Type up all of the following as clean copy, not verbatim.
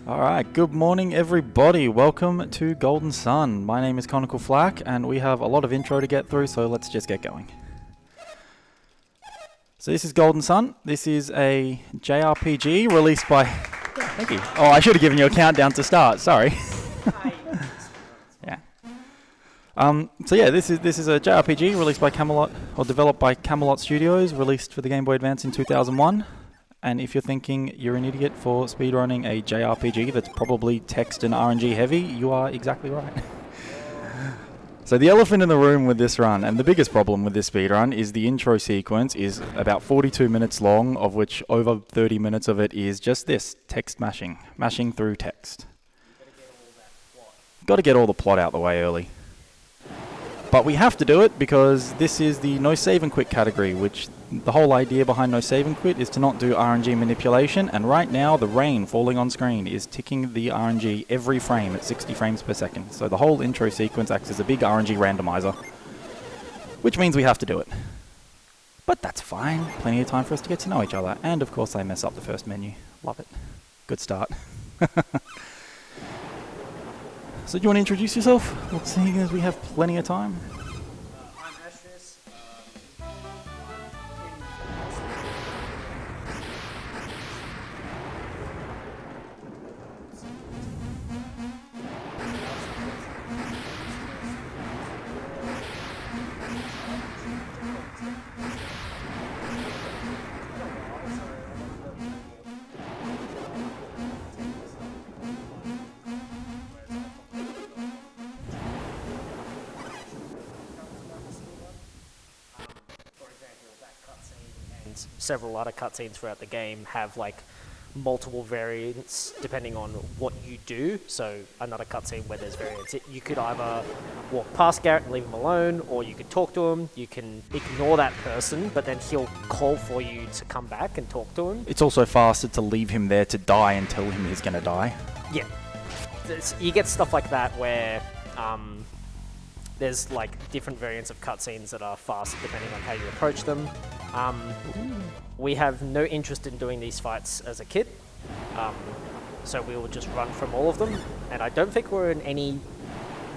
Alright, good morning everybody. Welcome to Golden Sun. My name is ConicalFlak and we have a lot of intro to get through, so let's just get going. So this is Golden Sun. This is a JRPG released by... Thank you. Oh, I should have given you a countdown to start, sorry. Yeah. This is a JRPG released by Camelot, or developed by Camelot Studios, released for the Game Boy Advance in 2001. And if you're thinking you're an idiot for speedrunning a JRPG that's probably text and RNG heavy, you are exactly right. So the elephant in the room with this run, and the biggest problem with this speedrun, is the intro sequence is about 42 minutes long, of which over 30 minutes of it is just this, text mashing through text. Got to get all the plot out the way early. But we have to do it because this is the no save and quit category, which the whole idea behind no save and quit is to not do RNG manipulation, and right now the rain falling on screen is ticking the RNG every frame at 60 frames per second. So the whole intro sequence acts as a big RNG randomizer, which means we have to do it. But that's fine, plenty of time for us to get to know each other, and of course I mess up the first menu. Love it. Good start. So do you want to introduce yourself? Seeing as we have plenty of time. I'm Ashes. Several other cutscenes throughout the game have like multiple variants depending on what you do. So another cutscene where there's variants, you could either walk past Garrett and leave him alone, or you could talk to him. You can ignore that person, but then he'll call for you to come back and talk to him. It's also faster to leave him there to die and tell him he's going to die. Yeah, you get stuff like that where there's like different variants of cutscenes that are faster depending on how you approach them. We have no interest in doing these fights as a kit, so we will just run from all of them, and I don't think we're in any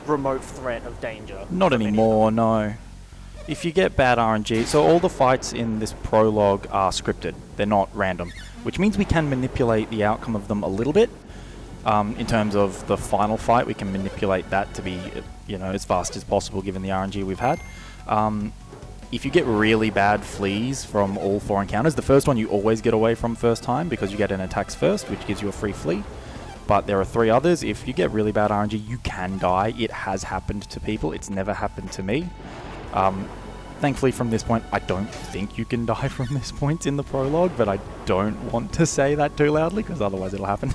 remote threat of danger. Not anymore, no. If you get bad RNG, so all the fights in this prologue are scripted, they're not random, which means we can manipulate the outcome of them a little bit. In terms of the final fight, we can manipulate that to be, as fast as possible given the RNG we've had. If you get really bad fleas from all 4 encounters, the first one you always get away from first time because you get an attacks first, which gives you a free flea. But there are 3 others. If you get really bad RNG, you can die. It has happened to people. It's never happened to me. Thankfully, from this point, I don't think you can die from this point in the prologue, but I don't want to say that too loudly because otherwise it'll happen.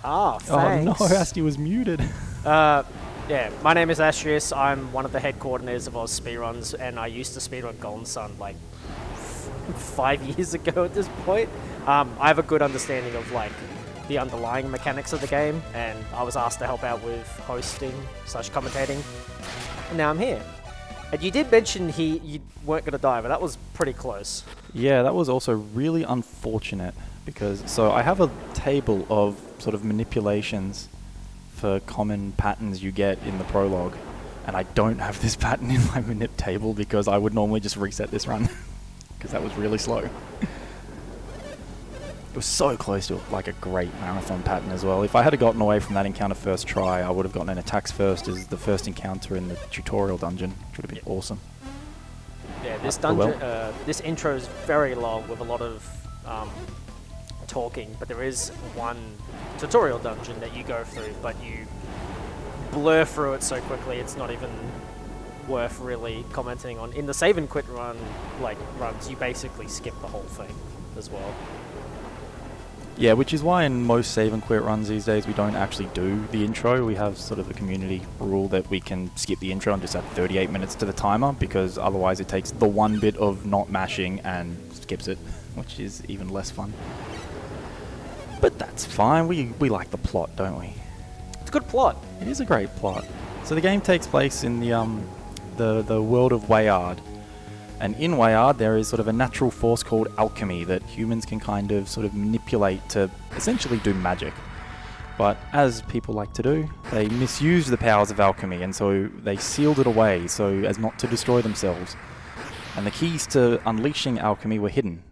Thanks. Oh no, Asti was muted. Yeah, my name is Ashes. I'm one of the head coordinators of AusSpeedruns, and I used to speedrun Golden Sun like 5 years ago at this point. I have a good understanding of like the underlying mechanics of the game, and I was asked to help out with hosting/commentating, and now I'm here. And you did mention you weren't going to die, but that was pretty close. Yeah, that was also really unfortunate because, so I have a table of sort of manipulations for common patterns you get in the prologue, and I don't have this pattern in my manip table because I would normally just reset this run because that was really slow. It was so close to like a great marathon pattern as well. If I had gotten away from that encounter first try, I would have gotten an attacks first as the first encounter in the tutorial dungeon, which would have been awesome. Yeah, this dungeon, this intro is very long with a lot of talking, but there is one tutorial dungeon that you go through, but you blur through it so quickly it's not even worth really commenting on. In the save and quit runs, you basically skip the whole thing as well. Yeah, which is why in most save and quit runs these days we don't actually do the intro. We have sort of a community rule that we can skip the intro and just add 38 minutes to the timer, because otherwise it takes the one bit of not mashing and skips it, which is even less fun. But that's fine, we like the plot, don't we? It's a good plot. It is a great plot. So the game takes place in the world of Wayard, And in Wayard, there is sort of a natural force called alchemy that humans can kind of sort of manipulate to essentially do magic. But as people like to do, they misused the powers of alchemy, and so they sealed it away so as not to destroy themselves. And the keys to unleashing alchemy were hidden.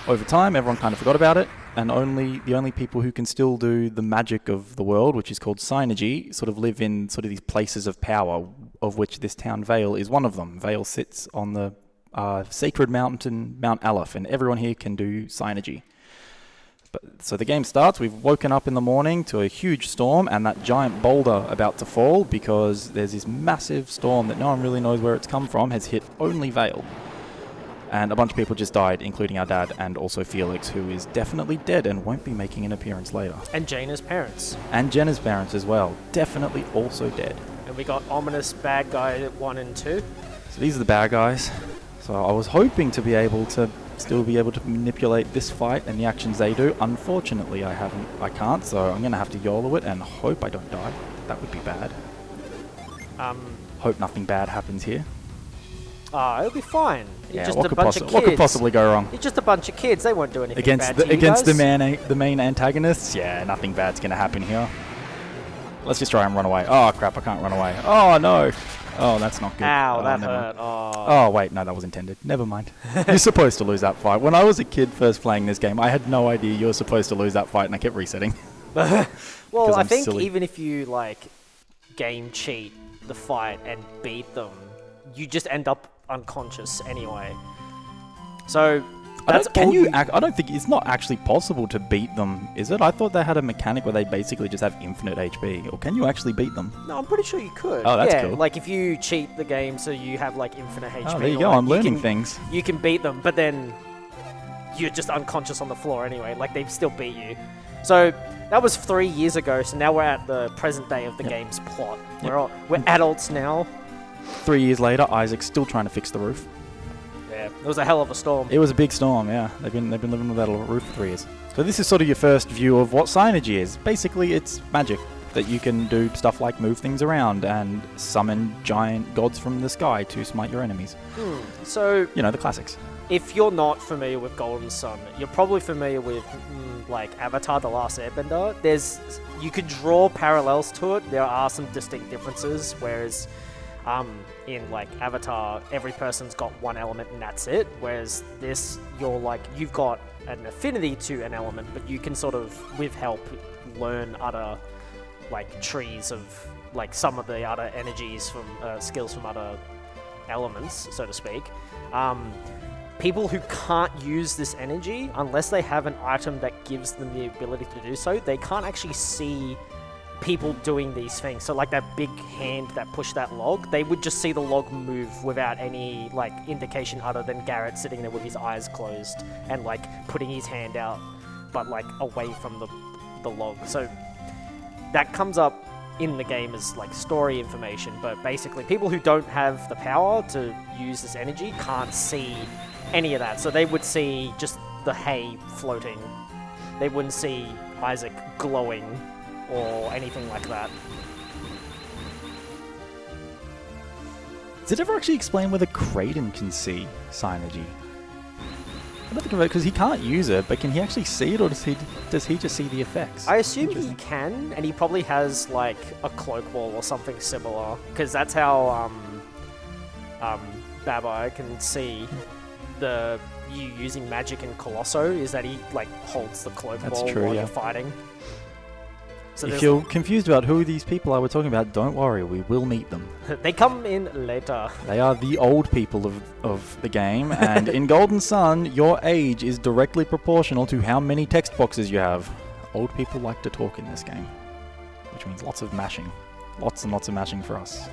Over time, everyone kind of forgot about it, and the only people who can still do the magic of the world, which is called synergy, sort of live in sort of these places of power, of which this town Vale is one of them. Vale sits on the sacred mountain, Mount Aleph, and everyone here can do synergy. So the game starts, we've woken up in the morning to a huge storm and that giant boulder about to fall because there's this massive storm that no one really knows where it's come from, has hit only Vale. And a bunch of people just died, including our dad and also Felix, who is definitely dead and won't be making an appearance later. And Jaina's parents. And Jenna's parents as well, definitely also dead. And we got ominous bad guy 1 and 2. So these are the bad guys. So I was hoping to be able to still be able to manipulate this fight and the actions they do. Unfortunately, I can't, so I'm going to have to YOLO it and hope I don't die. That would be bad. Hope nothing bad happens here. It'll be fine. Yeah, Just what a could bunch of kids. What could possibly go wrong? It's just a bunch of kids. They won't do anything bad to you Against guys. the main antagonists? Yeah, nothing bad's going to happen here. Let's just try and run away. Oh, crap, I can't run away. Oh, no. Oh, that's not good. Ow, that hurt. Oh, wait, no, that was intended. Never mind. You're supposed to lose that fight. When I was a kid first playing this game, I had no idea you were supposed to lose that fight, and I kept resetting. Well, I think silly. even if you, game cheat the fight and beat them, you just end up unconscious anyway. So... I don't think it's not actually possible to beat them, is it? I thought they had a mechanic where they basically just have infinite HP. Or can you actually beat them? No, I'm pretty sure you could. Oh, that's cool. Like if you cheat the game so you have infinite HP. Oh, there you go. I'm learning things. You can beat them, but then you're just unconscious on the floor anyway. They still beat you. So that was 3 years ago. So now we're at the present day of the game's plot. We're adults now. 3 years later, Isaac's still trying to fix the roof. Yeah, it was a hell of a storm. It was a big storm, yeah. They've been living without a roof for 3 years. So this is sort of your first view of what synergy is. Basically, it's magic that you can do stuff like move things around and summon giant gods from the sky to smite your enemies. So the classics. If you're not familiar with Golden Sun, you're probably familiar with Avatar: The Last Airbender. You could draw parallels to it. There are some distinct differences, whereas in Avatar, every person's got one element and that's it. Whereas this, you've got an affinity to an element, but you can sort of, with help, learn other trees of some of the other energies from skills from other elements, so to speak. People who can't use this energy, unless they have an item that gives them the ability to do so, they can't actually see people doing these things. So that big hand that pushed that log, they would just see the log move without any indication other than Garrett sitting there with his eyes closed and putting his hand out, but away from the log. So that comes up in the game as story information, but basically people who don't have the power to use this energy can't see any of that. So they would see just the hay floating. They wouldn't see Isaac glowing or anything like that. Does it ever actually explain whether Kraden can see synergy? I don't think about it because he can't use it, but can he actually see it, or does he just see the effects? I assume he can, and he probably has a cloak wall or something similar, because that's how Babai can see you using magic in Colosso, is that he holds the cloak wall while you're fighting. So if you're confused about who these people are we're talking about, don't worry, we will meet them. They come in later. They are the old people of the game, and in Golden Sun, your age is directly proportional to how many text boxes you have. Old people like to talk in this game, which means lots of mashing. Lots and lots of mashing for us.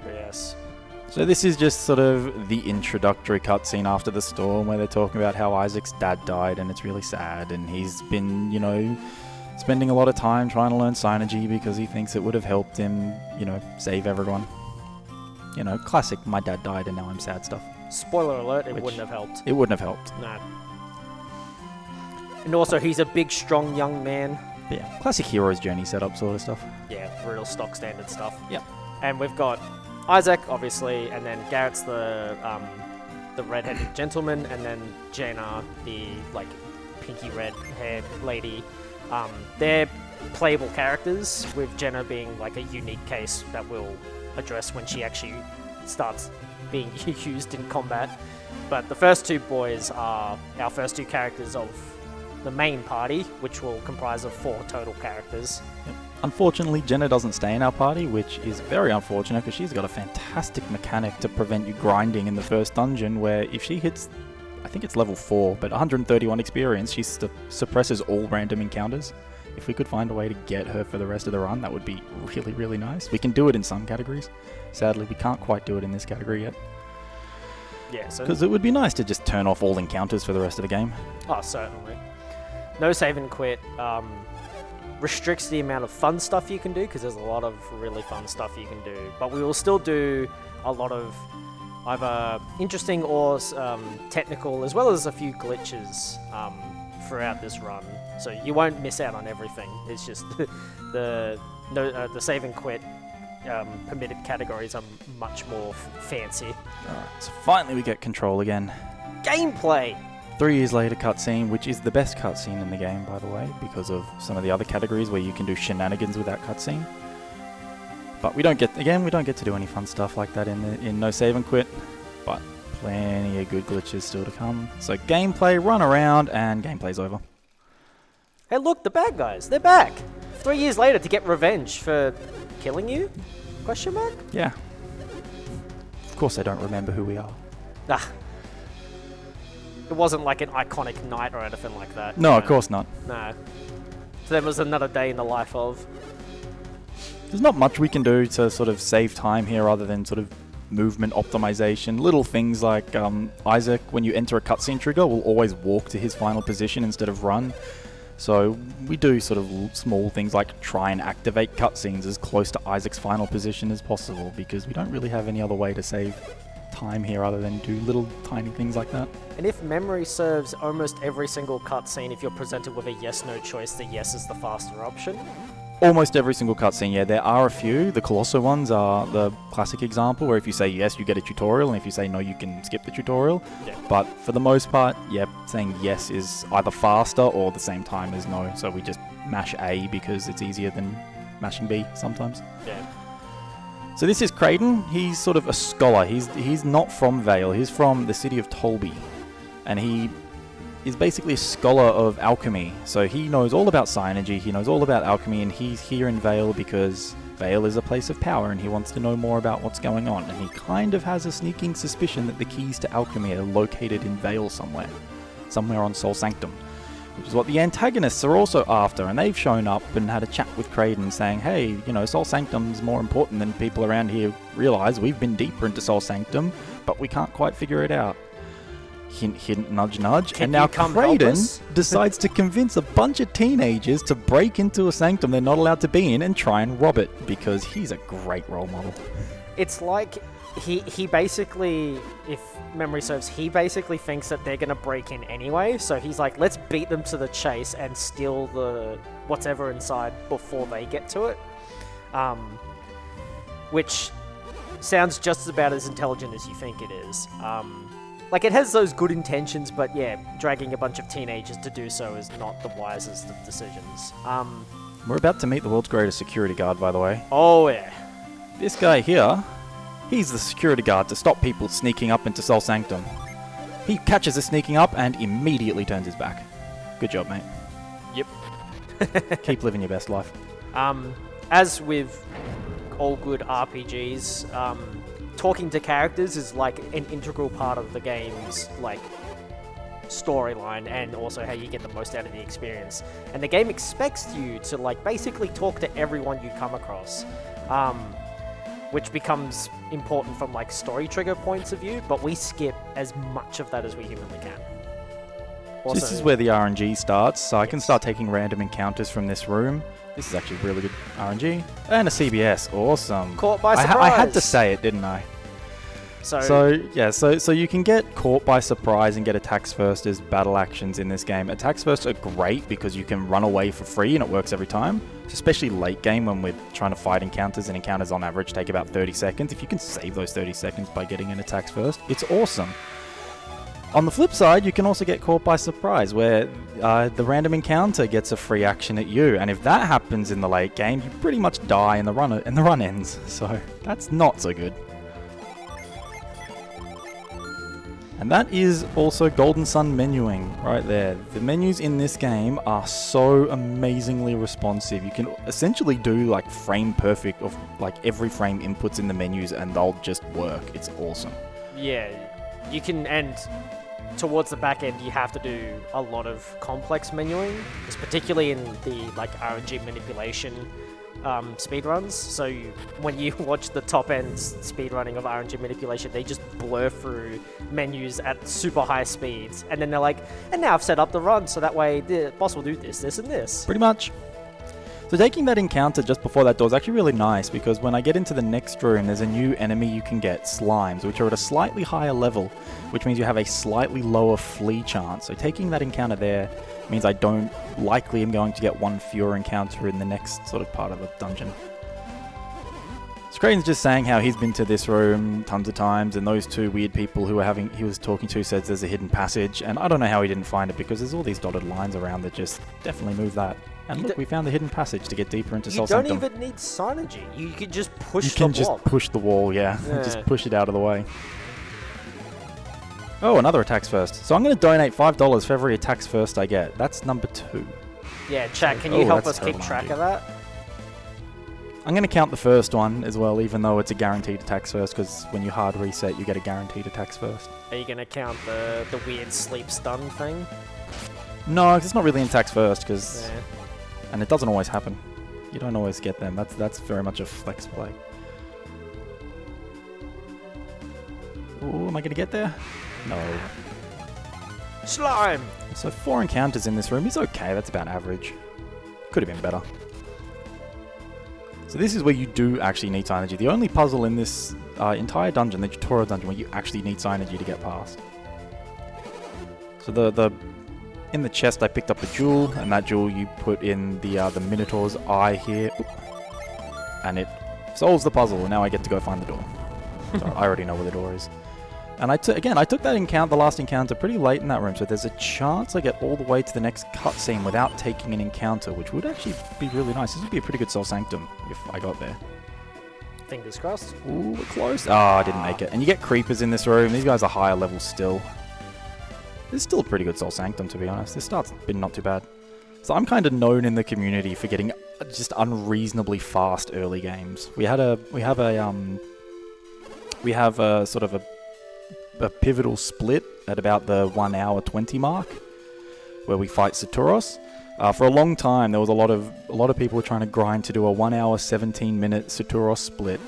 Yes. So this is just sort of the introductory cutscene after the storm where they're talking about how Isaac's dad died and it's really sad, and he's been, spending a lot of time trying to learn synergy because he thinks it would have helped him, save everyone. Classic my dad died and now I'm sad stuff. Spoiler alert, it wouldn't have helped. It wouldn't have helped. No. And also he's a big, strong young man. Yeah, classic hero's journey setup sort of stuff. Yeah, real stock standard stuff. Yep. And we've got Isaac, obviously, and then Garrett's the red-headed gentleman, and then Jenna, the like pinky red-haired lady. They're playable characters, with Jenna being like a unique case that we'll address when she actually starts being used in combat. But the first two boys are our first two characters of the main party, which will comprise of 4 total characters. Unfortunately, Jenna doesn't stay in our party, which is very unfortunate because she's got a fantastic mechanic to prevent you grinding in the first dungeon, where if she hits, I think it's level 4, but 131 experience, she suppresses all random encounters. If we could find a way to get her for the rest of the run, that would be really, really nice. We can do it in some categories. Sadly, we can't quite do it in this category yet. Yeah, so... Because it would be nice to just turn off all encounters for the rest of the game. Oh, certainly. No save and quit restricts the amount of fun stuff you can do, because there's a lot of really fun stuff you can do. But we will still do a lot of either interesting or technical, as well as a few glitches throughout this run. So you won't miss out on everything. It's just the save and quit permitted categories are much more fancy. Alright, so finally we get control again. Gameplay! 3 years later cutscene, which is the best cutscene in the game, by the way, because of some of the other categories where you can do shenanigans with that cutscene. But we don't get to do any fun stuff like that in No Save and Quit, but plenty of good glitches still to come. So gameplay, run around, and gameplay's over. Hey look, the bad guys, they're back! 3 years later to get revenge for killing you? Question mark? Yeah. Of course they don't remember who we are. Ah. It wasn't like an iconic night or anything like that. No, of course not. No. So there was another day in the life of... There's not much we can do to sort of save time here other than sort of movement optimization. Little things like Isaac, when you enter a cutscene trigger, will always walk to his final position instead of run. So we do sort of small things like try and activate cutscenes as close to Isaac's final position as possible, because we don't really have any other way to save time here other than do little tiny things like that. And if memory serves, almost every single cutscene, if you're presented with a yes-no choice, the yes is the faster option. Almost every single cutscene, yeah. There are a few. The Colosso ones are the classic example, where if you say yes, you get a tutorial, and if you say no, you can skip the tutorial. Yeah. But for the most part, yeah, saying yes is either faster or the same time as no. So we just mash A because it's easier than mashing B sometimes. Yeah. So this is Creighton. He's sort of a scholar. He's not from Vale. He's from the city of Tolby, and he is basically a scholar of alchemy. So he knows all about Psynergy, he knows all about alchemy, and he's here in Vale because Vale is a place of power and he wants to know more about what's going on. And he kind of has a sneaking suspicion that the keys to alchemy are located in Vale somewhere on Sol Sanctum, which is what the antagonists are also after. And they've shown up and had a chat with Creighton saying, hey, you know, Sol Sanctum's more important than people around here realize. We've been deeper into Sol Sanctum, but we can't quite figure it out. Hint, hint, nudge, nudge. Can and now Creighton us? decides to convince a bunch of teenagers to break into a sanctum they're not allowed to be in and try and rob it, because he's a great role model. It's like he basically, if memory serves, he basically thinks that they're going to break in anyway, so he's like, let's beat them to the chase and steal the whatever inside before they get to it. Which sounds just about as intelligent as you think it is. Like, it has those good intentions, but yeah, dragging a bunch of teenagers to do so is not the wisest of decisions. We're about to meet the world's greatest security guard, by the way. Oh, yeah. This guy here, he's the security guard to stop people sneaking up into Sol Sanctum. He catches us sneaking up and immediately turns his back. Good job, mate. Yep. Keep living your best life. As with all good RPGs, talking to characters is like an integral part of the game's like storyline, and also how you get the most out of the experience. And the game expects you to like basically talk to everyone you come across, which becomes important from like story trigger points of view, but we skip as much of that as we humanly can. Also, this is where the RNG starts, so I can start taking random encounters from this room. This is actually really good RNG. And a CBS, awesome. Caught by surprise. I had to say it, didn't I? So you can get caught by surprise and get attacks first as battle actions in this game. Attacks first are great because you can run away for free and it works every time. Especially late game when we're trying to fight encounters, and encounters on average take about 30 seconds. If you can save those 30 seconds by getting in attacks first, it's awesome. On the flip side, you can also get caught by surprise, where the random encounter gets a free action at you, and if that happens in the late game, you pretty much die and the run ends. So that's not so good. And that is also Golden Sun menuing right there. The menus in this game are so amazingly responsive. You can essentially do like frame perfect of like every frame inputs in the menus and they'll just work. It's awesome. Yeah, you can, and towards the back end you have to do a lot of complex menuing, because particularly in the like RNG manipulation speedruns. So when you watch the top end speedrunning of RNG manipulation, they just blur through menus at super high speeds, and then they're like, and now I've set up the run so that way the boss will do this, this, and this. Pretty much. So taking that encounter just before that door is actually really nice, because when I get into the next room, there's a new enemy you can get, slimes, which are at a slightly higher level, which means you have a slightly lower flee chance. So taking that encounter there means I don't likely am going to get one fewer encounter in the next sort of part of the dungeon. Screen's just saying how he's been to this room tons of times, and those two weird people who he was talking to says there's a hidden passage, and I don't know how he didn't find it, because there's all these dotted lines around that just definitely move that. And look, we found the hidden passage to get deeper into Soul Sanctum. You don't even need synergy. You can just push the block. You can block. just push the wall, yeah. Just push it out of the way. Oh, another attacks first. So I'm going to donate $5 for every attacks first I get. That's number 2. Yeah, chat, can you help us keep track of that? I'm going to count the first one as well, even though it's a guaranteed attacks first, because when you hard reset, you get a guaranteed attacks first. Are you going to count the weird sleep stun thing? No, because it's not really in attacks first, because... Yeah. And it doesn't always happen. You don't always get them. That's very much a flex play. Ooh, am I going to get there? No. Slime! So 4 encounters in this room is okay. That's about average. Could have been better. So this is where you do actually need synergy. The only puzzle in this entire dungeon, the tutorial dungeon, where you actually need synergy to get past. So in the chest I picked up a jewel, and that jewel you put in the Minotaur's eye here. And it solves the puzzle, and now I get to go find the door. So I already know where the door is. And I took that the last encounter pretty late in that room, so there's a chance I get all the way to the next cutscene without taking an encounter, which would actually be really nice. This would be a pretty good Soul Sanctum if I got there. Fingers crossed. Ooh, we're close. I didn't make it. And you get creepers in this room. These guys are higher level still. This is still a pretty good Soul Sanctum, to be honest. This start's been not too bad. So I'm kind of known in the community for getting just unreasonably fast early games. We have a sort of a pivotal split at about the 1 hour 20 mark, where we fight Saturos. For a long time, there was a lot of people were trying to grind to do a 1 hour 17-minute Saturos split.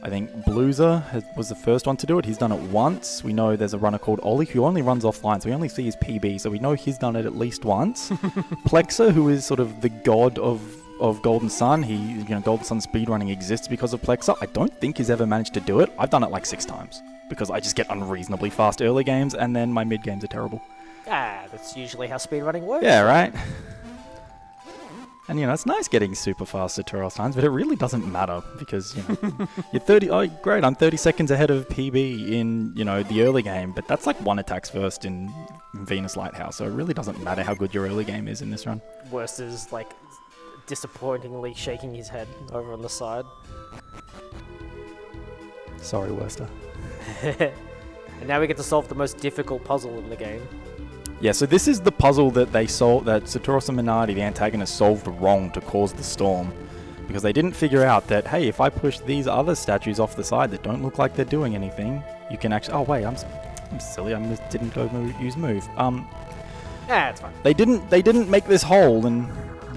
I think Blueser was the first one to do it. He's done it once. We know there's a runner called Ollie who only runs offline, so we only see his PB, so we know he's done it at least once. Plexer, who is sort of the god of Golden Sun, Golden Sun speedrunning exists because of Plexer. I don't think he's ever managed to do it. I've done it like 6 times, because I just get unreasonably fast early games, and then my mid games are terrible. That's usually how speedrunning works. Yeah, right? And, it's nice getting super fast Saturos times, but it really doesn't matter, because, you're 30... Oh, great, I'm 30 seconds ahead of PB in, the early game, but that's like 1 attacks first in Venus Lighthouse, so it really doesn't matter how good your early game is in this run. Worst is, like, disappointingly shaking his head over on the side. Sorry, Worster. And now we get to solve the most difficult puzzle in the game. Yeah, so this is the puzzle that that Saturos and Minardi, the antagonists, solved wrong to cause the storm. Because they didn't figure out that, hey, if I push these other statues off the side that don't look like they're doing anything, you can actually... Oh, wait, I'm silly. I didn't go use move. It's fine. They didn't make this hole and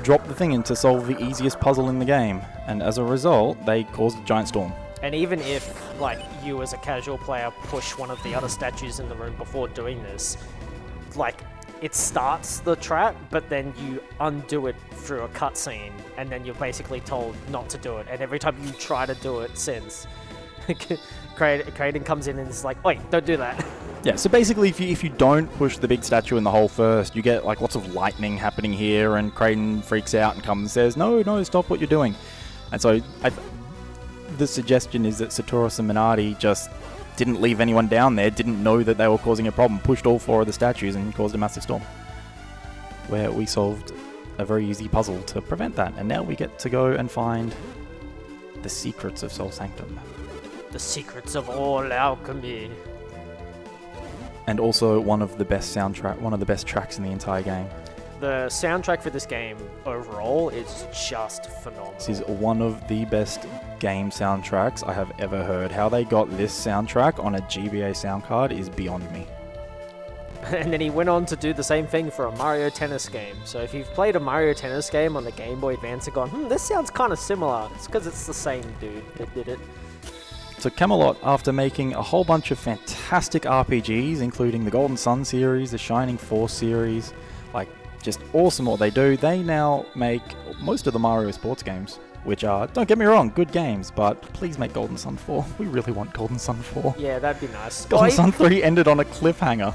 drop the thing in to solve the easiest puzzle in the game. And as a result, they caused a giant storm. And even if, like, you as a casual player push one of the other statues in the room before doing this, like, it starts the trap, but then you undo it through a cutscene, and then you're basically told not to do it. And every time you try to do it since, Kraden comes in and is like, wait, don't do that. Yeah, so basically if you don't push the big statue in the hole first, you get like lots of lightning happening here, and Kraden freaks out and comes and says, no, stop what you're doing. And so the suggestion is that Satoris and Minardi just didn't leave anyone down there, didn't know that they were causing a problem, pushed all 4 of the statues and caused a massive storm. Where we solved a very easy puzzle to prevent that, and now we get to go and find the secrets of Sol Sanctum. The secrets of all alchemy. And also one of the best tracks in the entire game. The soundtrack for this game overall is just phenomenal. This is one of the best game soundtracks I have ever heard. How they got this soundtrack on a GBA sound card is beyond me. And then he went on to do the same thing for a Mario Tennis game. So if you've played a Mario Tennis game on the Game Boy Advance and gone, this sounds kind of similar, it's because it's the same dude that did it. So Camelot, after making a whole bunch of fantastic RPGs, including the Golden Sun series, the Shining Force series, like just awesome what they do, they now make most of the Mario sports games, which are, don't get me wrong, good games, but please make Golden Sun 4. We really want Golden Sun 4. Yeah, that'd be nice. Golden Sun 3 ended on a cliffhanger.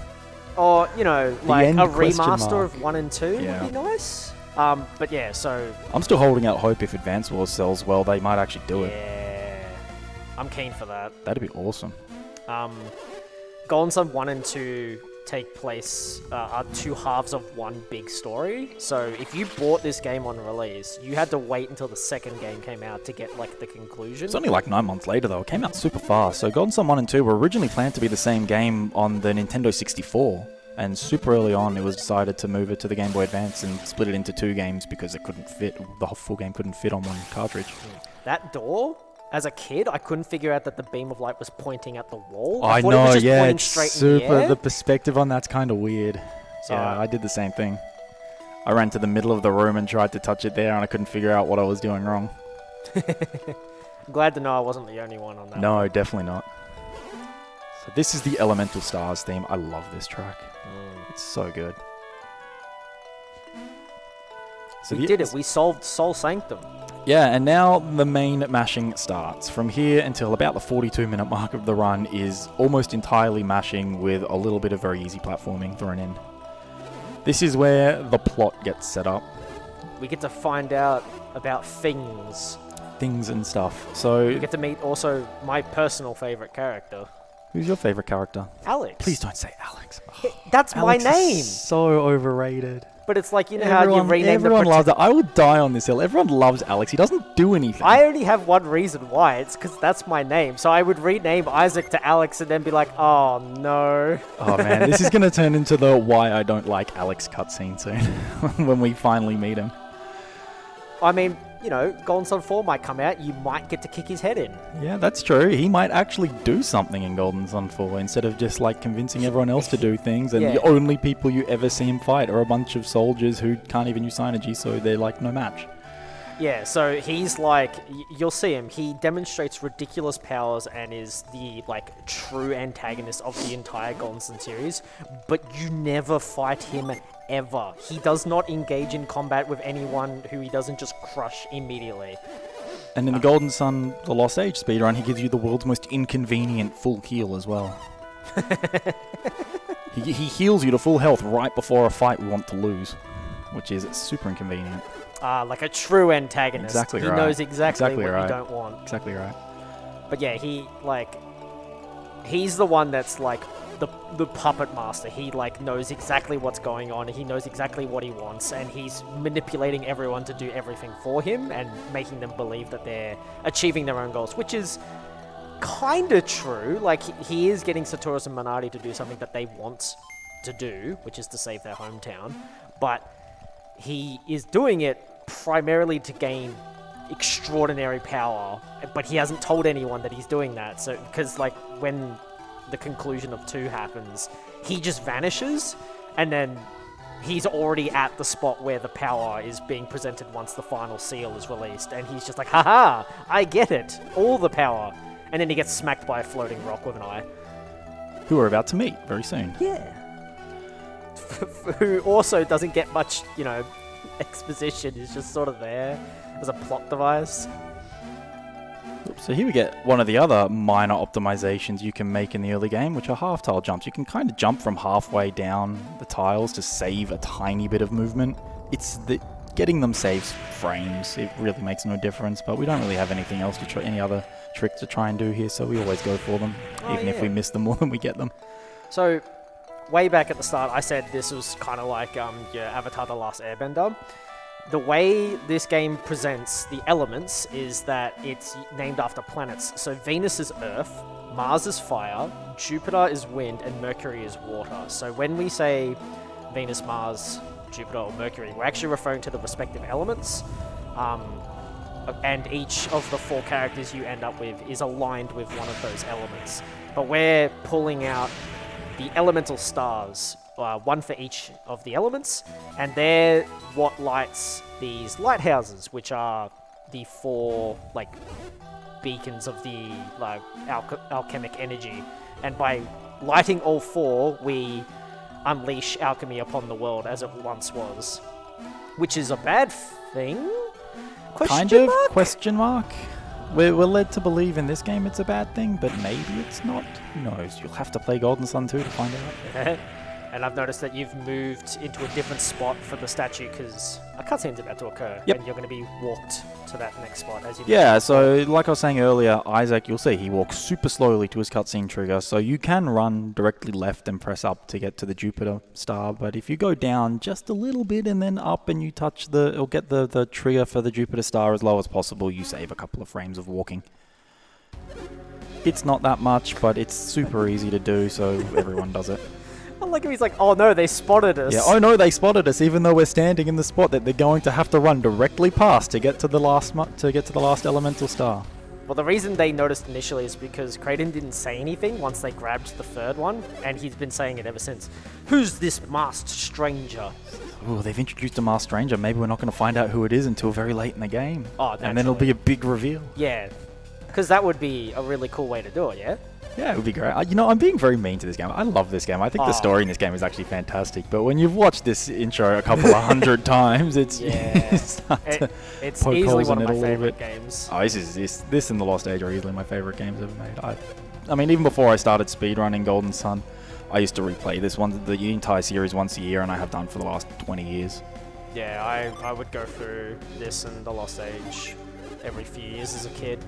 Or, you know, like a remaster of 1 and 2 Yeah. would be nice. But yeah, so... I'm still holding out hope if Advance Wars sells well, they might actually do it. Yeah, I'm keen for that. That'd be awesome. Golden Sun 1 and 2 take place, are 2 halves of one big story. So if you bought this game on release, you had to wait until the second game came out to get like the conclusion. It's only like 9 months later though, it came out super fast. So Golden Sun 1 and 2 were originally planned to be the same game on the Nintendo 64, and super early on it was decided to move it to the Game Boy Advance and split it into 2 games because it couldn't fit, the whole full game couldn't fit on one cartridge. That door, as a kid, I couldn't figure out that the beam of light was pointing at the wall. I thought know, it was just yeah, pointing it's straight super, in the air. the perspective on that's kind of weird. So, yeah, I did the same thing. I ran to the middle of the room and tried to touch it there, and I couldn't figure out what I was doing wrong. I'm glad to know I wasn't the only one on that. No, definitely not. So this is the Elemental Stars theme. I love this track. It's so good. So We did it. We solved Sol Sanctum. Yeah, and now the main mashing starts. From here until about the 42-minute mark of the run is almost entirely mashing with a little bit of very easy platforming thrown in. This is where the plot gets set up. We get to find out about things. Things and stuff. So, We get to meet also my personal favorite character, who's your favorite character? Alex. Please don't say Alex. That's my Alex is name. so overrated. But it's like, you know how you rename everyone loves it. I will die on this hill. Everyone loves Alex. He doesn't do anything. I only have one reason why. It's because that's my name. So I would rename Isaac to Alex and then be like, oh no. Oh man, this is going to turn into the why I don't like Alex cutscene soon when we finally meet him. I mean, you know, Golden Sun 4 might come out. You might get to kick his head in. Yeah, that's true. He might actually do something in Golden Sun 4 instead of just like convincing everyone else to do things, and the only people you ever see him fight are a bunch of soldiers who can't even use Synergy, so they're like no match. Yeah, so he's like, you'll see him, he demonstrates ridiculous powers and is the, like, true antagonist of the entire Golden Sun series, but you never fight him ever. He does not engage in combat with anyone who he doesn't just crush immediately. And in the Golden Sun, the Lost Age speedrun, he gives you the world's most inconvenient full heal as well. he heals you to full health right before a fight we want to lose, which is super inconvenient. Like a true antagonist. Exactly he right. knows exactly what right. you don't want. Exactly right. But yeah, he's the one that's like the puppet master. He like knows exactly what's going on. He knows exactly what he wants, and he's manipulating everyone to do everything for him and making them believe that they're achieving their own goals, which is kind of true. Like he is getting Satoris and Minardi to do something that they want to do, which is to save their hometown, but he is doing it primarily to gain extraordinary power, but he hasn't told anyone that he's doing that. So, because like when the conclusion of 2 happens, he just vanishes, and then he's already at the spot where the power is being presented once the final seal is released, and he's just like, haha, I get it, all the power. And then he gets smacked by a floating rock with an eye. Who we're about to meet very soon. Yeah. Who also doesn't get much, you know, exposition, is just sort of there as a plot device. So here we get one of the other minor optimizations you can make in the early game, which are half-tile jumps. You can kind of jump from halfway down the tiles to save a tiny bit of movement. It's the getting them saves frames. It really makes no difference, but we don't really have anything else to try, any other tricks to try and do here, so we always go for them, even if we miss them more than we get them. So, way back at the start, I said this was kind of like your Avatar: The Last Airbender. The way this game presents the elements is that it's named after planets. So Venus is Earth, Mars is fire, Jupiter is wind, and Mercury is water. So when we say Venus, Mars, Jupiter, or Mercury, we're actually referring to the respective elements. And each of the 4 characters you end up with is aligned with one of those elements. But we're pulling out the elemental stars, one for each of the elements, and they're what lights these lighthouses, which are the 4 like beacons of the like alchemic energy. And by lighting all 4, we unleash alchemy upon the world as it once was, which is a bad thing? Question mark? We're led to believe in this game it's a bad thing, but maybe it's not. Who knows? You'll have to play Golden Sun 2 to find out. And I've noticed that you've moved into a different spot for the statue because a cutscene's about to occur, and you're going to be walked to that next spot as you. Yeah, so like I was saying earlier, Isaac, you'll see he walks super slowly to his cutscene trigger, so you can run directly left and press up to get to the Jupiter star, but if you go down just a little bit and then up and you touch or get the trigger for the Jupiter star as low as possible, you save a couple of frames of walking. It's not that much, but it's super easy to do, so everyone does it. I like him, he's like, oh no, they spotted us. Yeah, oh no, they spotted us, even though we're standing in the spot that they're going to have to run directly past to get to the last elemental star. Well, the reason they noticed initially is because Kraden didn't say anything once they grabbed the 3rd one, and he's been saying it ever since. Who's this masked stranger? Oh, they've introduced a masked stranger. Maybe we're not going to find out who it is until very late in the game. Oh, and then it'll be a big reveal. Yeah, because that would be a really cool way to do it, yeah? Yeah, it would be great. You know, I'm being very mean to this game. I love this game. I think the story in this game is actually fantastic. But when you've watched this intro a couple of 100 times, it's it's easily one of my favorite games. Oh, this and The Lost Age are easily my favorite games ever made. I mean, even before I started speedrunning Golden Sun, I used to replay the entire series once a year, and I have done for the last 20 years. Yeah, I would go through this and The Lost Age every few years as a kid.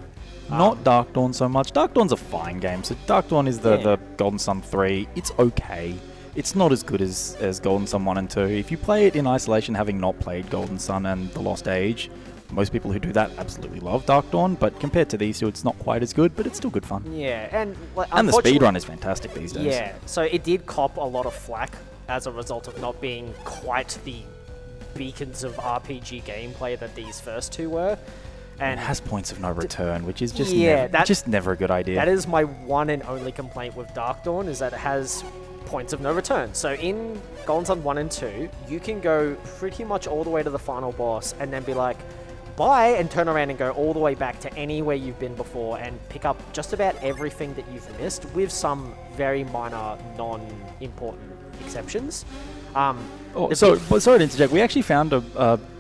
Not Dark Dawn so much. Dark Dawn's a fine game. So Dark Dawn is the Golden Sun 3. It's okay. It's not as good as Golden Sun 1 and 2. If you play it in isolation, having not played Golden Sun and The Lost Age, most people who do that absolutely love Dark Dawn, but compared to these two, it's not quite as good, but it's still good fun. Yeah, and the speedrun is fantastic these days. Yeah, so it did cop a lot of flack as a result of not being quite the beacons of RPG gameplay that these first 2 were. And it has points of no return, which is just never a good idea. That is my one and only complaint with Dark Dawn, is that it has points of no return. So in Golden Sun 1 and 2, you can go pretty much all the way to the final boss and then be like, bye, and turn around and go all the way back to anywhere you've been before and pick up just about everything that you've missed, with some very minor, non-important exceptions. Sorry to interject. We actually found a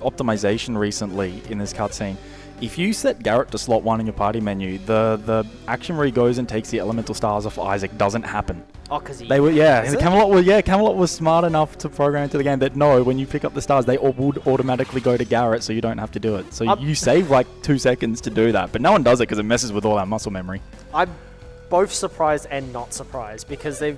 optimization recently in this cutscene. If you set Garrett to slot 1 in your party menu, the action where he goes and takes the elemental stars off Isaac doesn't happen. Oh, because Camelot was smart enough to program into the game that no, when you pick up the stars, they would automatically go to Garrett, so you don't have to do it. So you save like 2 seconds to do that, but no one does it because it messes with all our muscle memory. I'm both surprised and not surprised, because they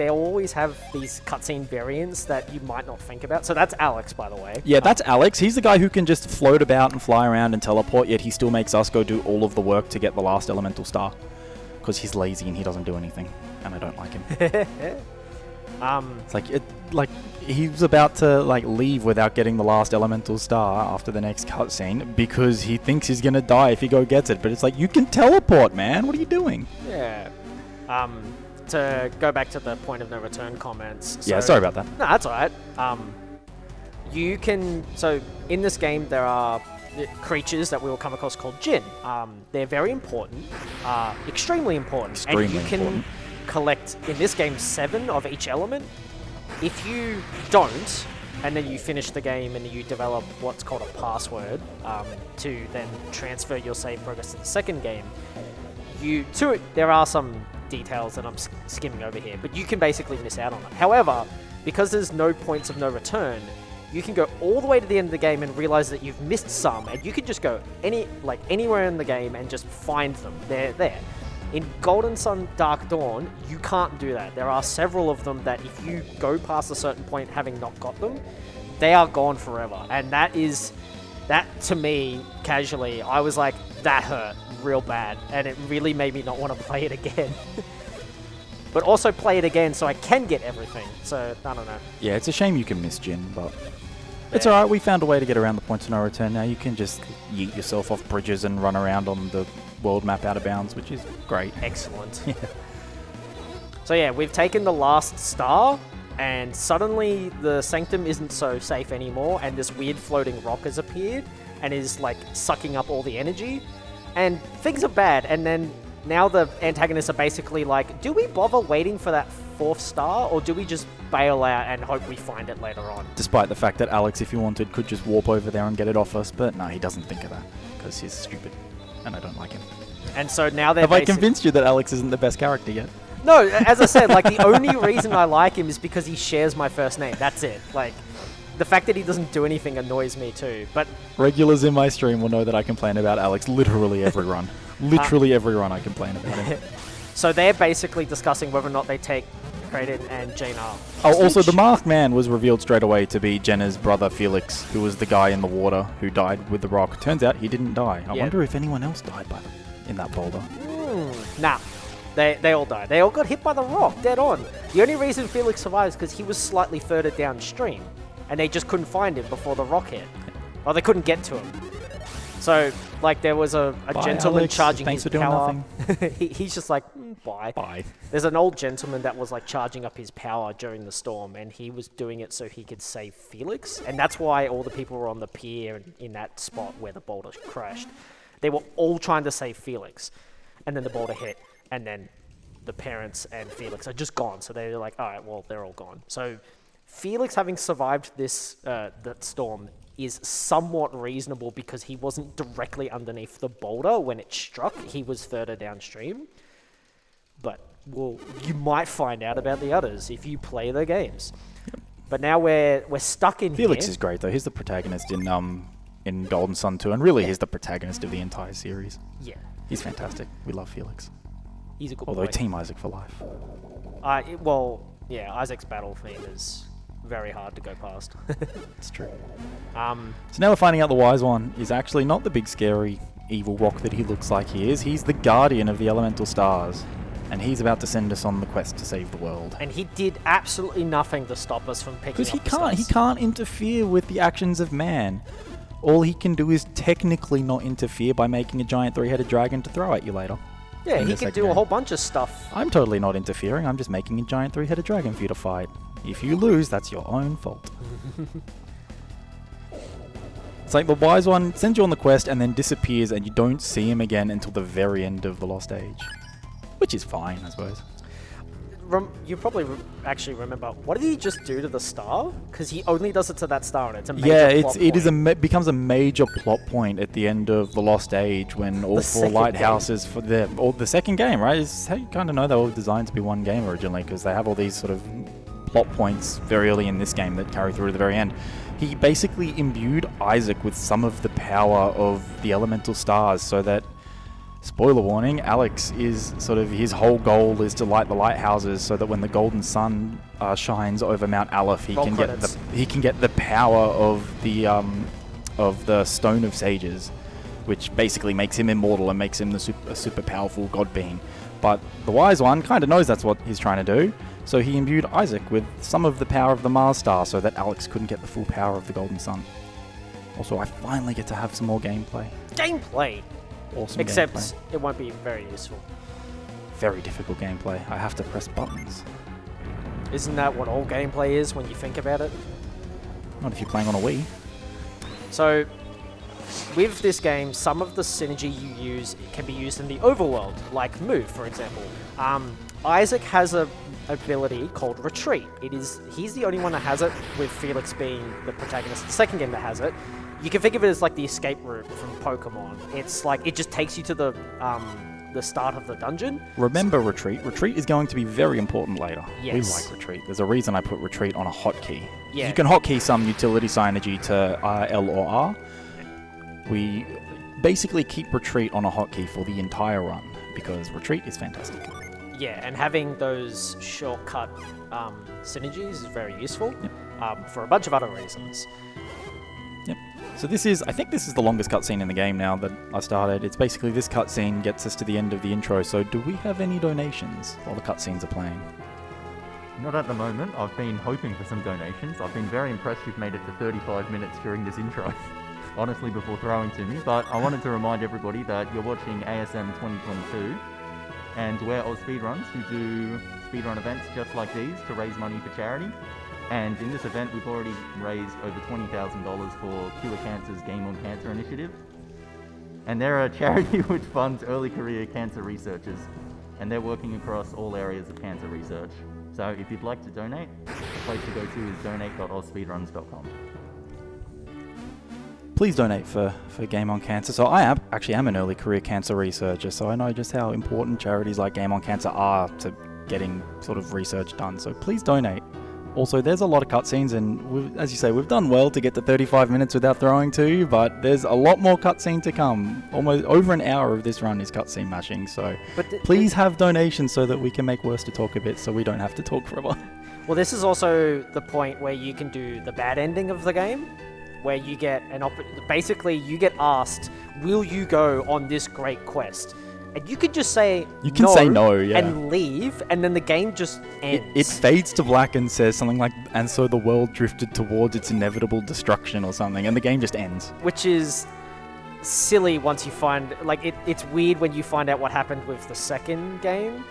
always have these cutscene variants that you might not think about. So that's Alex, by the way. Yeah, that's Alex. He's the guy who can just float about and fly around and teleport, yet he still makes us go do all of the work to get the last elemental star. Because he's lazy and he doesn't do anything. And I don't like him. It's he's about to leave without getting the last elemental star after the next cutscene because he thinks he's going to die if he gets it. But it's like, you can teleport, man. What are you doing? Yeah. To go back to the point of no return comments. Yeah, sorry about that. No, that's alright. You can... So, in this game, there are creatures that we will come across called Jinn. They're very important. Extremely important. And you can collect, in this game, 7 of each element. If you don't, and then you finish the game and you develop what's called a password to then transfer your save progress to the second game. There are some details that I'm skimming over here, but you can basically miss out on it. However, because there's no points of no return, you can go all the way to the end of the game and realize that you've missed some, and you can just go anywhere in the game and just find them. They're there. In Golden Sun Dark Dawn, you can't do that. There are several of them that if you go past a certain point having not got them, they are gone forever. And that to me, casually, I was like, that hurt real bad, and it really made me not want to play it again. But also play it again so I can get everything. So, I don't know. Yeah, it's a shame you can miss Jin, but it's alright. We found a way to get around the points of no return now. You can just yeet yourself off bridges and run around on the world map out of bounds, which is great. Excellent. Yeah. So yeah, we've taken the last star, and suddenly the Sanctum isn't so safe anymore, and this weird floating rock has appeared and is like sucking up all the energy, and things are bad. And then now the antagonists are basically like, do we bother waiting for that 4th star, or do we just bail out and hope we find it later on? Despite the fact that Alex, if he wanted, could just warp over there and get it off us, but no, he doesn't think of that, because he's stupid, and I don't like him. And so now they're Have I convinced you that Alex isn't the best character yet? No, as I said, like, the only reason I like him is because he shares my first name. That's it. Like, the fact that he doesn't do anything annoys me too, but... Regulars in my stream will know that I complain about Alex literally every run. Literally every run I complain about him. So they're basically discussing whether or not they take Kraden and Jaina. Oh, also the masked man was revealed straight away to be Jenna's brother Felix, who was the guy in the water who died with the rock. Turns out he didn't die. I wonder if anyone else died in that boulder. Nah. They all died. They all got hit by the rock, dead on. The only reason Felix survives is because he was slightly further downstream, and they just couldn't find him before the rock hit. Or they couldn't get to him. So, like, there was a gentleman Alex. charging Thanks his for doing power. nothing. He's just like, bye. Bye. There's an old gentleman that was, like, charging up his power during the storm, and he was doing it so he could save Felix. And that's why all the people were on the pier in that spot where the boulder crashed. They were all trying to save Felix. And then the boulder hit. And then the parents and Felix are just gone. So they're like, all right, well, they're all gone. So Felix, having survived this that storm, is somewhat reasonable because he wasn't directly underneath the boulder when it struck. He was further downstream. But, well, you might find out about the others if you play the games. Yep. But now we're stuck in Felix here. is great, though. He's the protagonist in Golden Sun 2, and really he's the protagonist of the entire series. Yeah. He's fantastic. We love Felix. He's a good Although boy. Team Isaac for life. Isaac's battle theme is very hard to go past. It's true. So now we're finding out the Wise One is actually not the big scary evil rock that he looks like he is. He's the guardian of the elemental stars. And he's about to send us on the quest to save the world. And he did absolutely nothing to stop us from picking up Because he can't interfere with the actions of man. All he can do is technically not interfere by making a giant 3-headed dragon to throw at you later. Yeah, he can do a whole bunch of stuff. I'm totally not interfering. I'm just making a giant 3-headed dragon for you to fight. If you lose, that's your own fault. It's like the Wise One sends you on the quest and then disappears, and you don't see him again until the very end of the Lost Age. Which is fine, I suppose. You probably actually remember, what did he just do to the star? Because he only does it to that star, and it's a major plot point. Becomes a major plot point at the end of the Lost Age when all 4 lighthouses for the second game, right? Is how you kind of know they were designed to be one game originally, because they have all these sort of plot points very early in this game that carry through to the very end. He basically imbued Isaac with some of the power of the elemental stars, so that, spoiler warning, Alex is sort of, his whole goal is to light the lighthouses so that when the golden sun shines over Mount Aleph, he can get the power of the Stone of Sages, which basically makes him immortal and makes him a super powerful god being. But the Wise One kind of knows that's what he's trying to do, so he imbued Isaac with some of the power of the Mars star so that Alex couldn't get the full power of the golden sun. Also, I finally get to have some more gameplay. Gameplay! Awesome. Except gameplay. it won't be very useful. Very difficult gameplay. I have to press buttons. Isn't that what all gameplay is when you think about it? Not if you're playing on a Wii. So, with this game, some of the synergy you use can be used in the overworld, like Move, for example. Isaac has a ability called Retreat. He's the only one that has it, with Felix being the protagonist. The second game that has it. You can think of it as like the escape route from Pokemon. It's like it just takes you to the start of the dungeon. Remember Retreat. Retreat is going to be very important later. Yes. We like Retreat. There's a reason I put Retreat on a hotkey. Yeah. You can hotkey some utility synergy to R, L, or R. We basically keep Retreat on a hotkey for the entire run because Retreat is fantastic. Yeah, and having those shortcut synergies is very useful for a bunch of other reasons. Yep. So I think this is the longest cutscene in the game now that I started. It's basically this cutscene gets us to the end of the intro. So do we have any donations while the cutscenes are playing? Not at the moment. I've been hoping for some donations. I've been very impressed you've made it to 35 minutes during this intro, honestly, before throwing to me. But I wanted to remind everybody that you're watching ASM2022, and we're AusSpeedruns, who do speedrun events just like these to raise money for charity. And in this event, we've already raised over $20,000 for Cure Cancer's Game on Cancer initiative. And they're a charity which funds early career cancer researchers, and they're working across all areas of cancer research. So if you'd like to donate, the place to go to is donate.ausspeedruns.com. Please donate for Game on Cancer. So I actually am an early career cancer researcher, so I know just how important charities like Game on Cancer are to getting sort of research done. So please donate. Also, there's a lot of cutscenes, and as you say, we've done well to get to 35 minutes without throwing to you, but there's a lot more cutscene to come. Almost over an hour of this run is cutscene mashing, so please have donations so that we can make Worse to Talk a bit so we don't have to talk forever. Well, this is also the point where you can do the bad ending of the game, where you get basically you get asked, will you go on this great quest? And you could just say say no, yeah, and leave, and then the game just ends. It fades to black and says something like, and so the world drifted towards its inevitable destruction or something, and the game just ends. Which is silly once you find, it's weird when you find out what happened with the second game,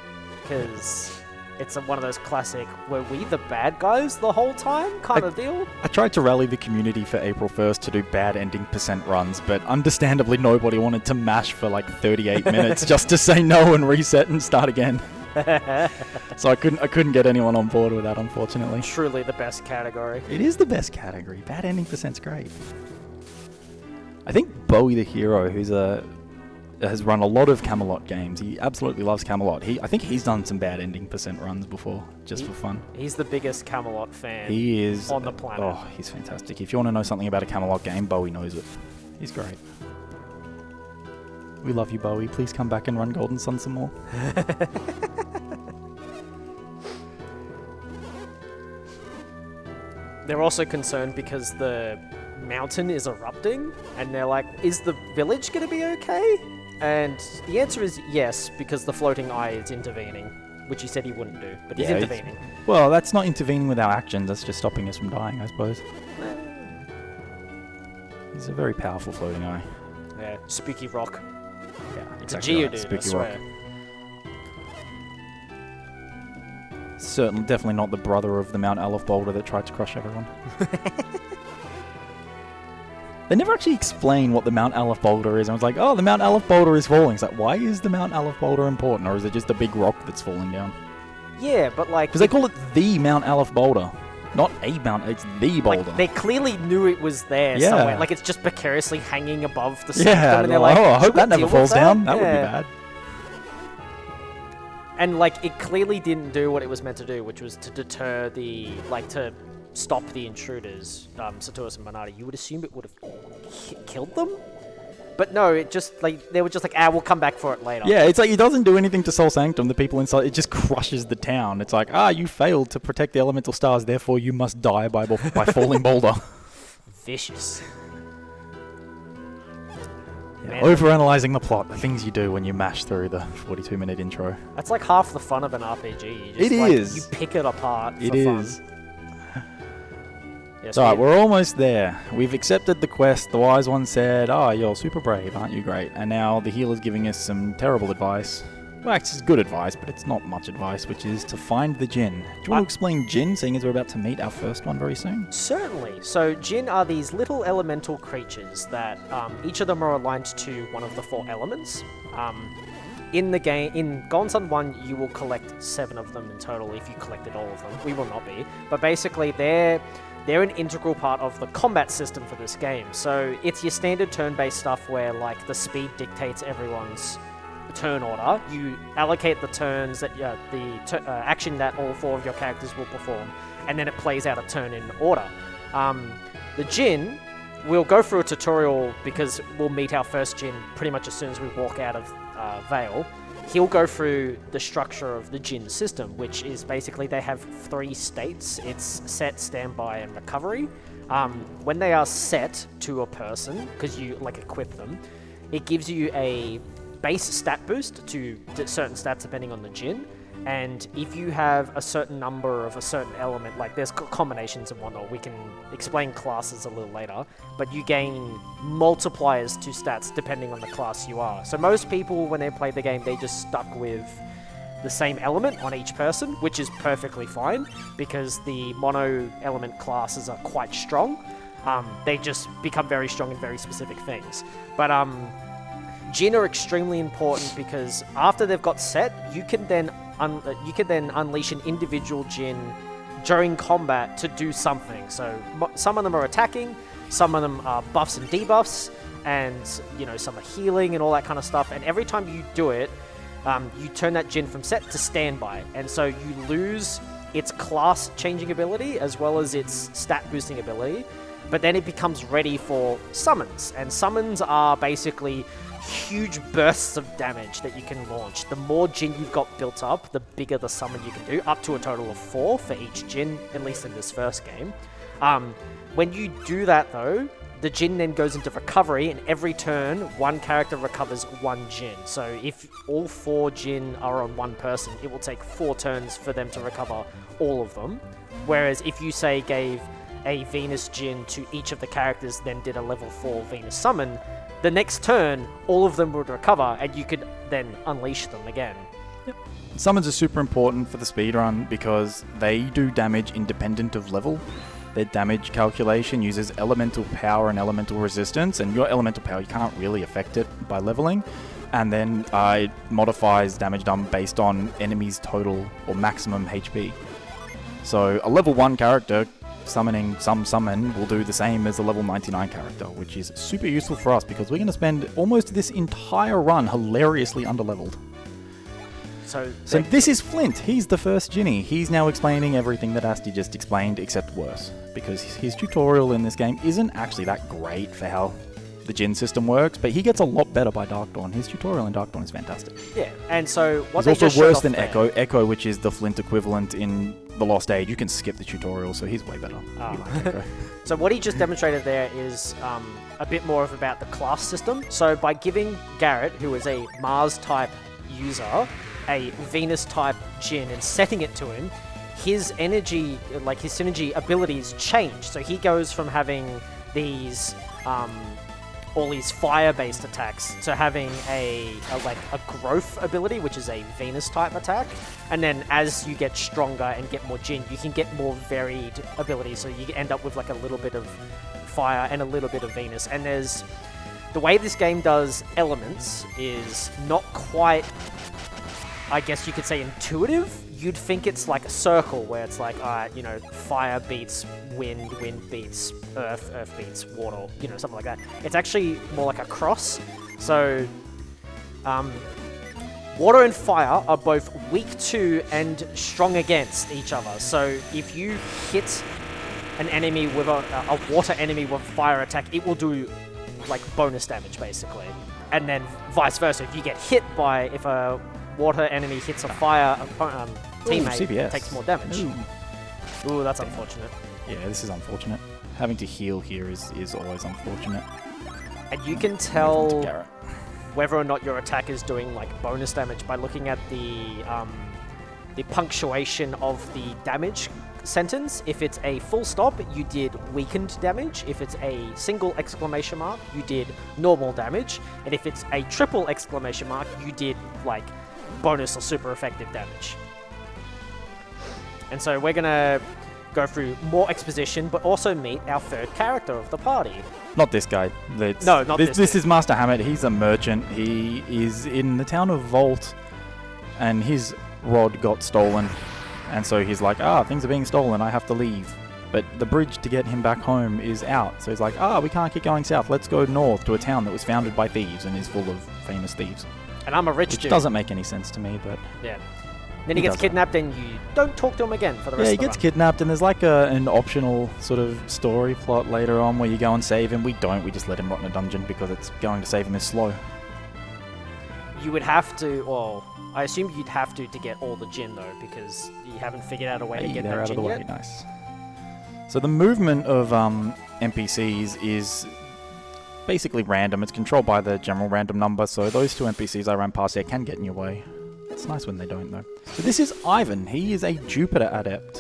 because it's one of those classic, were we the bad guys the whole time kind of deal? I tried to rally the community for April 1st to do bad ending % runs, but understandably nobody wanted to mash for like 38 minutes just to say no and reset and start again. So I couldn't get anyone on board with that, unfortunately. Truly the best category. It is the best category. Bad ending %'s great. I think Bowie the Hero, has run a lot of Camelot games. He absolutely loves Camelot. I think he's done some bad ending % runs before, just for fun. He's the biggest Camelot fan he is on the planet. Oh, he's fantastic. If you want to know something about a Camelot game, Bowie knows it. He's great. We love you, Bowie. Please come back and run Golden Sun some more. They're also concerned because the mountain is erupting, and they're like, is the village going to be okay? And the answer is yes, because the floating eye is intervening, which he said he wouldn't do, but he's intervening. Well, that's not intervening with our actions, that's just stopping us from dying, I suppose. He's a very powerful floating eye. Yeah, spooky rock. Yeah, It's exactly a Geodude, right. Spooky I swear. Rock. Certainly, definitely not the brother of the Mount Aleph boulder that tried to crush everyone. They never actually explain what the Mount Aleph boulder is. I was like, oh, the Mount Aleph boulder is falling. It's like, why is the Mount Aleph boulder important? Or is it just a big rock that's falling down? Yeah, but Because they call it the Mount Aleph boulder. Not a mount, it's the boulder. They clearly knew it was there somewhere. Like, it's just precariously hanging above the sanctum. Yeah, and they're like, oh, I hope "Should we that never deal with falls that?" down. That would be bad. And, it clearly didn't do what it was meant to do, which was to deter to stop the intruders, Satoris and Manati. You would assume it would have killed them? But no, it just, they were just we'll come back for it later. Yeah, it's like, it doesn't do anything to Soul Sanctum, the people inside. It just crushes the town. It's like, you failed to protect the elemental stars, therefore you must die by falling boulder. Vicious. Yeah, overanalyzing the plot, the things you do when you mash through the 42-minute intro. That's like half the fun of an RPG. You just, it is. You pick it apart for It fun. is. Yes, Alright, we're almost there. We've accepted the quest. The wise one said, you're super brave, aren't you great? And now the healer's giving us some terrible advice. Well, actually, it's good advice, but it's not much advice, which is to find the Jinn. Do you want to explain Jinn, seeing as we're about to meet our first one very soon? Certainly. So Jinn are these little elemental creatures that each of them are aligned to one of the 4 elements. in the game, in Golden Sun 1, you will collect 7 of them in total if you collected all of them. We will not be. But basically, they're an integral part of the combat system for this game. So it's your standard turn-based stuff where, like, the speed dictates everyone's turn order. You allocate the turns that action that all 4 of your characters will perform, and then it plays out a turn in order. The Djinn, we'll go through a tutorial because we'll meet our first Djinn pretty much as soon as we walk out of Vale. He'll go through the structure of the Djinn system, which is basically they have 3 states. It's set, standby, and recovery. When they are set to a person, because you like equip them, it gives you a base stat boost to certain stats depending on the Djinn. And if you have a certain number of a certain element, like there's combinations and whatnot, we can explain classes a little later, but you gain multipliers to stats depending on the class you are. So most people, when they play the game, they just stuck with the same element on each person, which is perfectly fine because the mono element classes are quite strong. They just become very strong in very specific things. But Djinn are extremely important because after they've got set, you can then unleash an individual Djinn during combat to do something. So some of them are attacking, some of them are buffs and debuffs, and some are healing and all that kind of stuff. And every time you do it, you turn that Djinn from set to standby, and so you lose its class changing ability as well as its stat boosting ability. But then it becomes ready for summons, and summons are basically huge bursts of damage that you can launch. The more Djinn you've got built up, the bigger the summon you can do, up to a total of 4 for each Djinn, at least in this first game. When you do that though, the Djinn then goes into recovery, and every turn, one character recovers 1 Djinn. So if all 4 Djinn are on one person, it will take 4 turns for them to recover all of them. Whereas if you, say, gave a Venus Djinn to each of the characters, then did a level 4 Venus summon, the next turn, all of them would recover, and you could then unleash them again. Yep. Summons are super important for the speedrun because they do damage independent of level. Their damage calculation uses elemental power and elemental resistance, and your elemental power, you can't really affect it by leveling. And then it modifies damage done based on enemies' total or maximum HP. So a level 1 character summoning some summon will do the same as a level 99 character, which is super useful for us because we're going to spend almost this entire run hilariously underleveled. So this is Flint. He's the first Ginny. He's now explaining everything that Asti just explained, except worse, because his tutorial in this game isn't actually that great for how the Djinn system works, but he gets a lot better by Dark Dawn. His tutorial in Dark Dawn is fantastic. Yeah, and so what he's they also just worse showed than off Echo. there- Echo, which is the Flint equivalent in The Lost Age, you can skip the tutorial, so he's way better. Oh. You like Echo. So what he just demonstrated there is a bit more of about the class system. So by giving Garrett, who is a Mars-type user, a Venus-type Djinn and setting it to him, his energy, like his synergy abilities change. So he goes from having these all these fire-based attacks to having a growth ability, which is a Venus-type attack. And then as you get stronger and get more Djinn, you can get more varied abilities. So you end up with like a little bit of fire and a little bit of Venus. And there's the way this game does elements is not quite, I guess you could say, intuitive. You'd think it's like a circle where it's like, fire beats wind, wind beats earth, earth beats water, something like that. It's actually more like a cross. So, water and fire are both weak to and strong against each other. So if you hit an enemy with a water enemy with a fire attack, it will do like bonus damage basically. And then vice versa. If you get hit by, if a water enemy hits a fire teammate, it takes more damage. Ooh, that's unfortunate. Yeah, this is unfortunate. Having to heal here is always unfortunate. And you can tell whether or not your attack is doing like bonus damage by looking at the punctuation of the damage sentence. If it's a full stop, you did weakened damage. If it's a single exclamation mark, you did normal damage. And if it's a triple exclamation mark, you did like bonus or super effective damage. And so we're gonna go through more exposition, but also meet our third character of the party. Not this guy. No, not this. This is Master Hammett. He's a merchant. He is in the town of Vault, and his rod got stolen. And so he's like, things are being stolen. I have to leave. But the bridge to get him back home is out. So he's like, we can't keep going south. Let's go north to a town that was founded by thieves and is full of famous thieves. And I'm a rich dude. Which doesn't make any sense to me, but... Yeah. Then he gets kidnapped and you don't talk to him again for the rest of the run. Yeah, he gets kidnapped and there's like an optional sort of story plot later on where you go and save him. We don't. We just let him rot in a dungeon because it's going to save him is slow. You would have to... Well, I assume you'd have to get all the gin though, because you haven't figured out a way to get that gin yet. Nice. So the movement of NPCs is basically random. It's controlled by the general random number, so those two NPCs I ran past there can get in your way. It's nice when they don't, though. So this is Ivan. He is a Jupiter adept.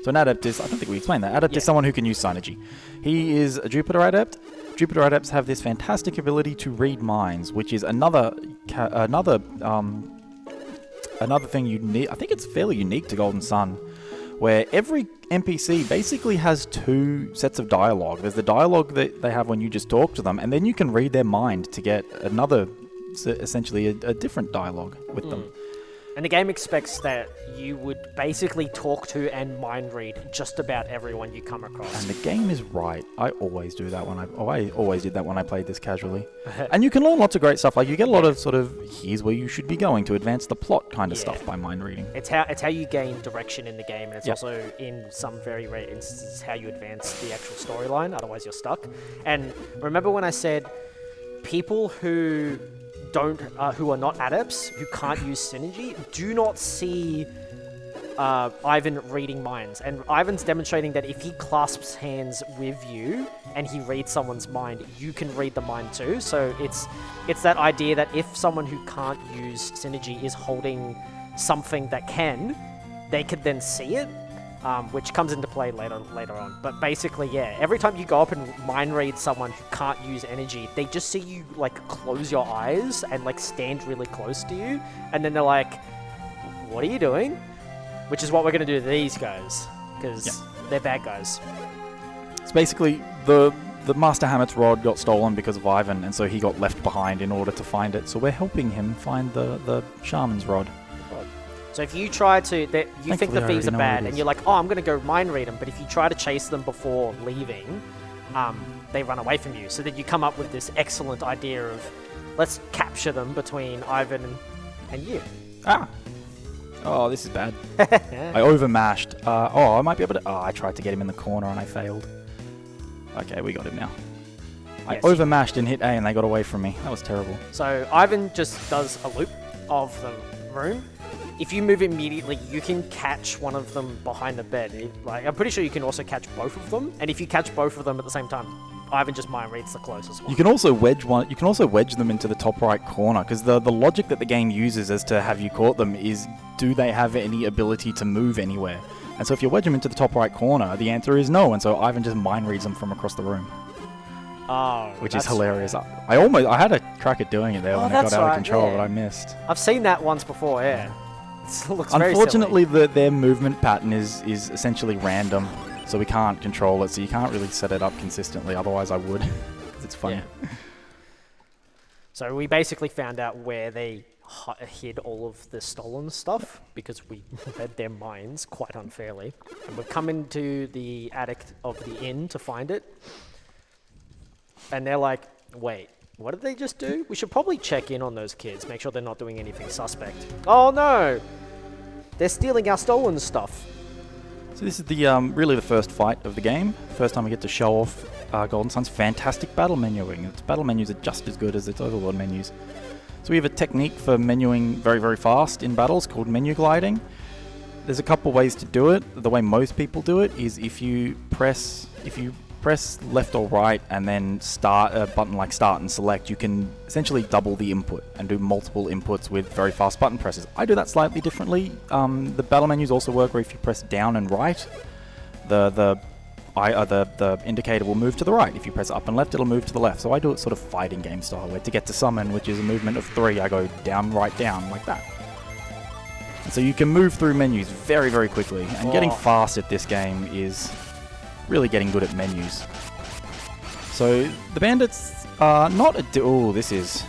So an adept is... I don't think we explained that. Adept is someone who can use synergy. He is a Jupiter adept. Jupiter adepts have this fantastic ability to read minds, which is another thing unique. I think it's fairly unique to Golden Sun, where every NPC basically has two sets of dialogue. There's the dialogue that they have when you just talk to them, and then you can read their mind to get another, essentially a different dialogue with them. And the game expects that you would basically talk to and mind read just about everyone you come across. And the game is right. I always do that when I always did that when I played this casually. And you can learn lots of great stuff. Like you get a lot of sort of here's where you should be going to advance the plot kind of stuff by mind reading. It's how you gain direction in the game, and it's also in some very rare instances how you advance the actual storyline. Otherwise, you're stuck. And remember when I said people who are not adepts, who can't use synergy, do not see Ivan reading minds. And Ivan's demonstrating that if he clasps hands with you and he reads someone's mind, you can read the mind too. So it's that idea that if someone who can't use synergy is holding something that can, they could then see it, which comes into play later on. But basically, every time you go up and mind read someone who can't use energy, they just see you like close your eyes and like stand really close to you, and then they're like, "What are you doing?" Which is what we're gonna do to these guys, because they're bad guys. It's basically the Master Hammett's rod got stolen because of Ivan, and so he got left behind in order to find it. So we're helping him find the shaman's rod. So if you try to, you think the thieves are bad, and you're like, I'm going to go mind read them, but if you try to chase them before leaving, they run away from you. So then you come up with this excellent idea of, let's capture them between Ivan and you. Oh, this is bad. I overmashed. I might be able to... I tried to get him in the corner and I failed. Okay, we got him now. I overmashed and hit A and they got away from me. That was terrible. So Ivan just does a loop of the room. If you move immediately, you can catch one of them behind the bed. I'm pretty sure you can also catch both of them. And if you catch both of them at the same time, Ivan just mind reads the closest one. You can also wedge them into the top right corner, because the logic that the game uses as to have you caught them is, do they have any ability to move anywhere? And so if you wedge them into the top right corner, the answer is no. And so Ivan just mind reads them from across the room. Which is hilarious. I had a crack at doing it there when it got out of control, but I missed. I've seen that once before, It looks Unfortunately, their movement pattern is essentially random, so we can't control it, so you can't really set it up consistently, otherwise I would. It's funny. Yeah. So we basically found out where they hid all of the stolen stuff, because we read their minds quite unfairly. And we've come into the attic of the inn to find it. And they're like, wait, what did they just do? We should probably check in on those kids, make sure they're not doing anything suspect. Oh no! They're stealing our stolen stuff. So this is the really the first fight of the game. First time we get to show off Golden Sun's fantastic battle menuing. Its battle menus are just as good as its Overworld menus. So we have a technique for menuing very, very fast in battles called menu gliding. There's a couple ways to do it. The way most people do it is if you press left or right and then start a button like start and select, you can essentially double the input and do multiple inputs with very fast button presses. I do that slightly differently. The battle menus also work where if you press down and right, the indicator will move to the right. If you press up and left, it'll move to the left. So I do it sort of fighting game style, where to get to summon, which is a movement of 3, I go down, right, down, like that. So you can move through menus very, very quickly. And getting fast at this game is really getting good at menus. So the bandits are not a... Oh, this is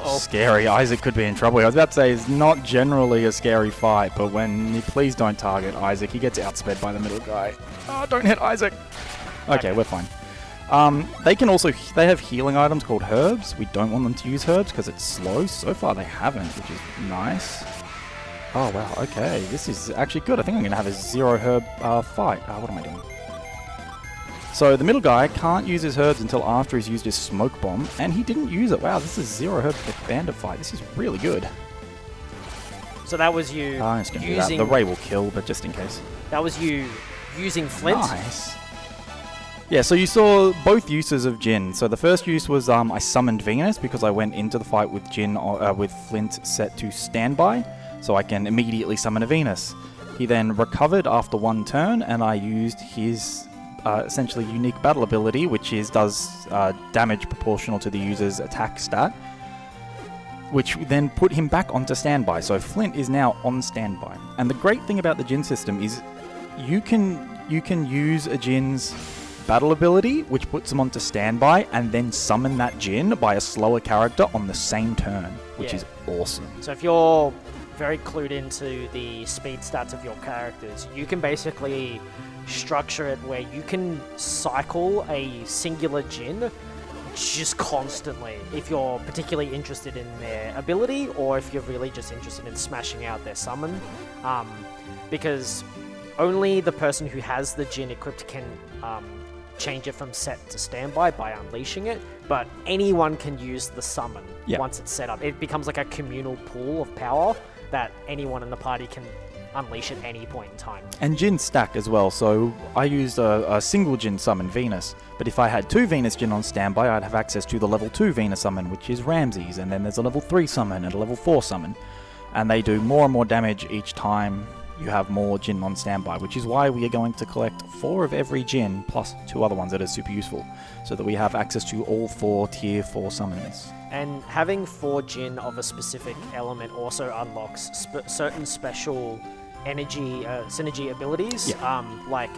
scary. Isaac could be in trouble. I was about to say it's not generally a scary fight, but when you please don't target Isaac, he gets outsped by the middle guy. Oh, don't hit Isaac. Okay, we're fine. They have healing items called herbs. We don't want them to use herbs because it's slow. So far they haven't, which is nice. Oh wow, okay, this is actually good. I think I'm going to have a 0 herb fight. What am I doing? So the middle guy can't use his herbs until after he's used his smoke bomb, and he didn't use it. Wow, this is 0 herb for bandit fight. This is really good. So that was you I'm just going to do that. The ray will kill, but just in case. That was you using Flint? Nice. Yeah, so you saw both uses of Jin. So the first use was I summoned Venus because I went into the fight with Jin with Flint set to standby, so I can immediately summon a Venus. He then recovered after 1 turn, and I used his essentially unique battle ability, which does damage proportional to the user's attack stat, which then put him back onto standby. So Flint is now on standby. And the great thing about the Jin system is you can use a Jin's battle ability, which puts him onto standby, and then summon that Jin by a slower character on the same turn, which is awesome. So if you're very clued into the speed stats of your characters, you can basically structure it where you can cycle a singular Jin just constantly if you're particularly interested in their ability, or if you're really just interested in smashing out their summon, because only the person who has the Jin equipped can change it from set to standby by unleashing it, but anyone can use the summon once it's set up. It becomes like a communal pool of power that anyone in the party can unleash at any point in time. And Jin stack as well, so I used a single Jin summon, Venus, but if I had 2 Venus Jin on standby, I'd have access to the level 2 Venus summon, which is Ramses, and then there's a level 3 summon and a level 4 summon, and they do more and more damage each time you have more Jin on standby, which is why we are going to collect 4 of every Jin plus 2 other ones that are super useful, so that we have access to all 4 tier 4 summons. And having 4 Jin of a specific element also unlocks certain special energy synergy abilities, like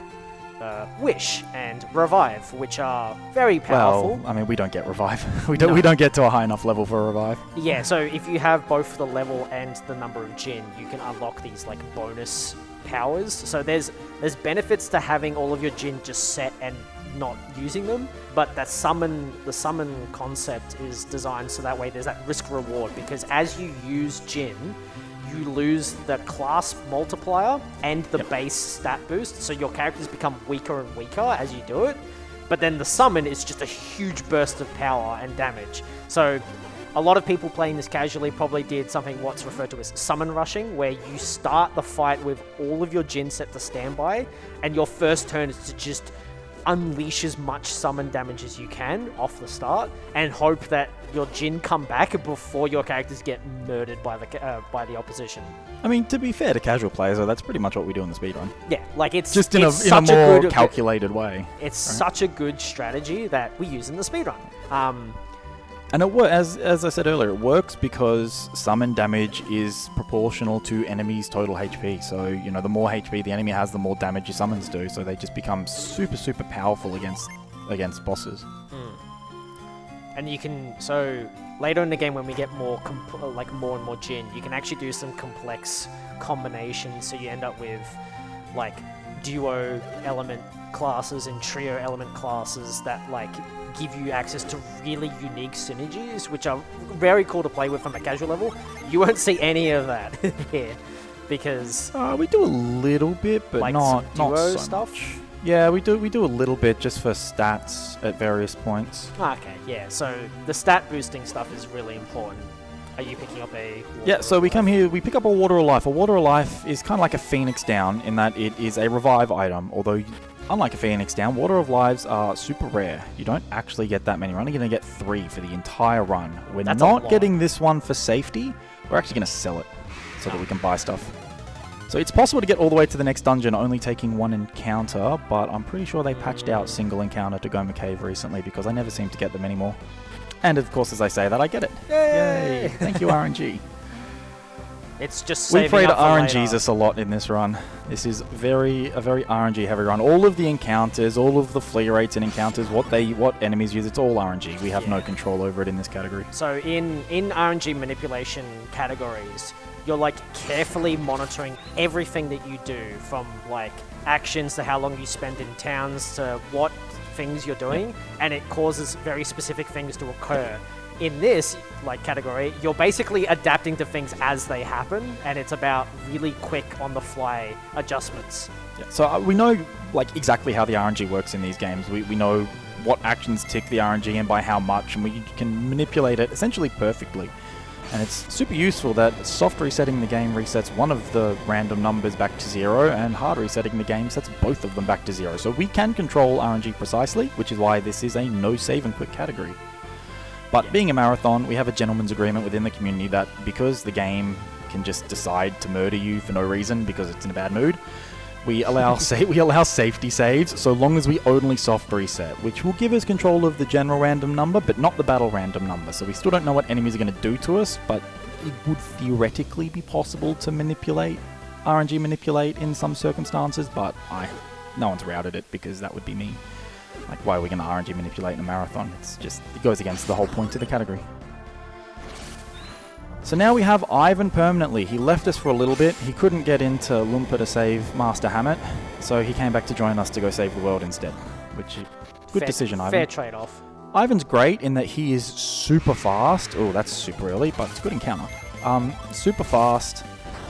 Wish and Revive, which are very powerful. Well, I mean, we don't get Revive. we don't get to a high enough level for Revive. Yeah, so if you have both the level and the number of Jin, you can unlock these like bonus powers. So there's benefits to having all of your Jin just set and not using them, but the summon concept is designed so that way there's that risk reward, because as you use Jin, you lose the class multiplier and the base stat boost, so your characters become weaker and weaker as you do it, but then the summon is just a huge burst of power and damage. So a lot of people playing this casually probably did something what's referred to as summon rushing, where you start the fight with all of your Jin set to standby, and your first turn is to just unleash as much summon damage as you can off the start, and hope that your Jin come back before your characters get murdered by the opposition. I mean, to be fair to casual players, though, that's pretty much what we do in the speedrun. Yeah, like it's just in a more calculated way. It's such a good strategy that we use in the speedrun. And as I said earlier, it works because summon damage is proportional to enemies' total HP. So, you know, the more HP the enemy has, the more damage your summons do. So they just become super, super powerful against bosses. And you can, so later in the game when we get more and more Jin, you can actually do some complex combinations. So you end up with like duo element classes and trio element classes that like give you access to really unique synergies, which are very cool to play with from a casual level. You won't see any of that here because we do a little bit, but like not duo so stuff. Much. Yeah, we do a little bit just for stats at various points. Okay, yeah. So the stat boosting stuff is really important. Are you picking up a... So we come here, we pick up a Water of Life. A Water of Life is kind of like a Phoenix Down in that it is a revive item, although unlike a Phoenix Down, Water of Lives are super rare. You don't actually get that many. We're only going to get 3 for the entire run. We're not getting this one for safety. We're actually going to sell it so that we can buy stuff. So it's possible to get all the way to the next dungeon only taking 1 encounter, but I'm pretty sure they patched out single encounter to Goma Cave recently because I never seem to get them anymore. And of course, as I say that, I get it. Yay! Thank you, RNG. It's just We saving pray to up for RNGs later. us a lot in this run. This is a very RNG heavy run. All of the encounters, all of the flee rates and encounters, what enemies use, it's all RNG. We have no control over it in this category. So in RNG manipulation categories, you're like carefully monitoring everything that you do, from like actions to how long you spend in towns to what things you're doing, and it causes very specific things to occur. In this like category, you're basically adapting to things as they happen, and it's about really quick on the fly adjustments. Yeah. So we know like exactly how the RNG works in these games. We know what actions tick the RNG and by how much, and we can manipulate it essentially perfectly. And it's super useful that soft resetting the game resets one of the random numbers back to 0, and hard resetting the game sets both of them back to 0. So we can control RNG precisely, which is why this is a no save and quit category. But being a marathon, we have a gentleman's agreement within the community that because the game can just decide to murder you for no reason because it's in a bad mood, we allow safety saves so long as we only soft reset, which will give us control of the general random number, but not the battle random number. So we still don't know what enemies are going to do to us, but it would theoretically be possible to RNG manipulate in some circumstances, but no one's routed it because that would be me. Like, why are we going to RNG manipulate in a marathon? It goes against the whole point of the category. So now we have Ivan permanently. He left us for a little bit. He couldn't get into Lumpa to save Master Hammett, so he came back to join us to go save the world instead. Which is good decision, Ivan. Fair trade-off. Ivan's great in that he is super fast. Oh, that's super early, but it's a good encounter. Super fast.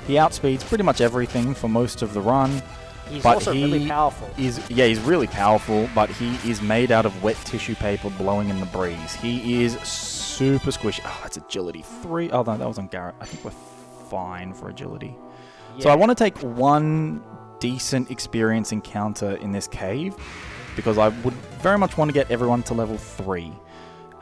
He outspeeds pretty much everything for most of the run. He's but also really powerful. He's really powerful, but he is made out of wet tissue paper blowing in the breeze. He is super squishy. Oh, it's agility 3. Oh, no, that was on Garrett. I think we're fine for agility. Yeah. So I want to take one decent experience encounter in this cave, because I would very much want to get everyone to level 3.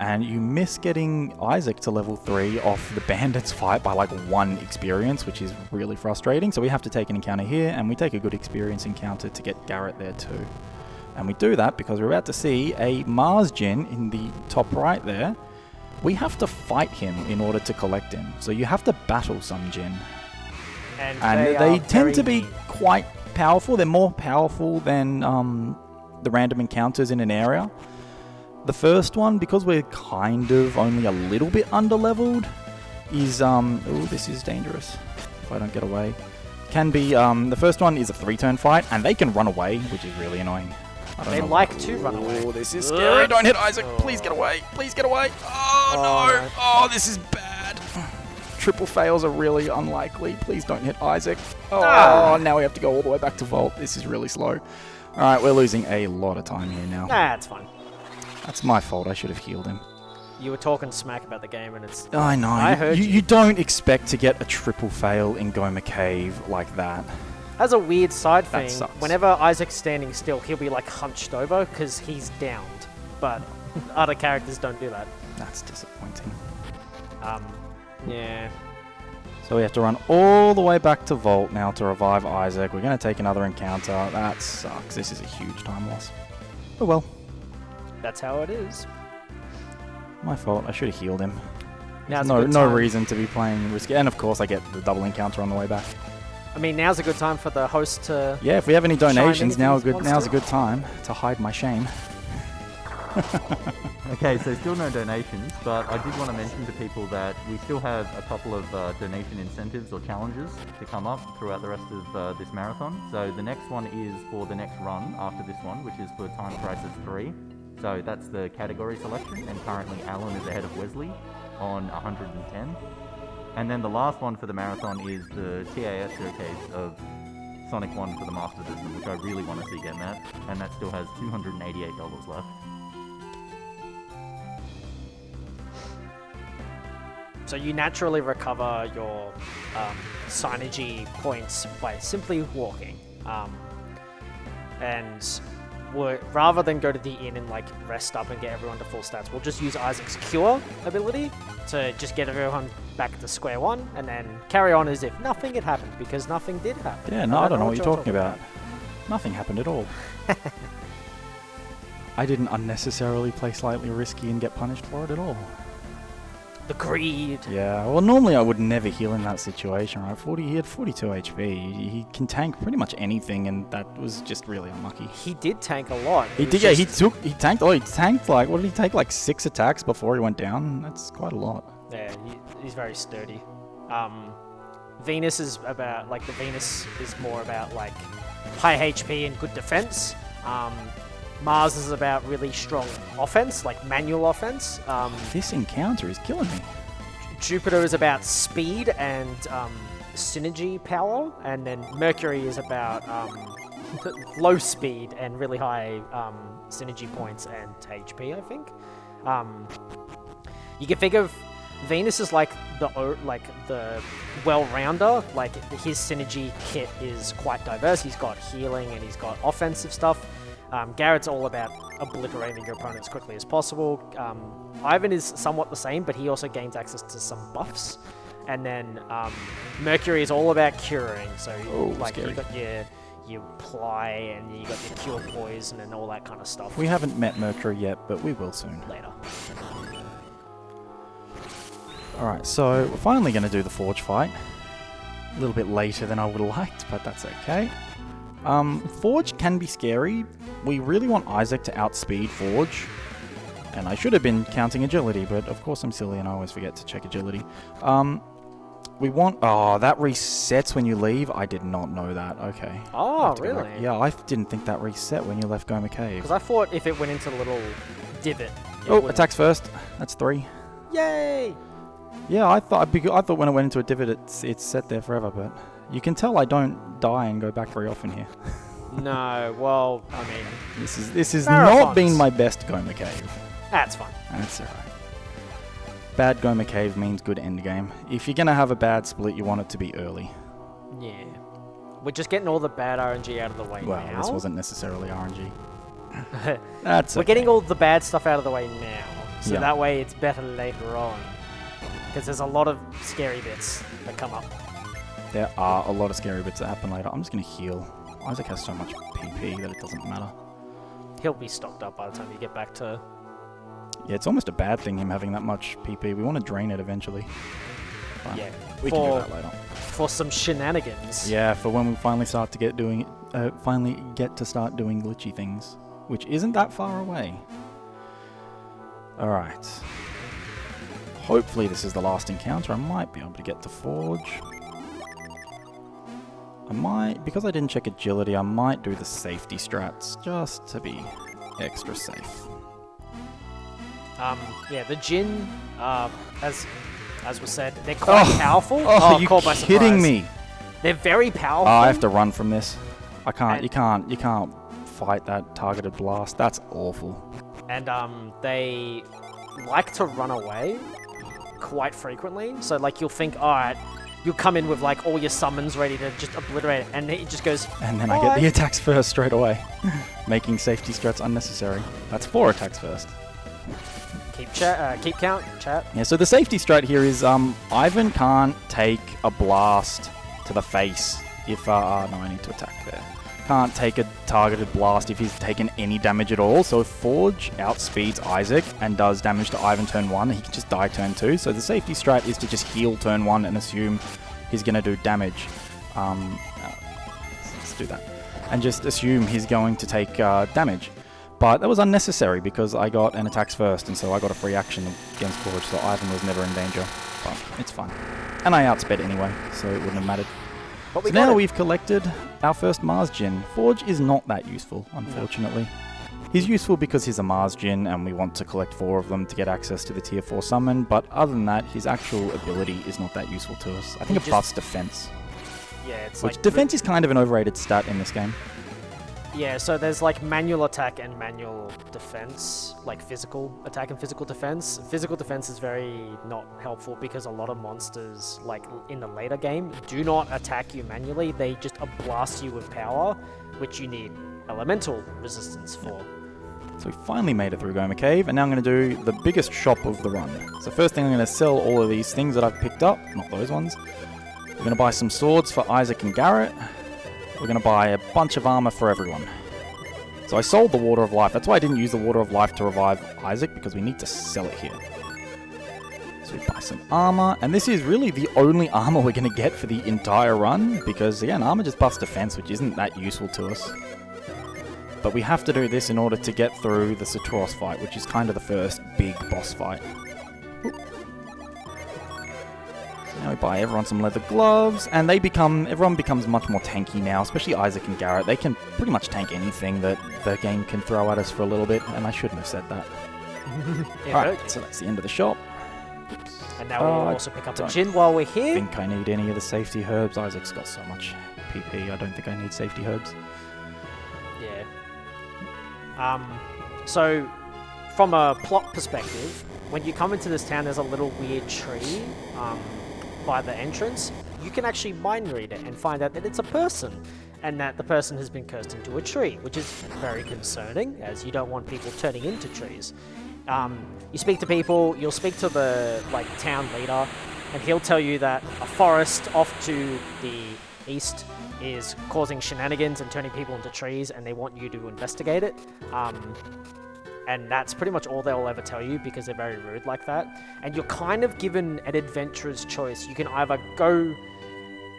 And you miss getting Isaac to level 3 off the bandits fight by like 1 experience, which is really frustrating. So we have to take an encounter here, and we take a good experience encounter to get Garrett there too. And we do that because we're about to see a Mars Djinn in the top right there. We have to fight him in order to collect him. So you have to battle some Djinn. And they tend to be quite powerful. They're more powerful than the random encounters in an area. The first one, because we're kind of only a little bit under-leveled, is... oh, this is dangerous if I don't get away. Can be... the first one is a 3-turn fight, and they can run away, which is really annoying. They like to run away. Oh, this is scary. Don't hit Isaac. Please get away. Please get away. Oh, no. Oh, this is bad. Triple fails are really unlikely. Please don't hit Isaac. Oh, now we have to go all the way back to Vault. This is really slow. All right, we're losing a lot of time here now. Nah, it's fine. That's my fault. I should have healed him. You were talking smack about the game, and it's... I know. I heard you. You don't expect to get a triple fail in Goma Cave like that. As a weird side thing, sucks. whenever Isaac's standing still, he'll be like hunched over because he's downed. But other characters don't do that. That's disappointing. Yeah. So we have to run all the way back to Vault now to revive Isaac. We're going to take another encounter. That sucks. This is a huge time loss. Oh well. That's how it is. My fault. I should have healed him. Now's No reason to be playing risky. And of course I get the double encounter on the way back. I mean, now's a good time for the host to... Yeah, if we have any donations, now's a monster. good time to hide my shame. Okay, so still no donations, but I did want to mention to people that we still have a couple of donation incentives or challenges to come up throughout the rest of this marathon. So the next one is for the next run after this one, which is for Time Crisis 3. So that's the category selection, and currently Alan is ahead of Wesley on 110. And then the last one for the marathon is the TAS showcase of Sonic 1 for the Master System, which I really want to see getting that, and that still has $288 left. So you naturally recover your signage points by simply walking. Rather than go to the inn and like rest up and get everyone to full stats, we'll just use Isaac's Cure ability to just get everyone back to square one and then carry on as if nothing had happened, because nothing did happen. Yeah, no, I don't know what you're talking about. Nothing happened at all. I didn't unnecessarily play slightly risky and get punished for it at all. the greed. Yeah, well, normally I would never heal in that situation, right? He had 42 HP. He can tank pretty much anything, and that was just really unlucky. He did tank a lot. He did, yeah. He tanked. Oh, he tanked like, what did he take? Like 6 attacks before he went down. That's quite a lot. Yeah, he's very sturdy. Venus is about the Venus is more about like high HP and good defense. Mars is about really strong offense, like manual offense. This encounter is killing me. Jupiter is about speed and synergy power, and then Mercury is about low speed and really high synergy points and HP, I think. You can think of Venus as like the well-rounder. Like his synergy kit is quite diverse. He's got healing and he's got offensive stuff. Garrett's all about obliterating your opponent as quickly as possible. Ivan is somewhat the same, but he also gains access to some buffs. And then Mercury is all about curing. So you got your ply and you got your cure poison and all that kind of stuff. We haven't met Mercury yet, but we will soon. Later. Alright, so we're finally going to do the Forge fight. A little bit later than I would have liked, but that's okay. Forge can be scary. We really want Isaac to outspeed Forge. And I should have been counting agility, but of course I'm silly and I always forget to check agility. We want... Oh, that resets when you leave? I did not know that. Okay. Oh, really? Yeah, I didn't think that reset when you left Goma Cave. Because I thought if it went into the little divot... Oh, attacks first. That's 3. Yay! Yeah, I thought when it went into a divot, it's set there forever, but you can tell I don't die and go back very often here. No, well, I mean... This has not been my best Goma Cave. That's fine. That's alright. Bad Goma Cave means good endgame. If you're going to have a bad split, you want it to be early. Yeah. We're just getting all the bad RNG out of the way now. Well, this wasn't necessarily RNG. That's We're getting all the bad stuff out of the way now. So Yeah. that way it's better later on. Because there's a lot of scary bits that come up. There are a lot of scary bits that happen later. I'm just going to heal. Isaac has so much PP that it doesn't matter. He'll be stocked up by the time you get back to... Yeah, it's almost a bad thing, him having that much PP. We want to drain it eventually. But Yeah. we can do that later. For some shenanigans. Yeah, for when we finally start to finally get to start doing glitchy things, which isn't that far away. Alright. Hopefully this is the last encounter. I might be able to get to Forge. Because I didn't check agility, I might do the safety strats just to be extra safe. Yeah, the Jinn, as was said, they're quite powerful. Oh, are you caught by kidding surprise. me? They're very powerful. I have to run from this. I can't. You can't fight that targeted blast. That's awful. And they like to run away quite frequently. So like you'll think, all right, you'll come in with like all your summons ready to just obliterate it, and it just goes. And then I get the attacks first straight away, making safety strats unnecessary. That's 4 attacks first. Keep count, chat. Yeah. So the safety strat here is Ivan can't take a blast to the face if no, I need to attack there. Can't take a targeted blast if he's taken any damage at all. So if Forge outspeeds Isaac and does damage to Ivan turn 1, he can just die turn 2. So the safety strat is to just heal turn 1 and assume he's going to do damage. Let's do that. And just assume he's going to take damage. But that was unnecessary because I got an attacks first, and so I got a free action against Forge, so Ivan was never in danger. But it's fine. And I outsped anyway, so it wouldn't have mattered. But So now we've collected our first Mars Djinn. Forge is not that useful, unfortunately. No. He's useful because he's a Mars Djinn and we want to collect 4 of them to get access to the tier 4 summon, but other than that, his actual ability is not that useful to us. I think it buffs defense. Yeah, it's which like... defense is kind of an overrated stat in this game. Yeah, so there's like manual attack and manual defense, like physical attack and physical defense. Physical defense is very not helpful because a lot of monsters, like in the later game, do not attack you manually. They just blast you with power, which you need elemental resistance for. So we finally made it through Goma Cave, and now I'm going to do the biggest shop of the run. So first thing, I'm going to sell all of these things that I've picked up, not those ones. We're going to buy some swords for Isaac and Garrett. We're going to buy a bunch of armor for everyone. So I sold the Water of Life. That's why I didn't use the Water of Life to revive Isaac, because we need to sell it here. So we buy some armor, and this is really the only armor we're going to get for the entire run, because again, armor just buffs defense, which isn't that useful to us. But we have to do this in order to get through the Saturos fight, which is kind of the first big boss fight. Now we buy everyone some leather gloves, and everyone becomes much more tanky now, especially Isaac and Garrett. They can pretty much tank anything that the game can throw at us for a little bit, and I shouldn't have said that. Alright, so that's the end of the shop. And now we'll also pick up a gin while we're here. I think I need any of the safety herbs. Isaac's got so much PP, I don't think I need safety herbs. Yeah. So, from a plot perspective, when you come into this town, there's a little weird tree by the entrance. You can actually mind read it and find out that it's a person, and that the person has been cursed into a tree, which is very concerning, as you don't want people turning into trees. You speak to people, you'll speak to the town leader, and he'll tell you that a forest off to the east is causing shenanigans and turning people into trees, and they want you to investigate it. And that's pretty much all they'll ever tell you, because they're very rude like that. And you're kind of given an adventurer's choice. You can either go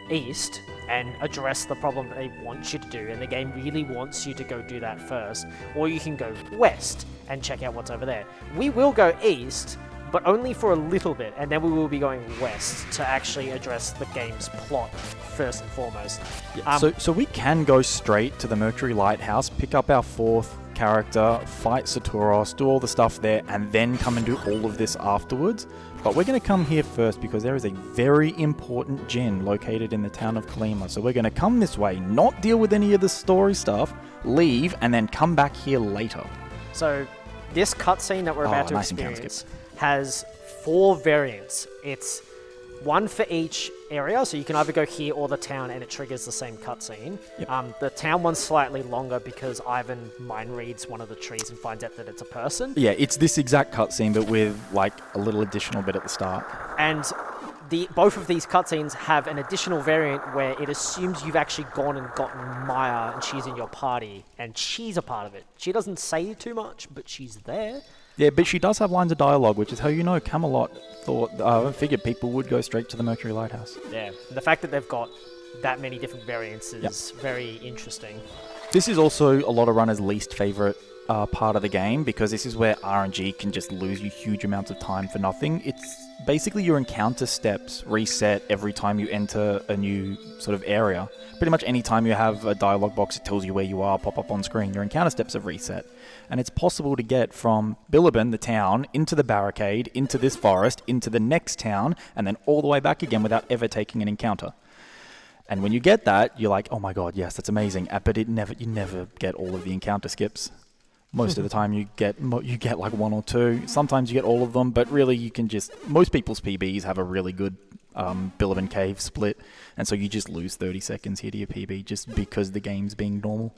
east and address the problem that they want you to do, and the game really wants you to go do that first, or you can go west and check out what's over there. We will go east, but only for a little bit, and then we will be going west to actually address the game's plot first and foremost. Yeah, so we can go straight to the Mercury Lighthouse, pick up our 4th character, fight Saturos, do all the stuff there, and then come and do all of this afterwards. But we're going to come here first because there is a very important gin located in the town of Colima. So we're going to come this way, not deal with any of the story stuff, leave, and then come back here later. So this cutscene that we're about to experience has 4 variants. It's one for each area, so you can either go here or the town and it triggers the same cutscene. Yep. The town one's slightly longer because Ivan mind reads one of the trees and finds out that it's a person. Yeah, it's this exact cutscene, but with a little additional bit at the start. And both of these cutscenes have an additional variant where it assumes you've actually gone and gotten Maya, and she's in your party, and she's a part of it. She doesn't say too much, but she's there. Yeah, but she does have lines of dialogue, which is how you know Camelot figured people would go straight to the Mercury Lighthouse. Yeah, and the fact that they've got that many different variants is very interesting. This is also a lot of runners' least favorite part of the game, because this is where RNG can just lose you huge amounts of time for nothing. It's basically your encounter steps reset every time you enter a new sort of area. Pretty much any time you have a dialogue box that tells you where you are pop up on screen, your encounter steps have reset. And it's possible to get from Bilibin, the town, into the barricade, into this forest, into the next town, and then all the way back again without ever taking an encounter. And when you get that, you're like, oh my god, yes, that's amazing. But you never get all of the encounter skips. Most of the time you get like 1 or 2. Sometimes you get all of them, but really most people's PBs have a really good Bilibin Cave split, and so you just lose 30 seconds here to your PB just because the game's being normal.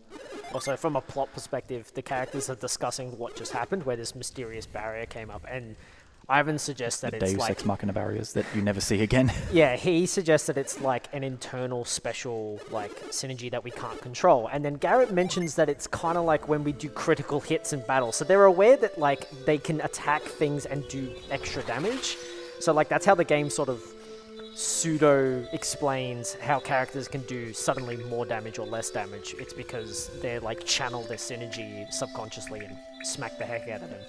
Also, from a plot perspective, the characters are discussing what just happened, where this mysterious barrier came up, and Ivan suggests that it's Deus Ex Machina barriers that you never see again. Yeah, he suggests that it's like an internal special synergy that we can't control. And then Garrett mentions that it's kind of like when we do critical hits in battle. So they're aware that they can attack things and do extra damage. So that's how the game sort of pseudo explains how characters can do suddenly more damage or less damage. It's because they're channel their synergy subconsciously and smack the heck out of them.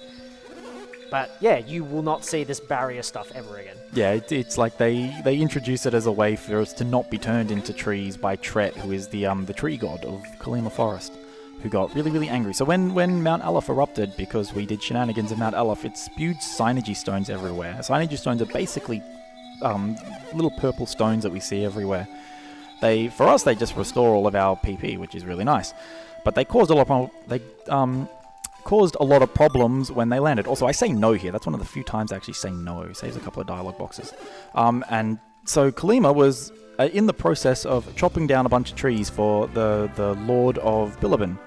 But yeah, you will not see this barrier stuff ever again. Yeah, it's like they introduce it as a way for us to not be turned into trees by Tret, who is the tree god of Colima Forest, who got really, really angry. So when Mount Aleph erupted, because we did shenanigans in Mount Aleph, it spewed synergy stones everywhere. Synergy stones are basically little purple stones that we see everywhere. For us, they just restore all of our PP, which is really nice. But they caused a lot of problems when they landed. Also, I say no here. That's one of the few times I actually say no. It saves a couple of dialogue boxes. And so Colima was in the process of chopping down a bunch of trees for the Lord of Bilibin.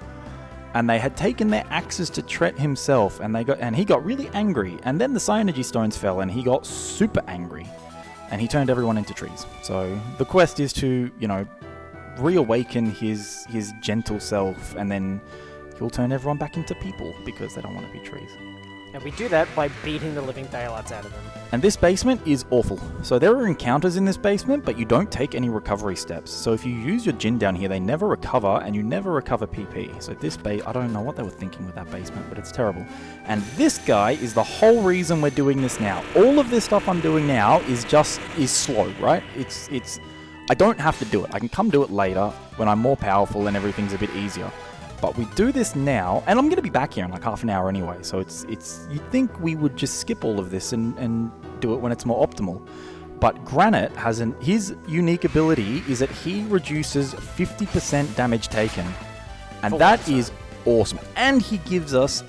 And they had taken their axes to Tret himself, and he got really angry. And then the Synergy stones fell, and he got super angry. And he turned everyone into trees. So the quest is to, reawaken his gentle self, and then he'll turn everyone back into people because they don't want to be trees. And we do that by beating the living daylights out of them. And this basement is awful. So there are encounters in this basement, but you don't take any recovery steps. So if you use your Jinn down here, they never recover, and you never recover PP. So this I don't know what they were thinking with that basement, but it's terrible. And this guy is the whole reason we're doing this now. All of this stuff I'm doing now is slow, right? I don't have to do it. I can come do it later when I'm more powerful and everything's a bit easier. But we do this now, and I'm going to be back here in like half an hour anyway, so you'd think we would just skip all of this and do it when it's more optimal. But Granite his unique ability is that he reduces 50% damage taken. And that is awesome. And he gives us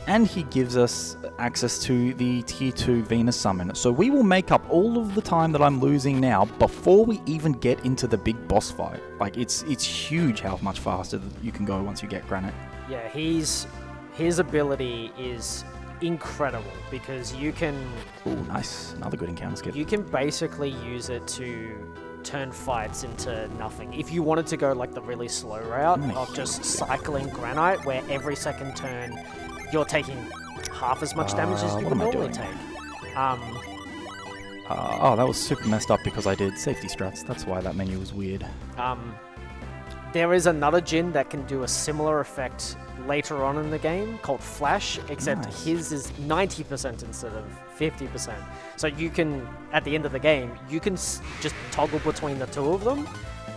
access to the tier 2 Venus summon. So we will make up all of the time that I'm losing now before we even get into the big boss fight. Like it's huge how much faster you can go once you get Granite. Yeah, his ability is incredible because you can... Ooh, nice. Another good encounter skip. You can basically use it to turn fights into nothing. If you wanted to go like the really slow route of just cycling Granite, where every second turn you're taking half as much damage as you would normally take. Oh, that was super messed up because I did safety strats. That's why that menu was weird. There is another Jinn that can do a similar effect later on in the game called Flash, except his is 90% instead of 50%. So you can, at the end of the game, you can just toggle between the two of them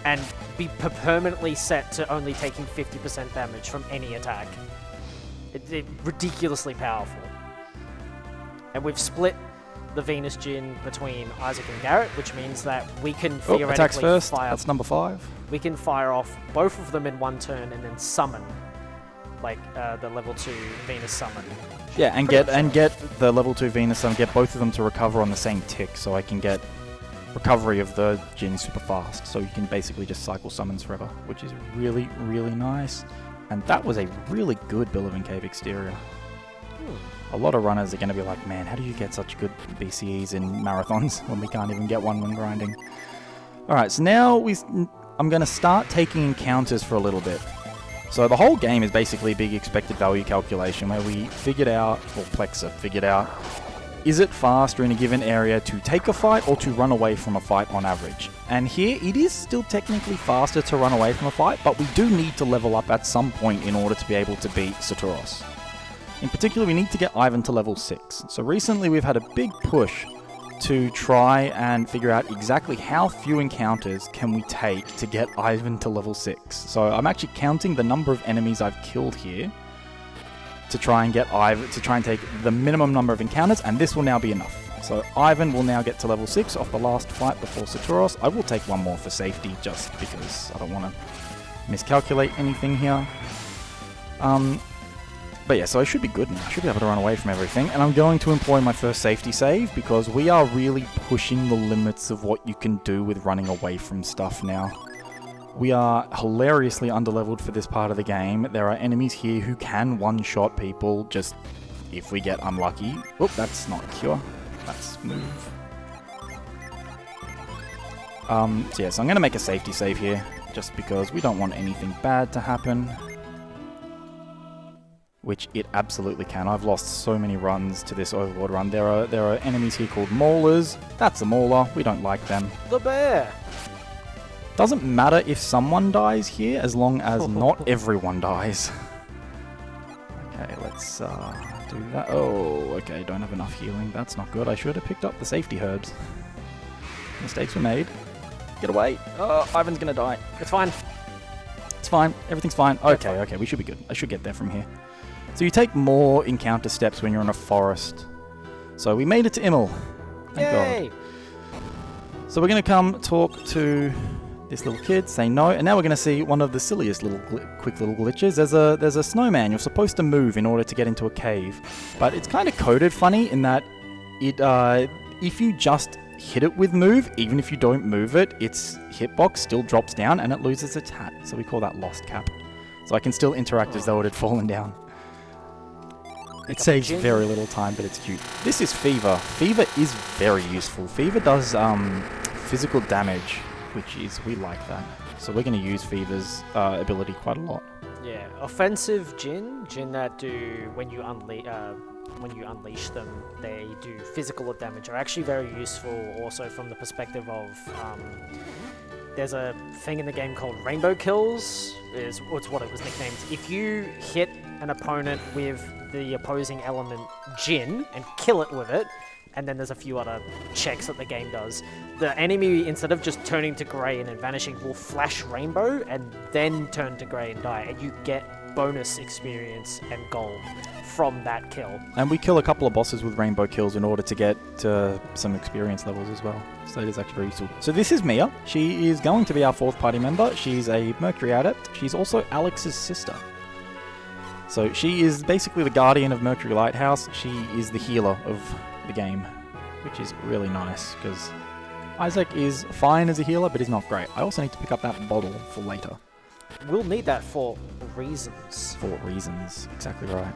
and be permanently set to only taking 50% damage from any attack. It's ridiculously powerful. And we've split the Venus Jinn between Isaac and Garrett, which means that we can theoretically attacks first. That's number 5. We can fire off both of them in one turn and then summon, like the level 2 Venus summon. Yeah, and get the level 2 Venus summon, get both of them to recover on the same tick, so I can get recovery of the Jinn super fast. So you can basically just cycle summons forever, which is really, really nice. And that was a really good Billowing Cave exterior. A lot of runners are going to be like, man, how do you get such good BCEs in marathons when we can't even get one when grinding? Alright, so now I'm going to start taking encounters for a little bit. So the whole game is basically a big expected value calculation where we figured out, or Plexa figured out, is it faster in a given area to take a fight or to run away from a fight on average? And here, it is still technically faster to run away from a fight, but we do need to level up at some point in order to be able to beat Saturos. In particular, we need to get Ivan to level 6. So recently we've had a big push to try and figure out exactly how few encounters can we take to get Ivan to level 6. So I'm actually counting the number of enemies I've killed here to try and get Ivan, to try and take the minimum number of encounters, and this will now be enough. So Ivan will now get to level 6 off the last fight before Saturos. I will take one more for safety just because I don't want to miscalculate anything here. But yeah, so I should be good now. I should be able to run away from everything. And I'm going to employ my first safety save because we are really pushing the limits of what you can do with running away from stuff now. We are hilariously underleveled for this part of the game. There are enemies here who can one-shot people just if we get unlucky. Oop, that's not a cure. That's move. So yeah, so I'm going to make a safety save here just because we don't want anything bad to happen. Which it absolutely can. I've lost so many runs to this Overworld Run. There are enemies here called Maulers. That's a Mauler. We don't like them. The bear! Doesn't matter if someone dies here, as long as not everyone dies. Okay, let's do that. Oh, okay, don't have enough healing. That's not good. I should have picked up the safety herbs. Mistakes were made. Get away. Oh, Ivan's gonna die. It's fine. It's fine. Everything's fine. Okay, we should be good. I should get there from here. So you take more encounter steps when you're in a forest. So we made it to Immel. Thank God. So we're going to come talk to this little kid, say no, and now we're going to see one of the silliest quick little glitches. There's a snowman you're supposed to move in order to get into a cave. But it's kind of coded funny in that if you just hit it with move, even if you don't move it, its hitbox still drops down and it loses its hat. So we call that lost cap. So I can still interact as though it had fallen down. It saves very little time, but it's cute. This is Fever. Fever is very useful. Fever does physical damage, we like that. So we're going to use Fever's ability quite a lot. Yeah, offensive Jinn that do when you when you unleash them, they do physical damage, are actually very useful also from the perspective of there's a thing in the game called Rainbow Kills, it's what it was nicknamed. If you hit an opponent with the opposing element Jin and kill it with it, and then there's a few other checks that the game does, the enemy, instead of just turning to grey and then vanishing, will flash rainbow and then turn to grey and die, and you get bonus experience and gold from that kill. And we kill a couple of bosses with rainbow kills in order to get some experience levels as well. So it is actually very useful. So this is Mia. She is going to be our 4th party member. She's a Mercury Adept. She's also Alex's sister. So she is basically the guardian of Mercury Lighthouse. She is the healer of the game, which is really nice because Isaac is fine as a healer, but he's not great. I also need to pick up that bottle for later. We'll need that for reasons. For reasons, exactly right.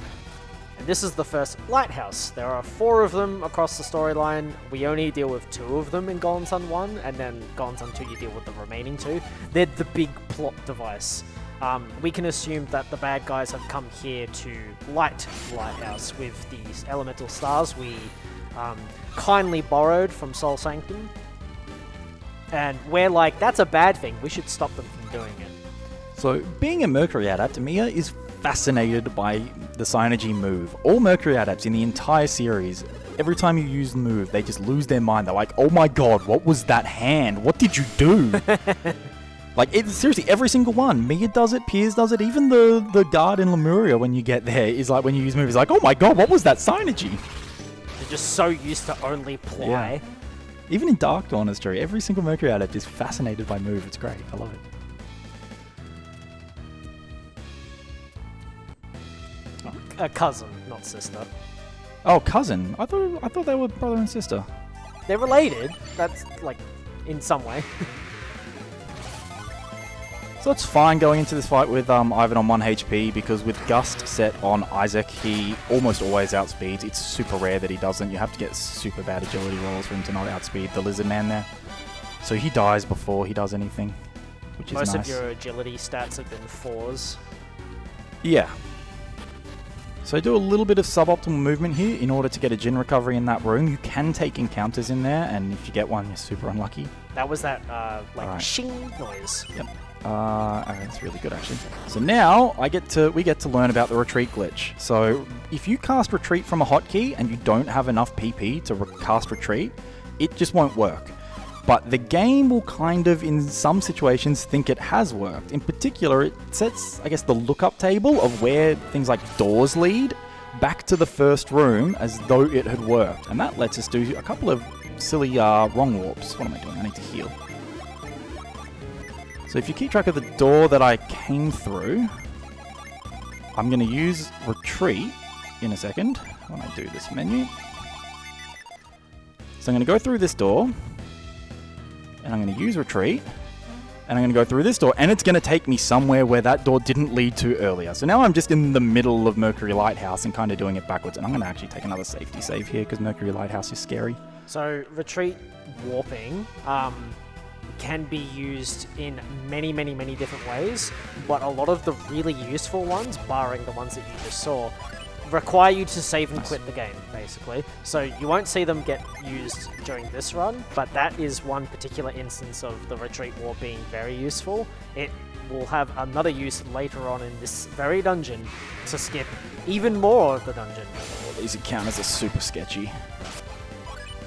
And this is the first Lighthouse. There are 4 of them across the storyline. We only deal with 2 of them in Golden Sun 1, and then Golden Sun 2 you deal with the remaining 2. They're the big plot device. We can assume that the bad guys have come here to light Lighthouse with these elemental stars we kindly borrowed from Soul Sanctum. And we're like, that's a bad thing. We should stop them from doing it. So, being a Mercury Adept, Mia is fascinated by the Synergy move. All Mercury Adepts in the entire series, every time you use the move, they just lose their mind. They're like, oh my god, what was that hand? What did you do? Like, seriously, every single one. Mia does it, Piers does it, even the guard in Lemuria when you get there is like, when you use moves, like, oh my god, what was that Synergy? They're just so used to only ply. Yeah. Even in Dark Dawn, it's true. Every single Mercury Adept is fascinated by move. It's great. I love it. A cousin, not sister. Oh, cousin. I thought they were brother and sister. They're related. That's, like, in some way. So it's fine going into this fight with Ivan on 1 HP, because with Gust set on Isaac, he almost always outspeeds. It's super rare that he doesn't. You have to get super bad agility rolls for him to not outspeed the lizard man there. So he dies before he does anything, which is nice. Most of your agility stats have been 4s. Yeah. So do a little bit of suboptimal movement here in order to get a Jin recovery in that room. You can take encounters in there, and if you get one, you're super unlucky. That was that, Alright. shing noise. Yep. Okay, that's really good actually. So now we get to learn about the retreat glitch. So if you cast retreat from a hotkey and you don't have enough PP to cast retreat, it just won't work. But the game will kind of, in some situations, think it has worked. In particular, it sets, I guess, the lookup table of where things like doors lead back to the first room as though it had worked. And that lets us do a couple of silly wrong warps. What am I doing? I need to heal. So if you keep track of the door that I came through, I'm going to use retreat in a second when I do this menu. So I'm going to go through this door, and I'm going to use retreat, and I'm going to go through this door, and it's going to take me somewhere where that door didn't lead to earlier. So now I'm just in the middle of Mercury Lighthouse and kind of doing it backwards, and I'm going to actually take another safety save here because Mercury Lighthouse is scary. So retreat warping can be used in many, many, many different ways, but a lot of the really useful ones, barring the ones that you just saw, require you to save and quit the game, basically. So you won't see them get used during this run, but that is one particular instance of the retreat warp being very useful. It will have another use later on in this very dungeon to skip even more of the dungeon. Well, these encounters are super sketchy.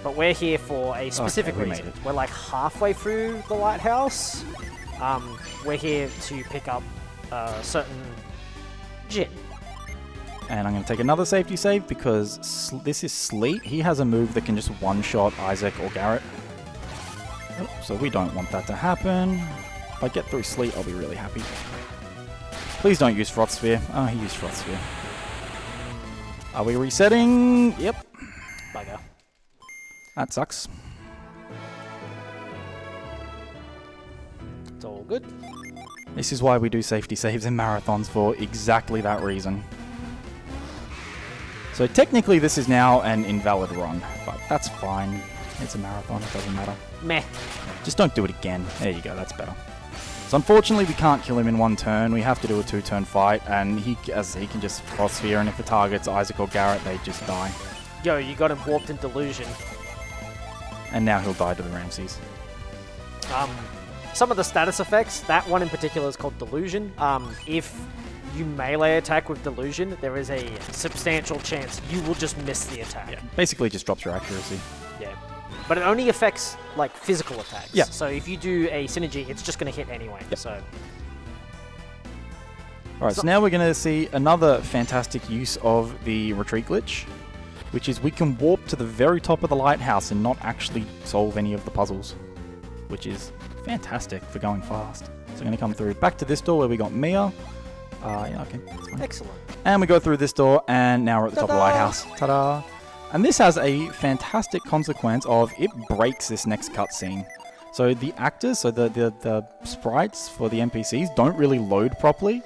But we're here for a specific reason. We're like halfway through the lighthouse. We're here to pick up a certain Jin. And I'm going to take another safety save because this is Sleet. He has a move that can just one-shot Isaac or Garrett. So we don't want that to happen. If I get through Sleet, I'll be really happy. Please don't use Froth Sphere. Oh, he used Froth Sphere. Are we resetting? Yep. Bugger. That sucks. It's all good. This is why we do safety saves in marathons, for exactly that reason. So technically this is now an invalid run, but that's fine. It's a marathon, it doesn't matter. Meh. Just don't do it again. There you go, that's better. So unfortunately, we can't kill him in one turn. We have to do a 2-turn fight, and he can just cross sphere, and if it targets Isaac or Garrett, they just die. Yo, you got him warped in delusion. And now he'll die to the Ramses. Some of the status effects, that one in particular is called delusion. If you melee attack with delusion, there is a substantial chance you will just miss the attack. Yeah, basically just drops your accuracy. Yeah. But it only affects, like, physical attacks. Yeah. So if you do a synergy, it's just going to hit anyway. Yep. So. Alright, so now we're going to see another fantastic use of the retreat glitch, which is we can warp to the very top of the lighthouse and not actually solve any of the puzzles, which is fantastic for going fast. So we're going to come through back to this door where we got Mia. Yeah, okay, that's fine. Excellent. And we go through this door, and now we're at the top of the lighthouse. Ta-da! And this has a fantastic consequence of it breaks this next cutscene. So the actors, so the sprites for the NPCs don't really load properly.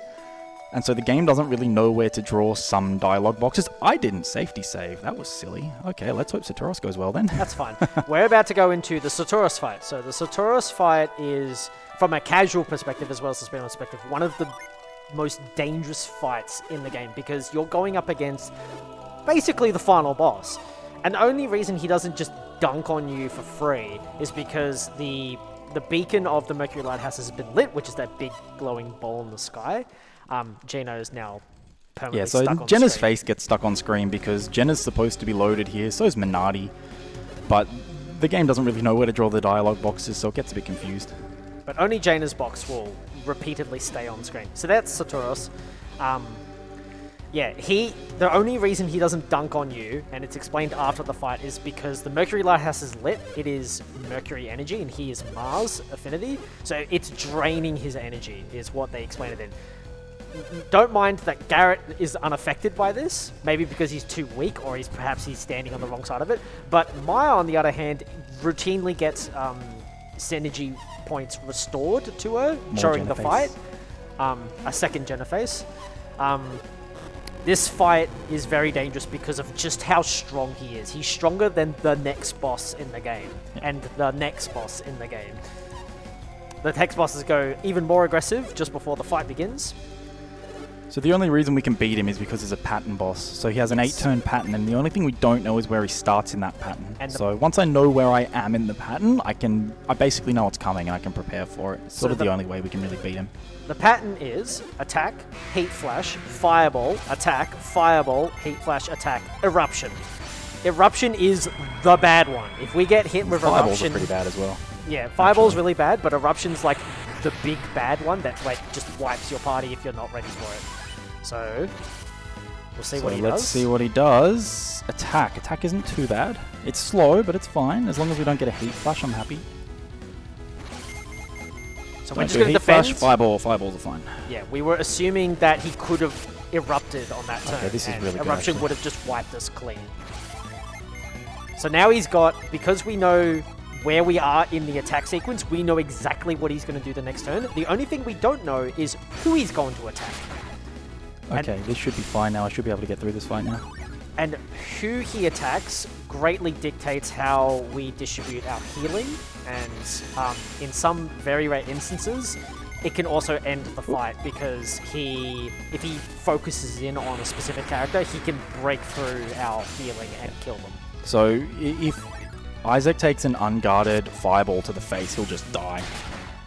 And so the game doesn't really know where to draw some dialogue boxes. I didn't safety save. That was silly. Okay, let's hope Saturos goes well then. That's fine. We're about to go into the Saturos fight. So the Saturos fight is, from a casual perspective as well as a speedrun perspective, one of the most dangerous fights in the game because you're going up against basically the final boss. And the only reason he doesn't just dunk on you for free is because the beacon of the Mercury Lighthouse has been lit, which is that big glowing ball in the sky. Geno is now permanently stuck on Jenna's screen. face gets stuck on screen because Jenna's supposed to be loaded here, so is Minardi. But the game doesn't really know where to draw the dialogue boxes, so it gets a bit confused. But only Jaina's box will repeatedly stay on screen. So that's Saturos. Yeah, the only reason he doesn't dunk on you, and it's explained after the fight, is because the Mercury Lighthouse is lit. It is Mercury energy, and he is Mars affinity. So it's draining his energy, is what they explain it in. Don't mind that Garrett is unaffected by this, maybe because he's too weak, or perhaps he's standing on the wrong side of it. But Maya, on the other hand, routinely gets synergy points restored to her during the fight. A second Genoface. This fight is very dangerous because of just how strong he is. He's stronger than the next boss in the game, and the next boss in the game. The next bosses go even more aggressive just before the fight begins. So the only reason we can beat him is because he's a pattern boss. So he has an 8-turn pattern, and the only thing we don't know is where he starts in that pattern. And so once I know where I am in the pattern, I basically know what's coming, and I can prepare for it. It's sort of the only way we can really beat him. The pattern is attack, heat flash, fireball, attack, fireball, heat flash, attack, eruption. Eruption is the bad one. If we get hit with Fireballs eruption, are pretty bad as well. Yeah, fireball's really bad, but eruption's like the big bad one that like just wipes your party if you're not ready for it. So we'll see what he does. Let's see what he does. Attack. Attack isn't too bad. It's slow, but it's fine. As long as we don't get a heat flash, I'm happy. So we're just going to defend. Flash, fireball. Fireballs are fine. Yeah, we were assuming that he could have erupted on that turn. Okay, this is really good, eruption actually. would have just wiped us clean. So now he's got, because we know where we are in the attack sequence, we know exactly what he's going to do the next turn. The only thing we don't know is who he's going to attack. Okay, this should be fine now. I should be able to get through this fight now. And who he attacks greatly dictates how we distribute our healing, and in some very rare instances, it can also end the fight because if he focuses in on a specific character, he can break through our healing and kill them. So if Isaac takes an unguarded fireball to the face, he'll just die.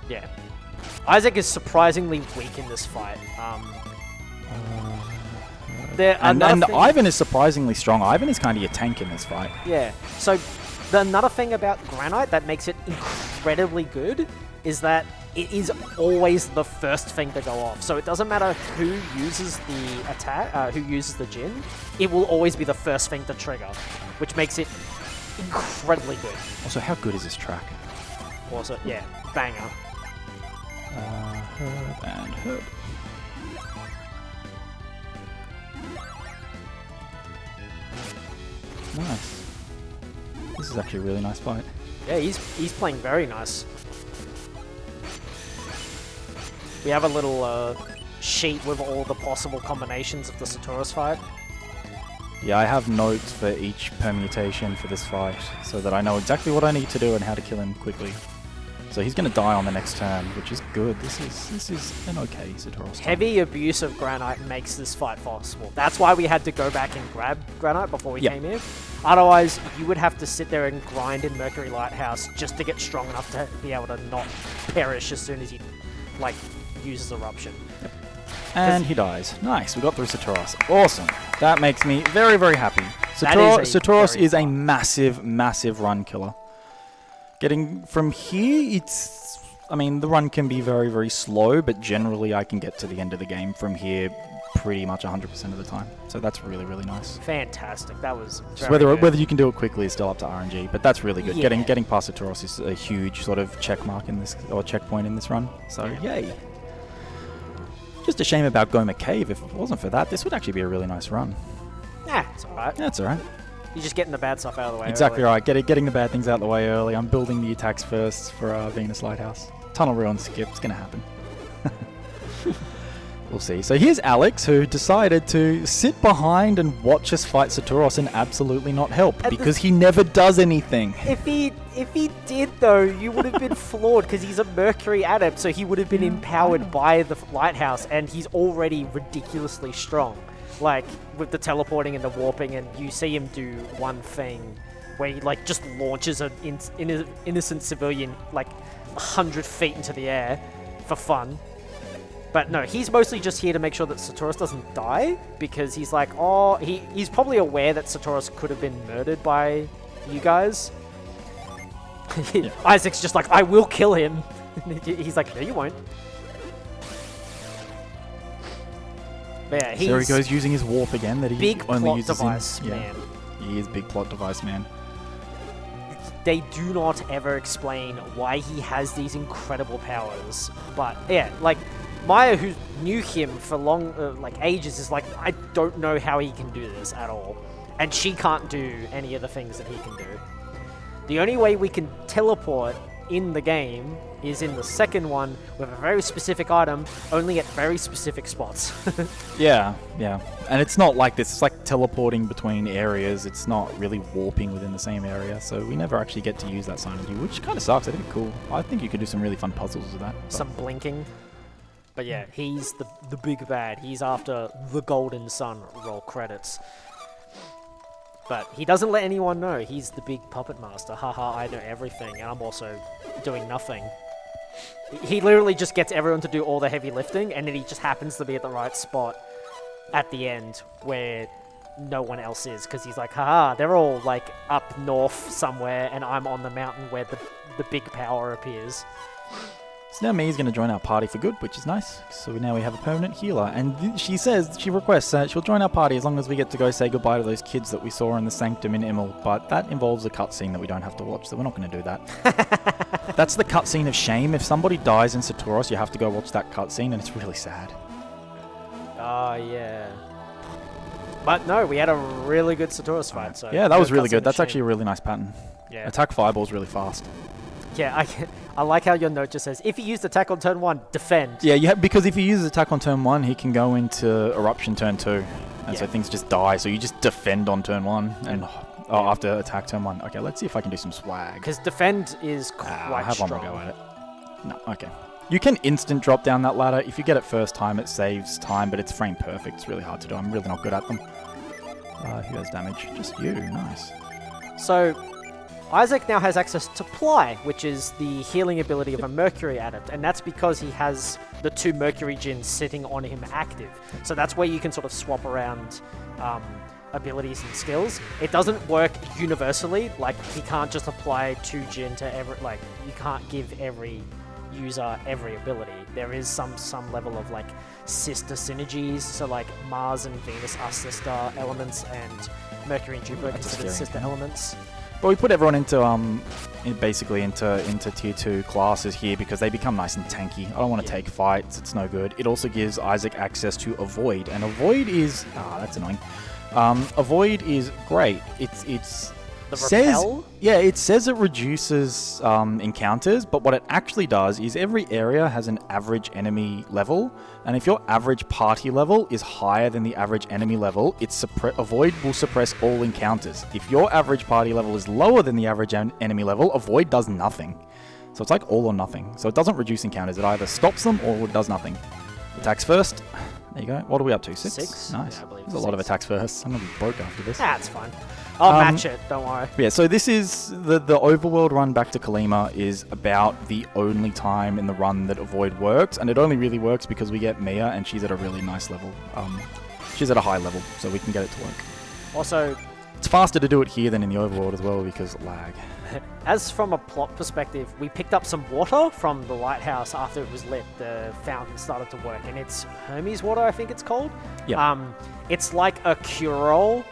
Yeah. Isaac is surprisingly weak in this fight. And Ivan is surprisingly strong. Ivan is kind of your tank in this fight. Yeah. So another thing about Granite that makes it incredibly good is that it is always the first thing to go off. So it doesn't matter who uses the attack, who uses the Jin, it will always be the first thing to trigger, which makes it incredibly good. Also, how good is this track? Also, yeah, banger. Herb and Herb. Nice. This is actually a really nice fight. Yeah, he's playing very nice. We have a little sheet with all the possible combinations of the Saturos fight. Yeah, I have notes for each permutation for this fight, so that I know exactly what I need to do and how to kill him quickly. So he's going to die on the next turn, which is good. This is an okay Satoros. Heavy abuse of Granite makes this fight possible. That's why we had to go back and grab Granite before we came here. Otherwise, you would have to sit there and grind in Mercury Lighthouse just to get strong enough to be able to not perish as soon as he, like, uses Eruption. Yep. And he dies. Nice, we got through Satoros. Awesome. That makes me very, very happy. Satoros is a massive, massive run killer. Getting from here, the run can be very, very slow, but generally I can get to the end of the game from here pretty much 100% of the time. So that's really, really nice. Fantastic. That was just whether you can do it quickly is still up to RNG, but that's really good. Yeah. Getting past Satoros is a huge sort of check mark in this, or checkpoint in this run. So yay. Just a shame about Goma Cave. If it wasn't for that, this would actually be a really nice run. Yeah, it's alright. That's alright. You're just getting the bad stuff out of the way. Exactly early. right. Getting the bad things out of the way early. I'm building the attacks first for Venus Lighthouse. Tunnel ruin skip. It's going to happen. We'll see. So here's Alex, who decided to sit behind and watch us fight Satoros and absolutely not help, because he never does anything. If he did, though, you would have been flawed, because he's a Mercury adept, so he would have been empowered by the Lighthouse, and he's already ridiculously strong. Like, with the teleporting and the warping, and you see him do one thing where he, like, just launches an innocent civilian, like, 100 feet into the air for fun. But no, he's mostly just here to make sure that Satoros doesn't die, because he's like, oh, he's probably aware that Satoros could have been murdered by you guys. Yeah. Isaac's just like, I will kill him. He's like, no, you won't. But yeah, so he goes using his warp again that he big only plot uses device, in, man. He is big plot device, man. They do not ever explain why he has these incredible powers. But yeah, like Maya, who knew him for ages, is like, I don't know how he can do this at all. And she can't do any of the things that he can do. The only way we can teleport in the game is in the second one with a very specific item, only at very specific spots. Yeah. And it's not like this. It's like teleporting between areas. It's not really warping within the same area. So we never actually get to use that synergy, which kind of sucks. I think it's cool. I think you could do some really fun puzzles with that. Some blinking. But yeah, he's the big bad. He's after the Golden Sun. Roll credits. But he doesn't let anyone know. He's the big puppet master. Haha, I know everything, and I'm also doing nothing. He literally just gets everyone to do all the heavy lifting, and then he just happens to be at the right spot at the end where no one else is, because he's like, haha, they're all like up north somewhere, and I'm on the mountain where the big power appears. So now Mia's going to join our party for good, which is nice. So now we have a permanent healer. And she requests that she'll join our party as long as we get to go say goodbye to those kids that we saw in the Sanctum in Immel. But that involves a cutscene that we don't have to watch, so we're not going to do that. That's the cutscene of shame. If somebody dies in Satoros, you have to go watch that cutscene, and it's really sad. Oh, yeah. But no, we had a really good Satoros fight. So yeah, that was really good. That's actually a really nice pattern. Yeah. Attack fireballs really fast. Yeah, I like how your note just says, if he used attack on turn 1, defend. Yeah, because if he uses attack on turn 1, he can go into eruption turn 2. And so things just die. So you just defend on turn 1 and after attack turn 1. Okay, let's see if I can do some swag. Because defend is quite I have strong. one more go at it. No, okay. You can instant drop down that ladder. If you get it first time, it saves time, but it's frame perfect. It's really hard to do. I'm really not good at them. Who has damage? Just you. Nice. So Isaac now has access to Ply, which is the healing ability of a Mercury adept, and that's because he has the 2 Mercury Djinns sitting on him active. So that's where you can sort of swap around abilities and skills. It doesn't work universally, like he can't just apply 2 Djinn to every, like you can't give every user every ability. There is some level of like sister synergies, so like Mars and Venus are sister elements and Mercury and Jupiter are considered sister elements. But we put everyone into basically into tier 2 classes here because they become nice and tanky. I don't want to take fights, it's no good. It also gives Isaac access to Avoid, and Avoid is that's annoying. Avoid is great. It's The says repel? yeah, it says it reduces encounters, but what it actually does is every area has an average enemy level, and if your average party level is higher than the average enemy level, Avoid will suppress all encounters. If your average party level is lower than the average enemy level, Avoid does nothing. So it's like all or nothing. So it doesn't reduce encounters. It either stops them or it does nothing. Attacks first. There you go. What are we up to? 6? 6? Nice. Yeah, I believe There's a lot of 6. attacks first. I'm going to be broke after this. That's fine. I'll match it, don't worry. Yeah, so this is the Overworld run back to Kalima is about the only time in the run that Avoid works, and it only really works because we get Mia, and she's at a really nice level. She's at a high level, so we can get it to work. Also, it's faster to do it here than in the Overworld as well because lag. as from a plot perspective, we picked up some water from the lighthouse after it was lit. The fountain started to work, and it's Hermes water, I think it's called. Yeah. It's like a cure-all.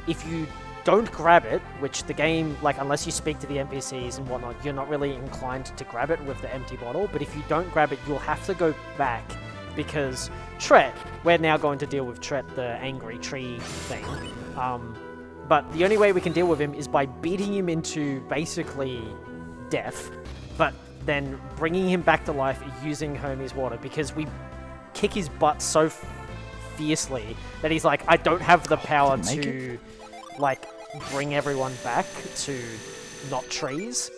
If you don't grab it, which the game, like, unless you speak to the NPCs and whatnot, you're not really inclined to grab it with the empty bottle. But if you don't grab it, you'll have to go back because Tret, we're now going to deal with Tret, the angry tree thing. But the only way we can deal with him is by beating him into basically death, but then bringing him back to life using Hermes water because we kick his butt so fiercely that he's like, I don't have the power to like bring everyone back to not trees,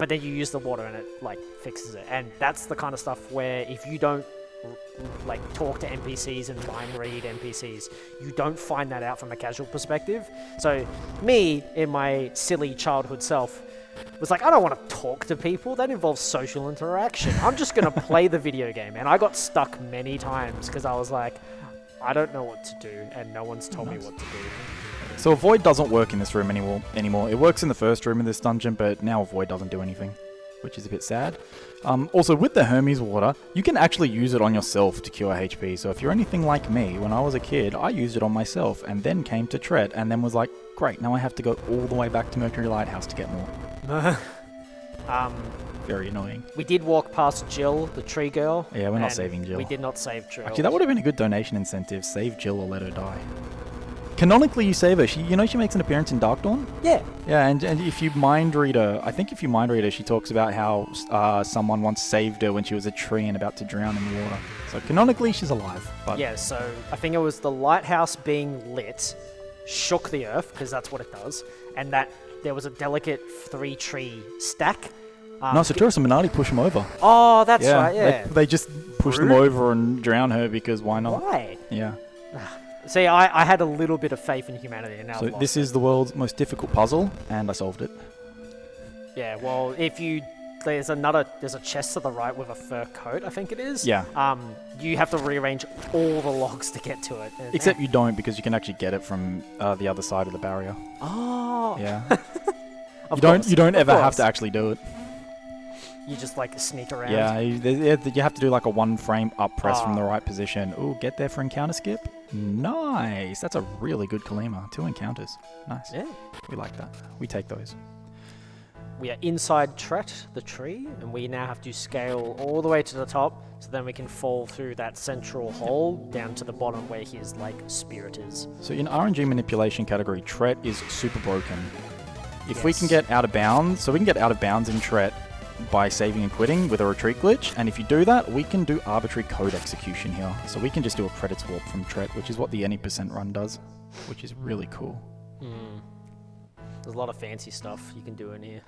but then you use the water and it like fixes it. And that's the kind of stuff where if you don't like talk to NPCs and mind read NPCs, you don't find that out from a casual perspective. So me, in my silly childhood self, was like, I don't want to talk to people. That involves social interaction. I'm just going to play the video game. And I got stuck many times because I was like, I don't know what to do, and no one's told me what to do. So Avoid doesn't work in this room anymore. It works in the first room in this dungeon, but now Avoid doesn't do anything, which is a bit sad. Also, with the Hermes water, you can actually use it on yourself to cure HP. So if you're anything like me, when I was a kid, I used it on myself and then came to Tret and then was like, great, now I have to go all the way back to Mercury Lighthouse to get more. Very annoying. We did walk past Jill, the tree girl. Yeah, we're not saving Jill. We did not save Jill. Actually, that would have been a good donation incentive. Save Jill or let her die. Canonically, you save her. She makes an appearance in Dark Dawn? Yeah. Yeah, and if you mind read her, I think if you mind read her, she talks about how someone once saved her when she was a tree and about to drown in the water. So canonically, she's alive. But Yeah, so I think it was the lighthouse being lit shook the earth, because that's what it does, and that there was a delicate 3-tree stack. no, Satura and Minardi push them over. Oh, that's right, yeah. They just push them over and drown her because why not? Why? Yeah. See, I had a little bit of faith in humanity, and now So I've lost this it. is the world's most difficult puzzle, and I solved it. Yeah, well, there's a chest to the right with a fur coat, I think it is. Yeah. You have to rearrange all the logs to get to it. Except you don't, because you can actually get it from the other side of the barrier. Oh. Yeah. Of You don't Of ever have course. to actually do it. You just like sneak around. Yeah, you have to do like a 1 frame up press from the Ah. right position. Ooh, get there for encounter skip. Nice. That's a really good Kalima. 2 encounters. Nice. Yeah. We like that. We take those. We are inside Tret, the tree, and we now have to scale all the way to the top, so then we can fall through that central hole down to the bottom where his like spirit is. So in RNG manipulation category, Tret is super broken. If we Yes. can get out of bounds, so we can get out of bounds in Tret by saving and quitting with a retreat glitch, and if you do that, we can do arbitrary code execution here. So we can just do a credits warp from Tret, which is what the any % run does, which is really cool. There's a lot of fancy stuff you can do in here.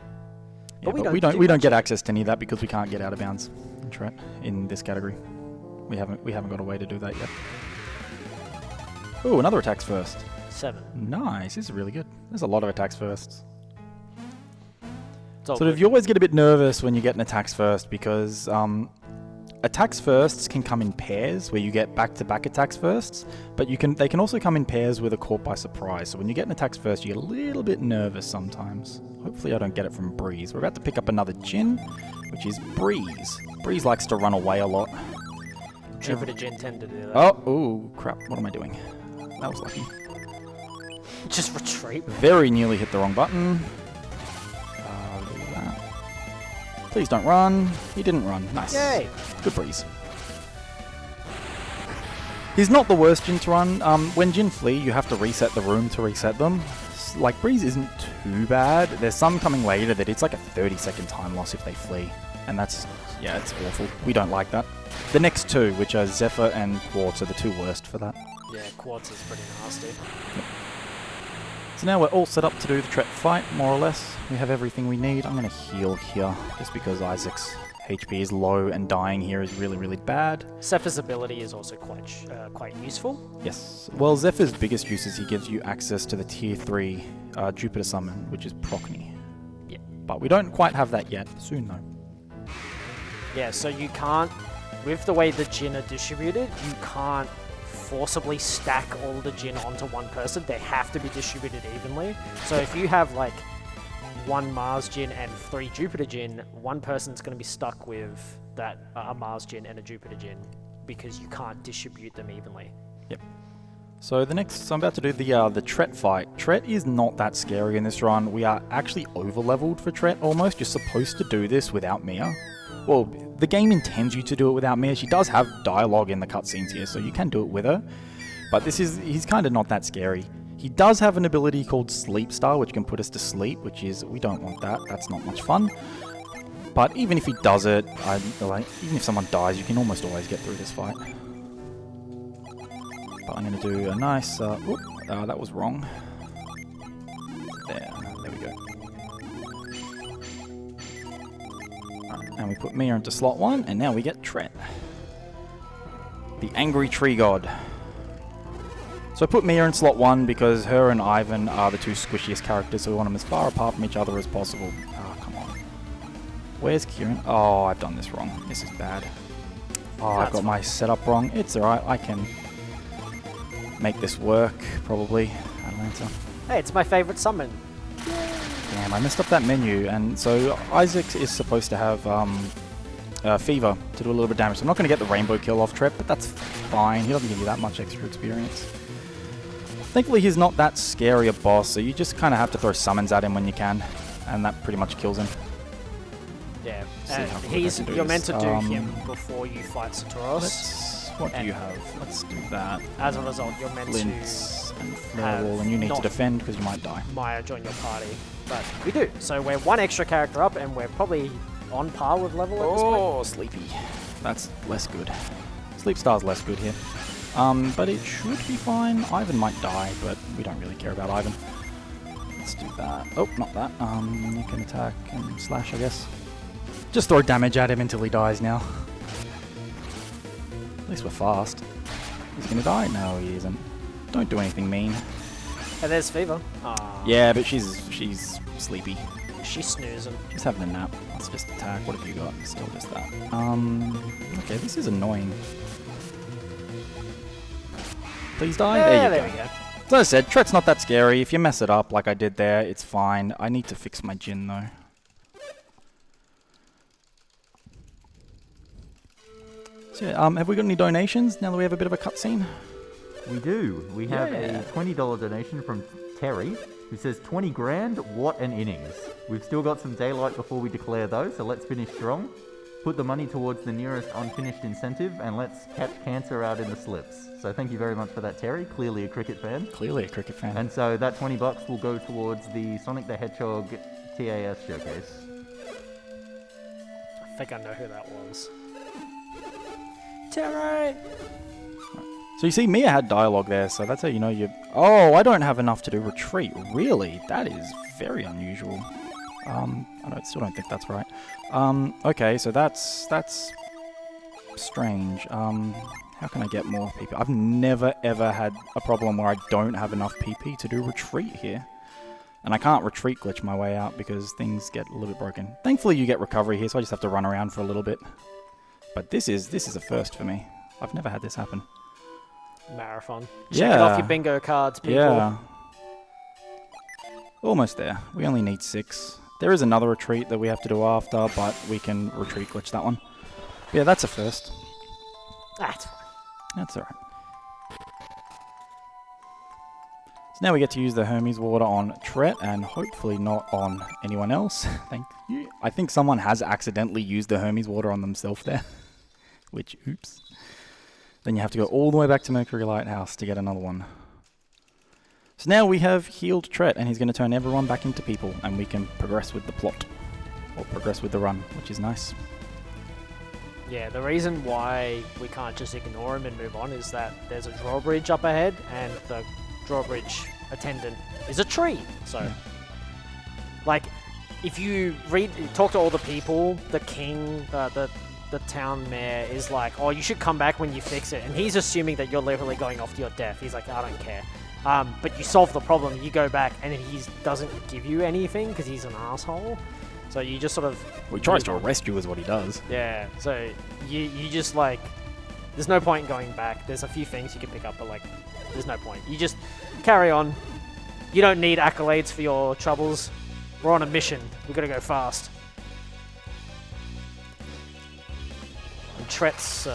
Yeah, we but don't do we don't much get of it. access to any of that because we can't get out of bounds in Tret in this category. We haven't got a way to do that yet. Ooh, another attacks first. 7. Nice, this is really good. There's a lot of attacks firsts. It's all Sort of, good. you always get a bit nervous when you get an attacks first because attacks firsts can come in pairs where you get back-to-back attacks firsts, but they can also come in pairs with a caught by surprise. So when you get an attacks first, you get a little bit nervous sometimes. Hopefully I don't get it from Breeze. We're about to pick up another Jin, which is Breeze. Breeze likes to run away a lot. Jupiter Jin tend to do that. Oh, ooh, crap. What am I doing? That was lucky. Just retreat. Very nearly hit the wrong button. Do that. Please don't run. He didn't run. Nice. Yay. Good Breeze. He's not the worst Jin to run. When Jin flee, you have to reset the room to reset them. Like, Breeze isn't too bad. There's some coming later that it's like a 30-second time loss if they flee. And that's, yeah, it's awful. We don't like that. The next 2, which are Zephyr and Quartz, are the 2 worst for that. Yeah, Quartz is pretty nasty. So now we're all set up to do the Tret Fight, more or less. We have everything we need. I'm going to heal here, just because Isaac's HP is low and dying here is really, really bad. Zephyr's ability is also quite useful. Yes. Well, Zephyr's biggest use is he gives you access to the Tier 3 Jupiter Summon, which is Procny. Yeah. But we don't quite have that yet. Soon, though. Yeah, so you can't, with the way the Jin are distributed, you can't forcibly stack all the Jin onto one person. They have to be distributed evenly. So if you have like 1 Mars Jin and 3 Jupiter Jin, one person's going to be stuck with that a Mars Jin and a Jupiter Jin because you can't distribute them evenly. Yep. So so I'm about to do the Tret Fight. Tret is not that scary in this run. We are actually over-leveled for Tret almost. You're supposed to do this without Mia. Well, the game intends you to do it without Mia. She does have dialogue in the cutscenes here, so you can do it with her. But he's kind of not that scary. He does have an ability called Sleep Star, which can put us to sleep, which is, we don't want that. That's not much fun. But even if he does it, even if someone dies, you can almost always get through this fight. But I'm going to do a nice, that was wrong. There we go. And we put Mia into slot 1, and now we get Tret. The Angry Tree God. So I put Mia in slot 1 because her and Ivan are the 2 squishiest characters, so we want them as far apart from each other as possible. Oh, come on. Where's Kieran? Oh, I've done this wrong. This is bad. Oh, I've got my setup wrong. It's alright, I can make this work, probably. Atlanta. Hey, it's my favorite summon. Damn, I messed up that menu, and so Isaac is supposed to have Fever to do a little bit of damage. So I'm not going to get the rainbow kill off Tret, but that's fine. He doesn't give you that much extra experience. Thankfully, he's not that scary a boss, so you just kind of have to throw summons at him when you can, and that pretty much kills him. Yeah, See you're meant to do him before you fight Saturos. What do you have? Let's do that. As a result, you're meant Flints to and Flare, and you need to defend because you might die. Maya join your party, but we do. So we're 1 extra character up, and we're probably on par with level at this point. Oh, Sleepy. That's less good. Sleep Star's less good here. But it should be fine. Ivan might die, but we don't really care about Ivan. Let's do that. Oh, not that. You can attack and slash, I guess. Just throw damage at him until he dies now. At least we're fast. He's gonna die? No, he isn't. Don't do anything mean. And there's Fever. Yeah, but she's sleepy. She's snoozing. She's having a nap. Let's just attack. What have you got? Still just that. Okay, this is annoying. Please die. Yeah, there you go. As I said, Tret's not that scary. If you mess it up like I did there, it's fine. I need to fix my Jin though. So yeah, have we got any donations now that we have a bit of a cutscene? We do. We have a $20 donation from Terry, who says 20 grand, what an innings. We've still got some daylight before we declare though, so let's finish strong. Put the money towards the nearest unfinished incentive, and let's catch cancer out in the slips. So thank you very much for that, Terry. Clearly a cricket fan. Clearly a cricket fan. And so that $20 will go towards the Sonic the Hedgehog TAS showcase. I think I know who that was. Terry! So you see, Mia had dialogue there, so that's how you know you... Oh, I don't have enough to do retreat. Really? That is very unusual. Still don't think that's right. Okay, so that's strange. How can I get more PP? I've never ever had a problem where I don't have enough PP to do retreat here. And I can't retreat glitch my way out because things get a little bit broken. Thankfully you get recovery here, so I just have to run around for a little bit. But this is a first for me. I've never had this happen. Marathon. Check it off your bingo cards, people. Yeah. Almost there. We only need 6. There is another retreat that we have to do after, but we can retreat glitch that one. But yeah, that's a first. That's fine. That's alright. So now we get to use the Hermes water on Tret, and hopefully not on anyone else. Thank you. I think someone has accidentally used the Hermes water on themselves there. Which, oops. Then you have to go all the way back to Mercury Lighthouse to get another one. So now we have healed Tret, and he's going to turn everyone back into people, and we can progress with the plot. Or progress with the run, which is nice. Yeah, the reason why we can't just ignore him and move on is that there's a drawbridge up ahead, and the drawbridge attendant is a tree. So, like, if you talk to all the people, the king, the town mayor is like, oh, you should come back when you fix it. And he's assuming that you're literally going off to your death. He's like, I don't care. But you solve the problem, you go back, and he doesn't give you anything because he's an asshole. So you just sort of... Well, he tries to arrest you is what he does. Yeah, so you just like... There's no point in going back. There's a few things you can pick up, but like, there's no point. You just carry on. You don't need accolades for your troubles. We're on a mission. We've got to go fast. And Tret's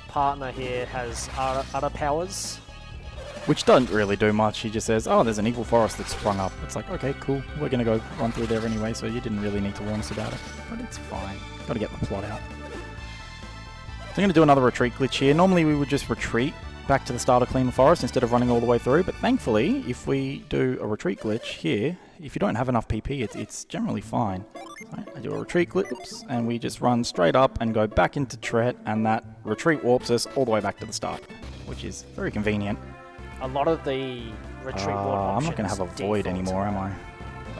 partner here has other powers. Which doesn't really do much. He just says, oh, there's an evil forest that's sprung up. It's like, okay, cool. We're going to go run through there anyway, so you didn't really need to warn us about it. But it's fine. Got to get the plot out. So I'm going to do another retreat glitch here. Normally we would just retreat back to the start of Clean Forest instead of running all the way through. But thankfully, if we do a retreat glitch here, if you don't have enough PP, it's generally fine. So I do a retreat glitch, and we just run straight up and go back into Tret, and that retreat warps us all the way back to the start, which is very convenient. A lot of the retreat warp options... I'm not going to have a void anymore, am I?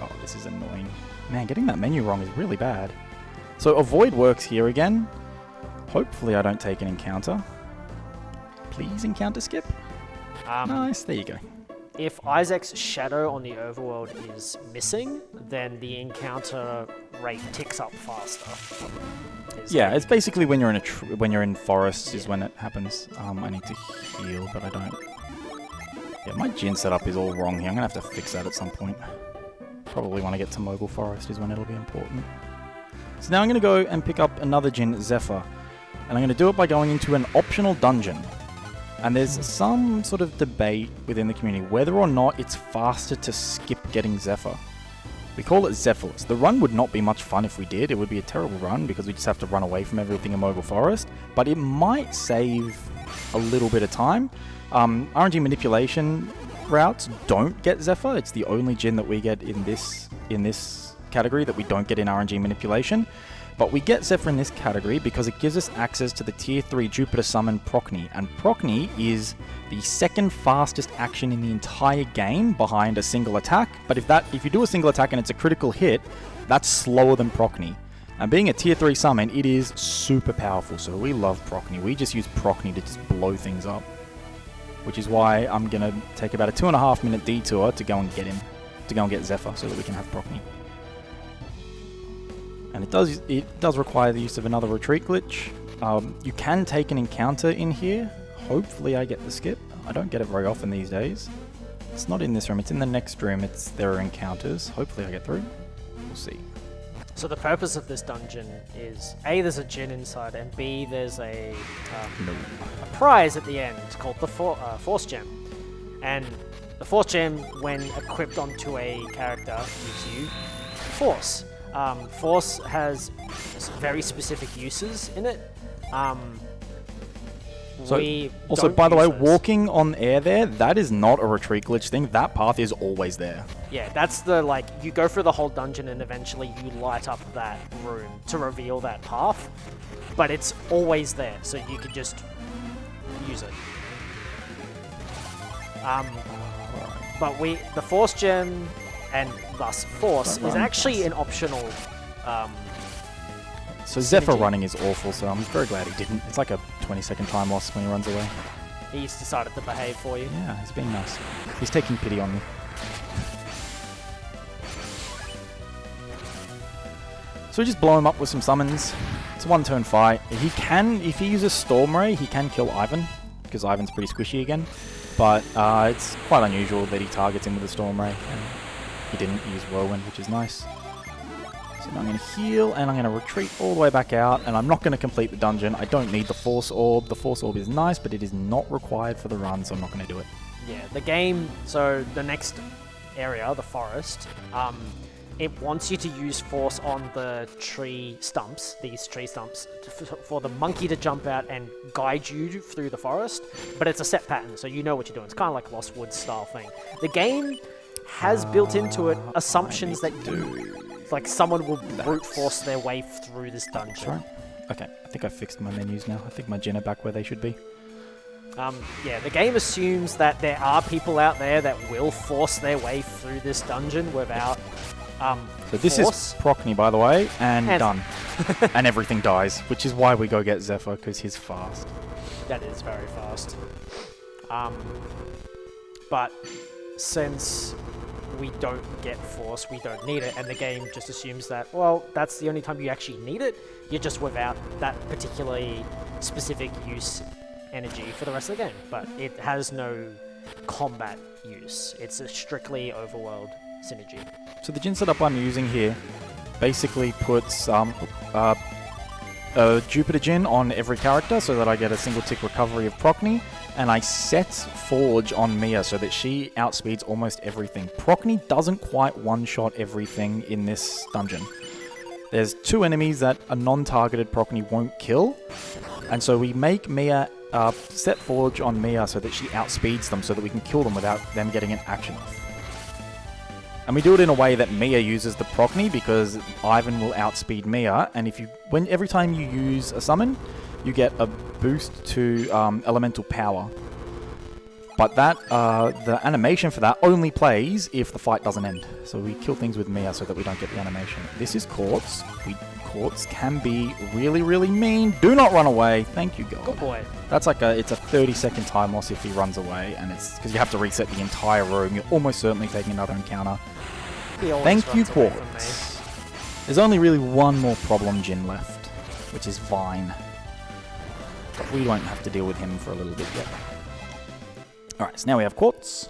Oh, this is annoying. Man, getting that menu wrong is really bad. So a void works here again. Hopefully I don't take an encounter. Please encounter skip. Nice, there you go. If Isaac's shadow on the overworld is missing, then the encounter rate ticks up faster. Yeah, it's basically when you're in when you're in forests is when it happens. I need to heal, but I don't. Yeah, my gin setup is all wrong here. I'm gonna have to fix that at some point. Probably when I get to Mogul Forest is when it'll be important. So now I'm gonna go and pick up another gin, Zephyr, and I'm gonna do it by going into an optional dungeon. And there's some sort of debate within the community whether or not it's faster to skip getting Zephyr. We call it Zephyrless. The run would not be much fun if we did. It would be a terrible run because we just have to run away from everything in Mogul Forest. But it might save a little bit of time. RNG manipulation routes don't get Zephyr. It's the only gin that we get in this category that we don't get in RNG manipulation. But we get Zephyr in this category because it gives us access to the Tier 3 Jupiter Summon Procny. And Procny is the second fastest action in the entire game behind a single attack. But if you do a single attack and it's a critical hit, that's slower than Procny. And being a Tier 3 summon, it is super powerful. So we love Procny. We just use Procny to just blow things up. Which is why I'm going to take about a 2.5 minute detour to go and get him. To go and get Zephyr so that we can have Procny. And it does require the use of another retreat glitch. You can take an encounter in here. Hopefully I get the skip. I don't get it very often these days. It's not in this room, it's in the next room. There are encounters. Hopefully I get through. We'll see. So the purpose of this dungeon is A, there's a gin inside, and B, there's a prize at the end called the Force Gem. And the Force Gem, when equipped onto a character, gives you Force. Force has very specific uses in it. Also, by the way, walking on air there, that is not a retreat glitch thing. That path is always there. Yeah, that's the, you go through the whole dungeon and eventually you light up that room to reveal that path. But it's always there, so you can just use it. But the Force Gem, and thus Force, is actually an optional... So Zephyr running is awful, so I'm very glad he didn't. It's like a 20-second time loss when he runs away. He's decided to behave for you. Yeah, he's being nice. He's taking pity on me. So we just blow him up with some summons. It's a one-turn fight. If he uses Storm Ray, he can kill Ivan, because Ivan's pretty squishy again. But it's quite unusual that he targets him with a Storm Ray. And he didn't use Whirlwind, which is nice. So now I'm going to heal, and I'm going to retreat all the way back out, and I'm not going to complete the dungeon. I don't need the Force Orb. The Force Orb is nice, but it is not required for the run, so I'm not going to do it. Yeah, the game, so the next area, the forest, it wants you to use Force on the these tree stumps, for the monkey to jump out and guide you through the forest, but it's a set pattern, so you know what you're doing. It's kind of like Lost Woods style thing. The game has built into it assumptions that someone will brute force their way through this dungeon. That's right. Okay, I think I fixed my menus now. I think my gin are back where they should be. Yeah, the game assumes that there are people out there that will force their way through this dungeon without So this force. is Prockney, by the way, and And- done. And everything dies, which is why we go get Zephyr, because he's fast. That is very fast. But since we don't get force, we don't need it, and the game just assumes that, well, that's the only time you actually need it. You're just without that particularly specific use energy for the rest of the game. But it has no combat use. It's a strictly overworld synergy. So the gin setup I'm using here basically puts Jupiter Gin on every character so that I get a single tick recovery of Prockney, and I set Forge on Mia so that she outspeeds almost everything. Prockney doesn't quite one-shot everything in this dungeon. There's 2 enemies that a non-targeted Prockney won't kill, and so we make Mia set Forge on Mia so that she outspeeds them so that we can kill them without them getting an action off. And we do it in a way that Mia uses the Prockney because Ivan will outspeed Mia, and every time you use a summon, you get a boost to elemental power. But the animation for that only plays if the fight doesn't end. So we kill things with Mia so that we don't get the animation. This is Quartz. Quartz can be really, really mean. Do not run away. Thank you, God. Good boy. That's it's a 30-second time loss if he runs away, and it's because you have to reset the entire room. You're almost certainly taking another encounter. He always Thank you, runs away from me. Quartz. There's only really one more problem Jin left, which is Vine. But we won't have to deal with him for a little bit yet. Alright, so now we have Quartz.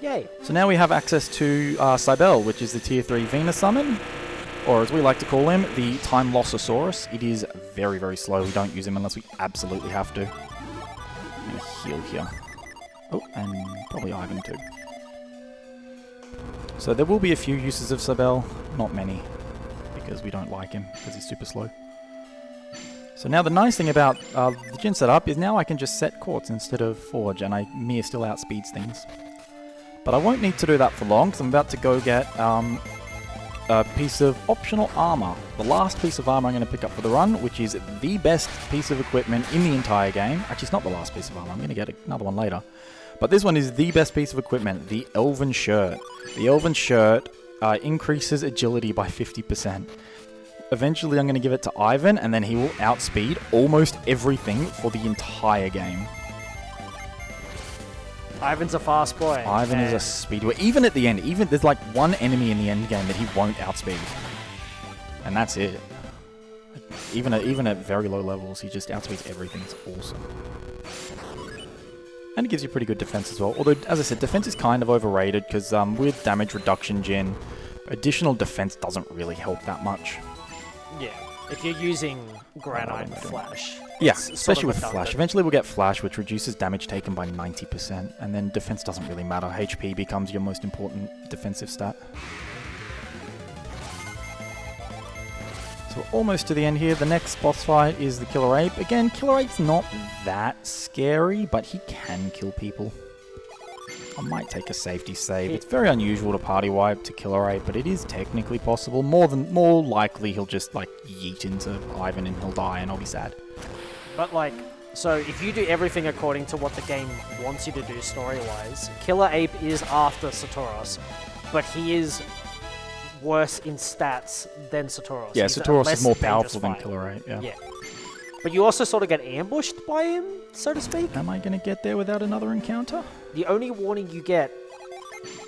Yay. So now we have access to Cybele, which is the tier 3 Venus summon, or as we like to call him, the Time Lossosaurus. It is very, very slow. We don't use him unless we absolutely have to. I'm going to heal here. Oh, and probably Ivan too. So there will be a few uses of Cybele, not many, because we don't like him, because he's super slow. So now the nice thing about the Jin setup is now I can just set Quartz instead of Forge, and Mia still outspeeds things. But I won't need to do that for long, because I'm about to go get a piece of optional armor. The last piece of armor I'm going to pick up for the run, which is the best piece of equipment in the entire game. Actually, it's not the last piece of armor. I'm going to get another one later. But this one is the best piece of equipment, the Elven Shirt. The Elven Shirt increases agility by 50%. Eventually I'm going to give it to Ivan, and then he will outspeed almost everything for the entire game. Ivan's a fast boy. Ivan is a speedway. Even at the end, there's like one enemy in the end game that he won't outspeed. And that's it. Even at very low levels, he just outspeeds everything. It's awesome. And it gives you pretty good defense as well. Although, as I said, defense is kind of overrated because with damage reduction Jin, additional defense doesn't really help that much. Yeah, if you're using Granite Flash. Yeah, it's especially sort of with redundant. Flash. Eventually we'll get Flash, which reduces damage taken by 90%, and then defense doesn't really matter. HP becomes your most important defensive stat. So we're almost to the end here. The next boss fight is the Killer Ape. Again, Killer Ape's not that scary, but he can kill people. I might take a safety save. It's very unusual to party wipe to Killer Ape, but it is technically possible. More likely he'll just like yeet into Ivan and he'll die and I'll be sad. But like, so if you do everything according to what the game wants you to do story-wise, Killer Ape is after Satoros, but he is worse in stats than Satoros. Yeah, He's a Satoros less is more dangerous powerful than fighter. Killer Ape, yeah. Yeah. But you also sort of get ambushed by him, so to speak. Am I going to get there without another encounter? The only warning you get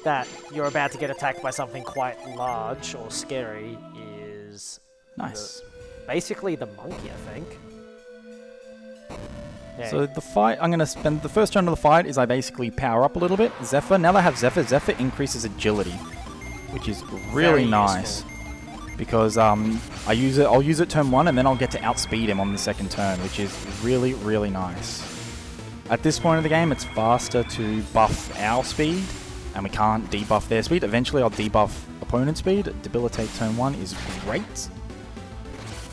that you're about to get attacked by something quite large or scary is Nice. basically the monkey, I think. Yeah. So the fight, I'm going to spend the first turn of the fight is I basically power up a little bit. Zephyr, now that I have Zephyr, Zephyr increases agility, which is really Very nice. useful. Because I'll use it turn 1 and then I'll get to outspeed him on the second turn, which is really, really nice. At this point of the game, it's faster to buff our speed, and we can't debuff their speed. Eventually I'll debuff opponent speed. Debilitate turn 1 is great.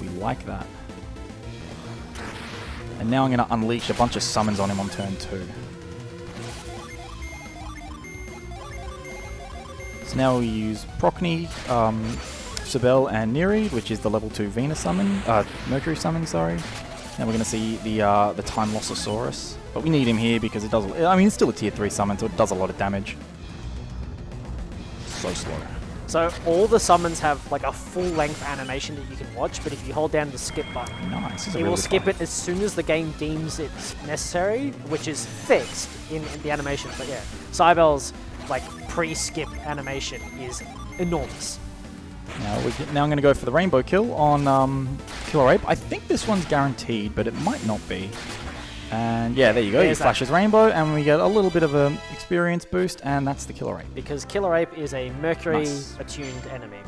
We like that. And now I'm going to unleash a bunch of summons on him on turn 2. So now we use Prockney, Cybele and Nereid, which is the level 2 Venus summon, Mercury summon, sorry. Now we're going to see the Time Lossosaurus, But we need him here because it does... I mean, it's still a tier 3 summon, so it does a lot of damage. So slow. So all the summons have like a full-length animation that you can watch, but if you hold down the skip button, Nice. it will skip it as soon as the game deems it's necessary, which is fixed in the animation. But yeah, Cybel's like pre-skip animation is enormous. Now I'm going to go for the rainbow kill on Killer Ape. I think this one's guaranteed, but it might not be. And yeah, there you go. He flashes rainbow, and we get a little bit of an experience boost, and that's the Killer Ape. Because Killer Ape is a Mercury-attuned enemy.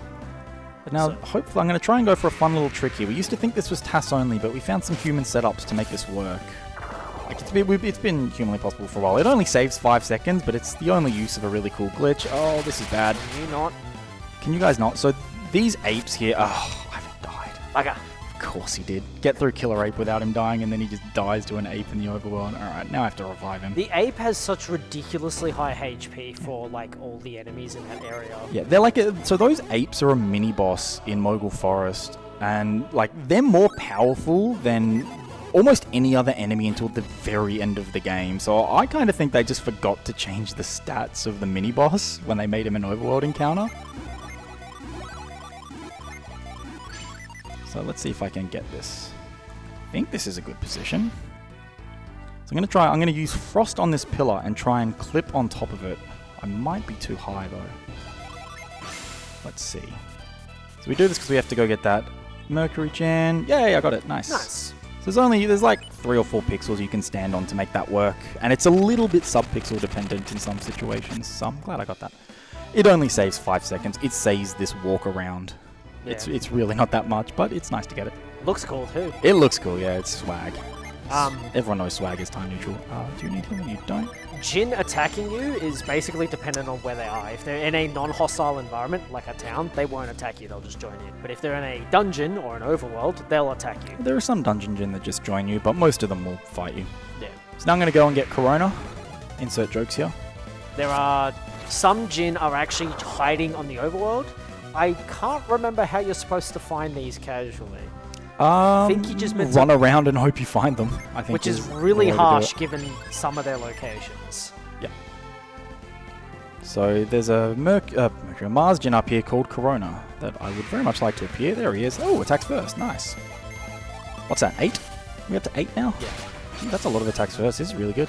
Now, hopefully, I'm going to try and go for a fun little trick here. We used to think this was TAS only, but we found some human setups to make this work. Like it's been humanly possible for a while. It only saves 5 seconds, but it's the only use of a really cool glitch. Oh, this is bad. Can you not? Can you guys not? So these apes here... Oh, I haven't died. Bugger. Of course he did. Get through Killer Ape without him dying, and then he just dies to an ape in the overworld. Alright, now I have to revive him. The ape has such ridiculously high HP for like all the enemies in that area. Yeah, they're like... So those apes are a mini-boss in Mogul Forest, and like they're more powerful than almost any other enemy until the very end of the game. So I kind of think they just forgot to change the stats of the mini-boss when they made him an overworld encounter. So let's see if I can get this. I think this is a good position. So I'm going to use Frost on this pillar and try and clip on top of it. I might be too high though. Let's see. So we do this because we have to go get that Mercury Gen. Yay, I got it. Nice. Nice. So there's like 3 or 4 pixels you can stand on to make that work. And it's a little bit sub-pixel dependent in some situations. So I'm glad I got that. It only saves 5 seconds. It saves this walk around. Yeah. It's really not that much, but it's nice to get it. Looks cool too. It looks cool, yeah. It's swag. Everyone knows swag is time neutral. Do you need healing? You don't? Jinn attacking you is basically dependent on where they are. If they're in a non-hostile environment, like a town, they won't attack you, they'll just join you. But if they're in a dungeon or an overworld, they'll attack you. There are some dungeon Jinn that just join you, but most of them will fight you. Yeah. So now I'm going to go and get Corona. Insert jokes here. There are... Some Jinn are actually hiding on the overworld. I can't remember how you're supposed to find these casually. I think you just meant run around and hope you find them. I think, which is really harsh given some of their locations. Yeah. So there's a Mars Jinn up here called Corona that I would very much like to appear. There he is. Oh, attacks first. Nice. What's that? 8? We up to 8 now? Yeah. That's a lot of attacks first. This is really good.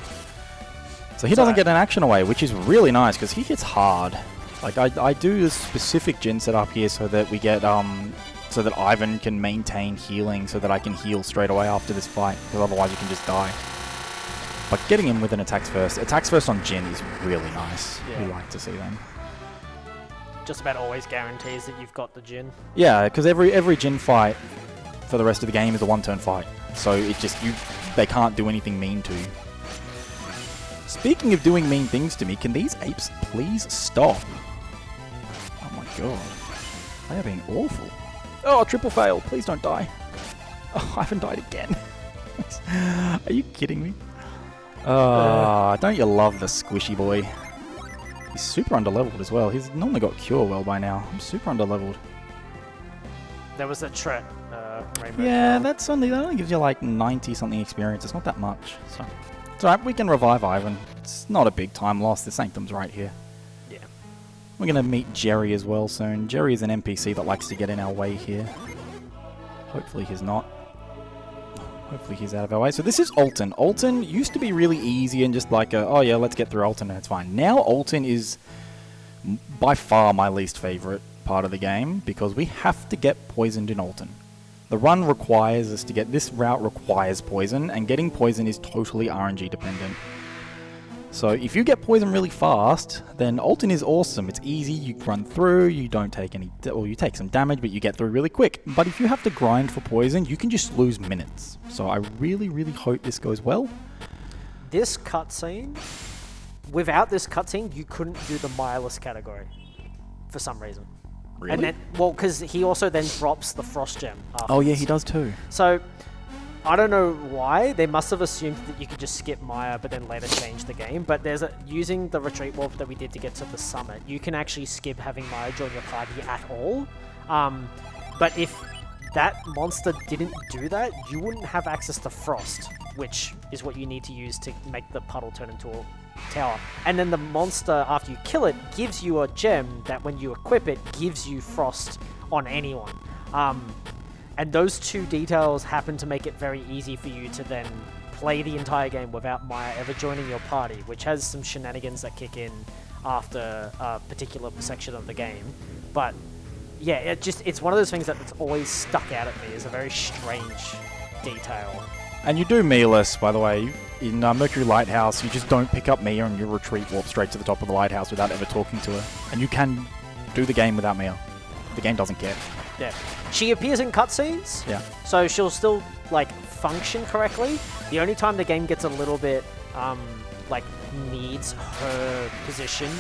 So he doesn't get an action away, which is really nice because he hits hard. Like I do this specific Jinn setup here so that we get so that Ivan can maintain healing so that I can heal straight away after this fight, because otherwise you can just die. But getting him with an attacks first on Jinn is really nice. Yeah. We like to see them. Just about always guarantees that you've got the Jinn. Yeah, because every Jinn fight for the rest of the game is a one-turn fight, so it just they can't do anything mean to you. Speaking of doing mean things to me, can these apes please stop? Oh my god. They are being awful. Oh, triple fail. Please don't die. Oh, I haven't died again. Are you kidding me? Don't you love the squishy boy? He's super underleveled as well. He's normally got cure well by now. I'm super underleveled. There was a Tret rainbow. Yeah, that only gives you like 90 something experience. It's not that much. So it's alright, we can revive Ivan. It's not a big time loss. The Sanctum's right here. Yeah. We're going to meet Jerry as well soon. Jerry is an NPC that likes to get in our way here. Hopefully he's not. Hopefully he's out of our way. So this is Alton. Alton used to be really easy and just like, oh yeah, let's get through Alton and it's fine. Now Alton is by far my least favorite part of the game because we have to get poisoned in Alton. The run requires us to get, this route requires poison, and getting poison is totally RNG dependent. So if you get poison really fast, then Alton is awesome. It's easy, you run through, you don't take any, or you take some damage, but you get through really quick. But if you have to grind for poison, you can just lose minutes. So I really, really hope this goes well. This cutscene, without this cutscene, you couldn't do the Mireless category for some reason. Really? And then, well, because he also then drops the Frost Gem afterwards. Oh yeah, he does too. So, I don't know why. They must have assumed that you could just skip Maya, but then later change the game. But there's using the retreat warp that we did to get to the summit, you can actually skip having Maya join your party at all. But if that monster didn't do that, you wouldn't have access to Frost which is what you need to use to make the puddle turn into a tower. And then the monster, after you kill it, gives you a gem that when you equip it, gives you frost on anyone. And those two details happen to make it very easy for you to then play the entire game without Maya ever joining your party, which has some shenanigans that kick in after a particular section of the game. But yeah, it's one of those things that's always stuck out at me as a very strange detail. And you do Mia-less, by the way. In Mercury Lighthouse, you just don't pick up Mia and you retreat warp straight to the top of the lighthouse without ever talking to her. And you can do the game without Mia. The game doesn't care. Yeah. She appears in cutscenes. Yeah. So she'll still, like, function correctly. The only time the game gets a little bit, like, needs her position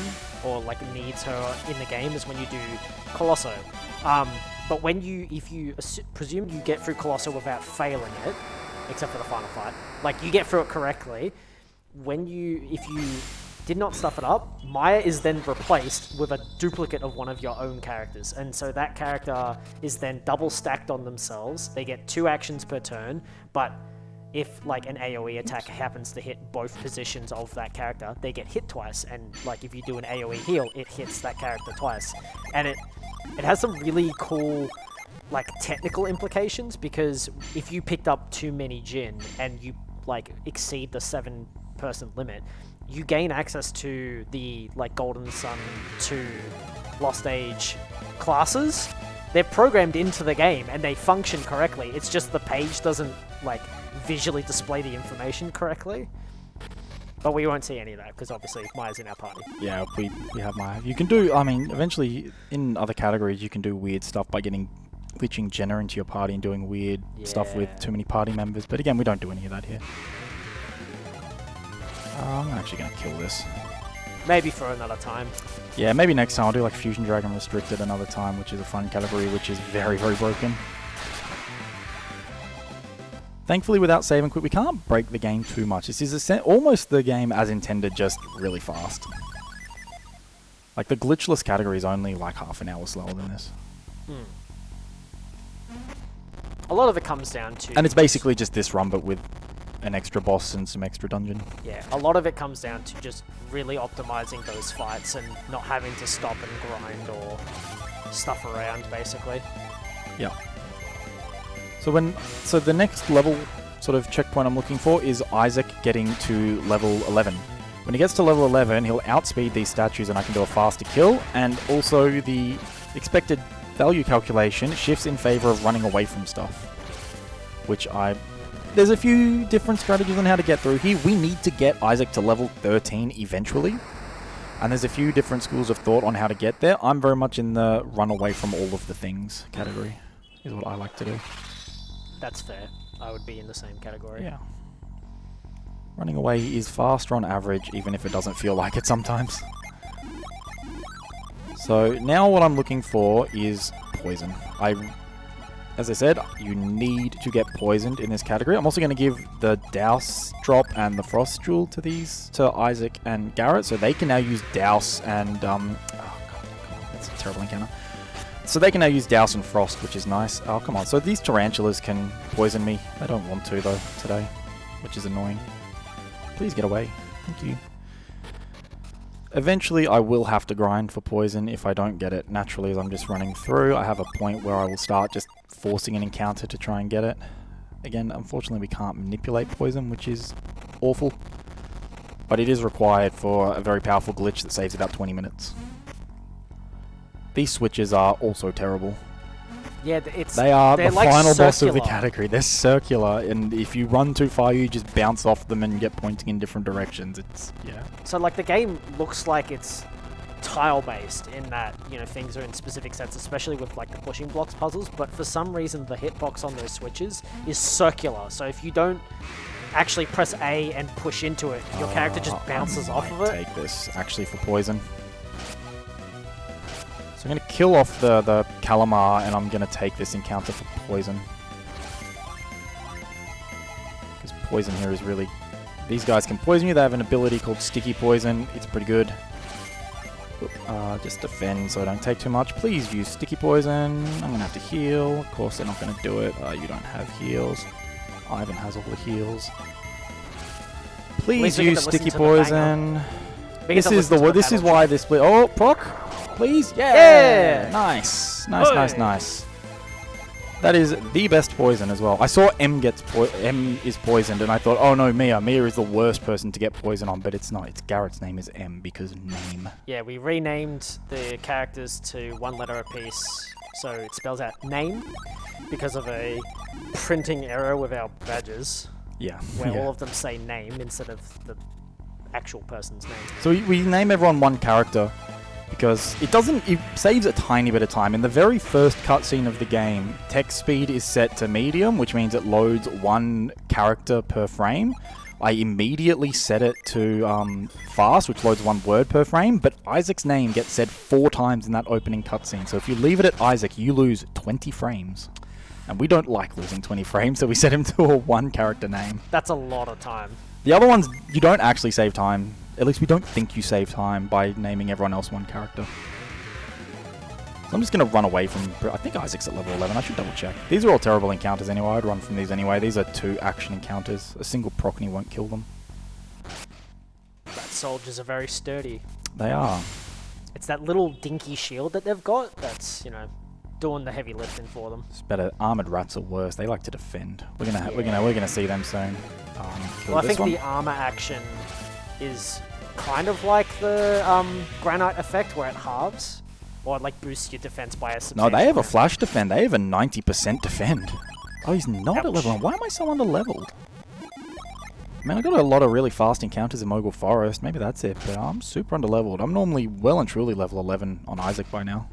or, like, needs her in the game is when you do Colosso. But if you presume you get through Colosso without failing it, except for the final fight, like, you get through it correctly, if you did not stuff it up, Maya is then replaced with a duplicate of one of your own characters. And so that character is then double stacked on themselves. They get 2 actions per turn, but if like an AoE attack happens to hit both positions of that character, they get hit twice. And like if you do an AoE heal, it hits that character twice. And it has some really cool like technical implications, because if you picked up too many Jin and you like exceed the 7-person limit, you gain access to the like Golden Sun 2 Lost Age classes. They're programmed into the game and they function correctly. It's just the page doesn't like visually display the information correctly. But we won't see any of that because obviously Maya's in our party. Yeah, we have Maya. You can do, I mean, eventually in other categories you can do weird stuff by glitching Jenna into your party and doing weird stuff with too many party members. But again, we don't do any of that here. I'm actually going to kill this. Maybe for another time. Yeah, maybe next time I'll do like Fusion Dragon Restricted another time, which is a fun category, which is very, very broken. Thankfully, without save and quit, we can't break the game too much. This is almost the game as intended, just really fast. Like, the glitchless category is only like half an hour slower than this. A lot of it comes down to... And it's basically just this run, but with an extra boss and some extra dungeon. Yeah, a lot of it comes down to just really optimizing those fights and not having to stop and grind or stuff around, basically. Yeah. So the next level sort of checkpoint I'm looking for is Isaac getting to level 11. When he gets to level 11, he'll outspeed these statues and I can do a faster kill, and also the expected value calculation shifts in favor of running away from stuff, which there's a few different strategies on how to get through here. We need to get Isaac to level 13 eventually, and there's a few different schools of thought on how to get there. I'm very much in the run away from all of the things category, is what I like to do. That's fair. I would be in the same category. Yeah. Running away is faster on average, even if it doesn't feel like it sometimes. So now what I'm looking for is poison. As I said, you need to get poisoned in this category. I'm also going to give the Douse drop and the Frost Jewel to Isaac and Garrett, so they can now use Douse and... oh god, that's a terrible encounter. So they can now use Douse and Frost, which is nice. Oh, come on. So these tarantulas can poison me. They don't want to, though, today, which is annoying. Please get away. Thank you. Eventually, I will have to grind for poison if I don't get it naturally as I'm just running through. I have a point where I will start just forcing an encounter to try and get it. Again, unfortunately, we can't manipulate poison, which is awful. But it is required for a very powerful glitch that saves about 20 minutes. These switches are also terrible. Yeah, they are the like final circular boss of the category. They're circular, and if you run too far, you just bounce off them and get pointing in different directions. Yeah. So like the game looks like it's tile-based in that, you know, things are in specific sets, especially with like the pushing blocks puzzles, but for some reason the hitbox on those switches is circular. So if you don't actually press A and push into it, your character just bounces off of it. Take this actually for poison. So I'm going to kill off the Calamar, and I'm going to take this encounter for poison. Because poison here is really... These guys can poison you. They have an ability called Sticky Poison. It's pretty good. Just defend so I don't take too much. Please use Sticky Poison. I'm going to have to heal. Of course, they're not going to do it. You don't have heals. Ivan has all the heals. Please least we get use to listen sticky to the banger. poison. We get This to is listen to this is battle why track. this split. Oh, proc, please. Yeah. Yeah. Nice. Oi. Nice. That is the best poison as well. I saw M is poisoned, and I thought, oh no, Mia. Mia is the worst person to get poison on, but it's not. It's Garrett's name is M because name. Yeah, we renamed the characters to one letter apiece, so it spells out name because of a printing error with our badges, Yeah. where yeah. all of them say name instead of the actual person's name. So we name everyone one character because it saves a tiny bit of time. In the very first cutscene of the game, text speed is set to medium, which means it loads one character per frame. I immediately set it to fast, which loads one word per frame, but Isaac's name gets said 4 times in that opening cutscene. So if you leave it at Isaac, you lose 20 frames. And we don't like losing 20 frames, so we set him to a one character name. That's a lot of time. The other ones, you don't actually save time. At least we don't think you save time by naming everyone else one character. So I'm just going to run away from... I think Isaac's at level 11. I should double check. These are all terrible encounters anyway. I'd run from these anyway. These are 2 action encounters. A single Procny won't kill them. That soldiers are very sturdy. They are. It's that little dinky shield that they've got that's, doing the heavy lifting for them. It's better. Armored rats are worse. They like to defend. We're gonna see them soon. Kill Well, I this think one. the armor action is kind of like the granite effect where it halves, or it like boosts your defense by a No, substantial they have a amount. flash defend. They have a 90% defend. Oh, he's not at Ouch. level 1. Why am I so under-leveled? Man, I got a lot of really fast encounters in Mogul Forest. Maybe that's it, but I'm super under-leveled. I'm normally well and truly level 11 on Isaac by now.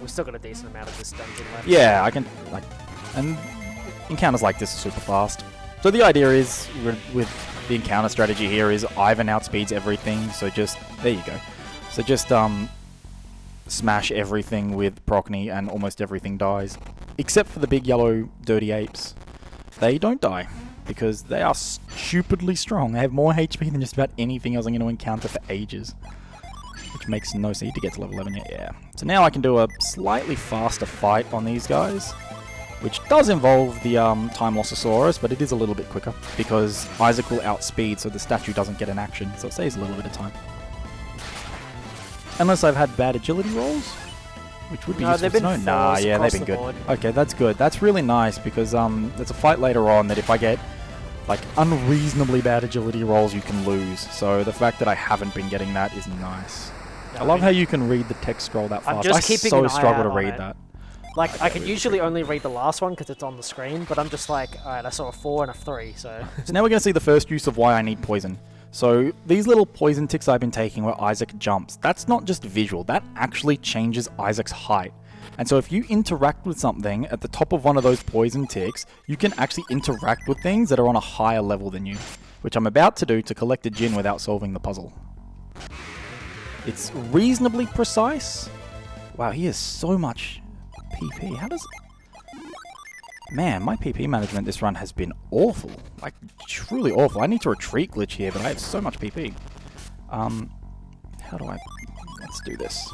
We've still got a decent amount of this dungeon left. Yeah, I can, and encounters like this are super fast. So the idea is, with the encounter strategy here is Ivan outspeeds everything, so there you go. So just, smash everything with Procny and almost everything dies. Except for the big yellow dirty apes. They don't die, because they are stupidly strong. They have more HP than just about anything else I'm going to encounter for ages. Which makes no sense to get to level 11 yet, yeah. So now I can do a slightly faster fight on these guys, which does involve the Time Lossosaurus, but it is a little bit quicker, because Isaac will outspeed, so the statue doesn't get an action, so it saves a little bit of time. Unless I've had bad agility rolls, which would be No, useful they've to know. been Nah, fours yeah, they've across been the good. board. Okay, that's good. That's really nice, because there's a fight later on that if I get unreasonably bad agility rolls, you can lose. So the fact that I haven't been getting that is nice. I love how you can read the text scroll that fast. I'm just I keeping so an eye struggle out to on read it. that. Like, I can usually only read the last one because it's on the screen, but I'm just like, alright, I saw a 4 and a 3, so... So now we're going to see the first use of why I need poison. So these little poison ticks I've been taking where Isaac jumps, that's not just visual, that actually changes Isaac's height. And so if you interact with something at the top of one of those poison ticks, you can actually interact with things that are on a higher level than you, which I'm about to do to collect a gin without solving the puzzle. It's reasonably precise. Wow, he has so much PP. How does... Man, my PP management this run has been awful. Like, truly awful. I need to retreat glitch here, but I have so much PP. How do I... Let's do this.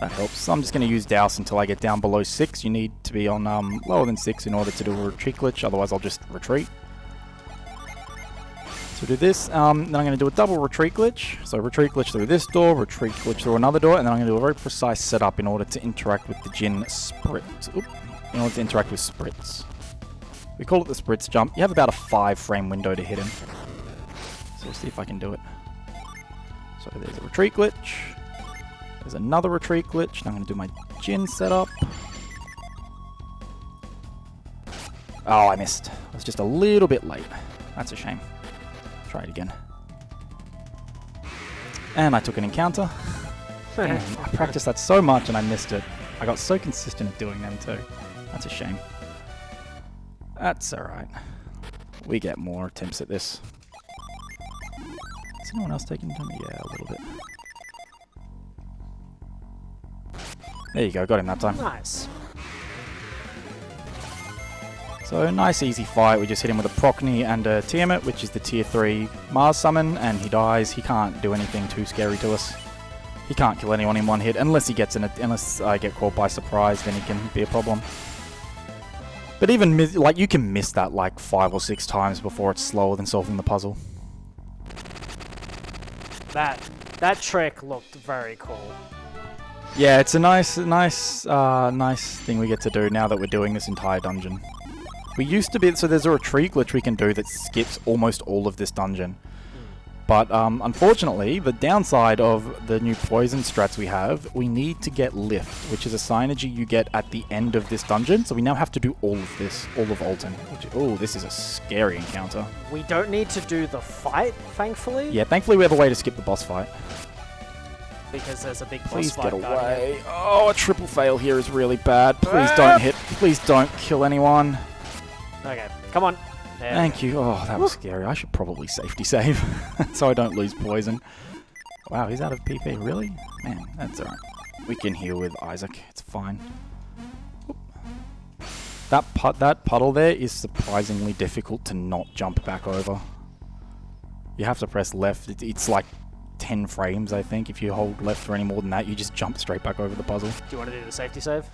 That helps. So I'm just going to use Douse until I get down below 6. You need to be on lower than 6 in order to do a retreat glitch, otherwise I'll just retreat. So do this, then I'm going to do a double retreat glitch. So retreat glitch through this door, retreat glitch through another door, and then I'm going to do a very precise setup in order to interact with the Jinn Spritz. Oop. In order to interact with Spritz. We call it the Spritz jump. You have about a 5-frame window to hit him. So we'll see if I can do it. So there's a retreat glitch. There's another retreat glitch. Now I'm going to do my Jinn setup. Oh, I missed. I was just a little bit late. That's a shame. Try it again. And I took an encounter. Damn, I practiced that so much and I missed it. I got so consistent at doing them too. That's a shame. That's alright. We get more attempts at this. Is anyone else taking time? Yeah, a little bit. There you go, got him that time. Nice. So, nice easy fight. We just hit him with a Procny and a Tiamat, which is the tier 3 Mars summon, and he dies. He can't do anything too scary to us. He can't kill anyone in one hit, unless he gets in it. Unless I get caught by surprise, then he can be a problem. But even, you can miss that like 5 or 6 times before it's slower than solving the puzzle. That trick looked very cool. Yeah, it's a nice thing we get to do now that we're doing this entire dungeon. We used to be, so there's a retreat glitch we can do that skips almost all of this dungeon. But unfortunately, the downside of the new poison strats we have, we need to get Lift, which is a synergy you get at the end of this dungeon. So we now have to do all of this, all of Alton. Oh, this is a scary encounter. We don't need to do the fight, thankfully. Yeah, thankfully we have a way to skip the boss fight. Because there's a big boss Please fight get going away. Oh, a triple fail here is really bad. Please don't hit. Please don't kill anyone. Okay, come on. There Thank you. Oh, that was scary. I should probably safety save so I don't lose poison. Wow, he's out of PP. Really? Man, that's alright. We can heal with Isaac. It's fine. Oop. That puddle there is surprisingly difficult to not jump back over. You have to press left. It's like 10 frames, I think. If you hold left for any more than that, you just jump straight back over the puzzle. Do you want to do the safety save?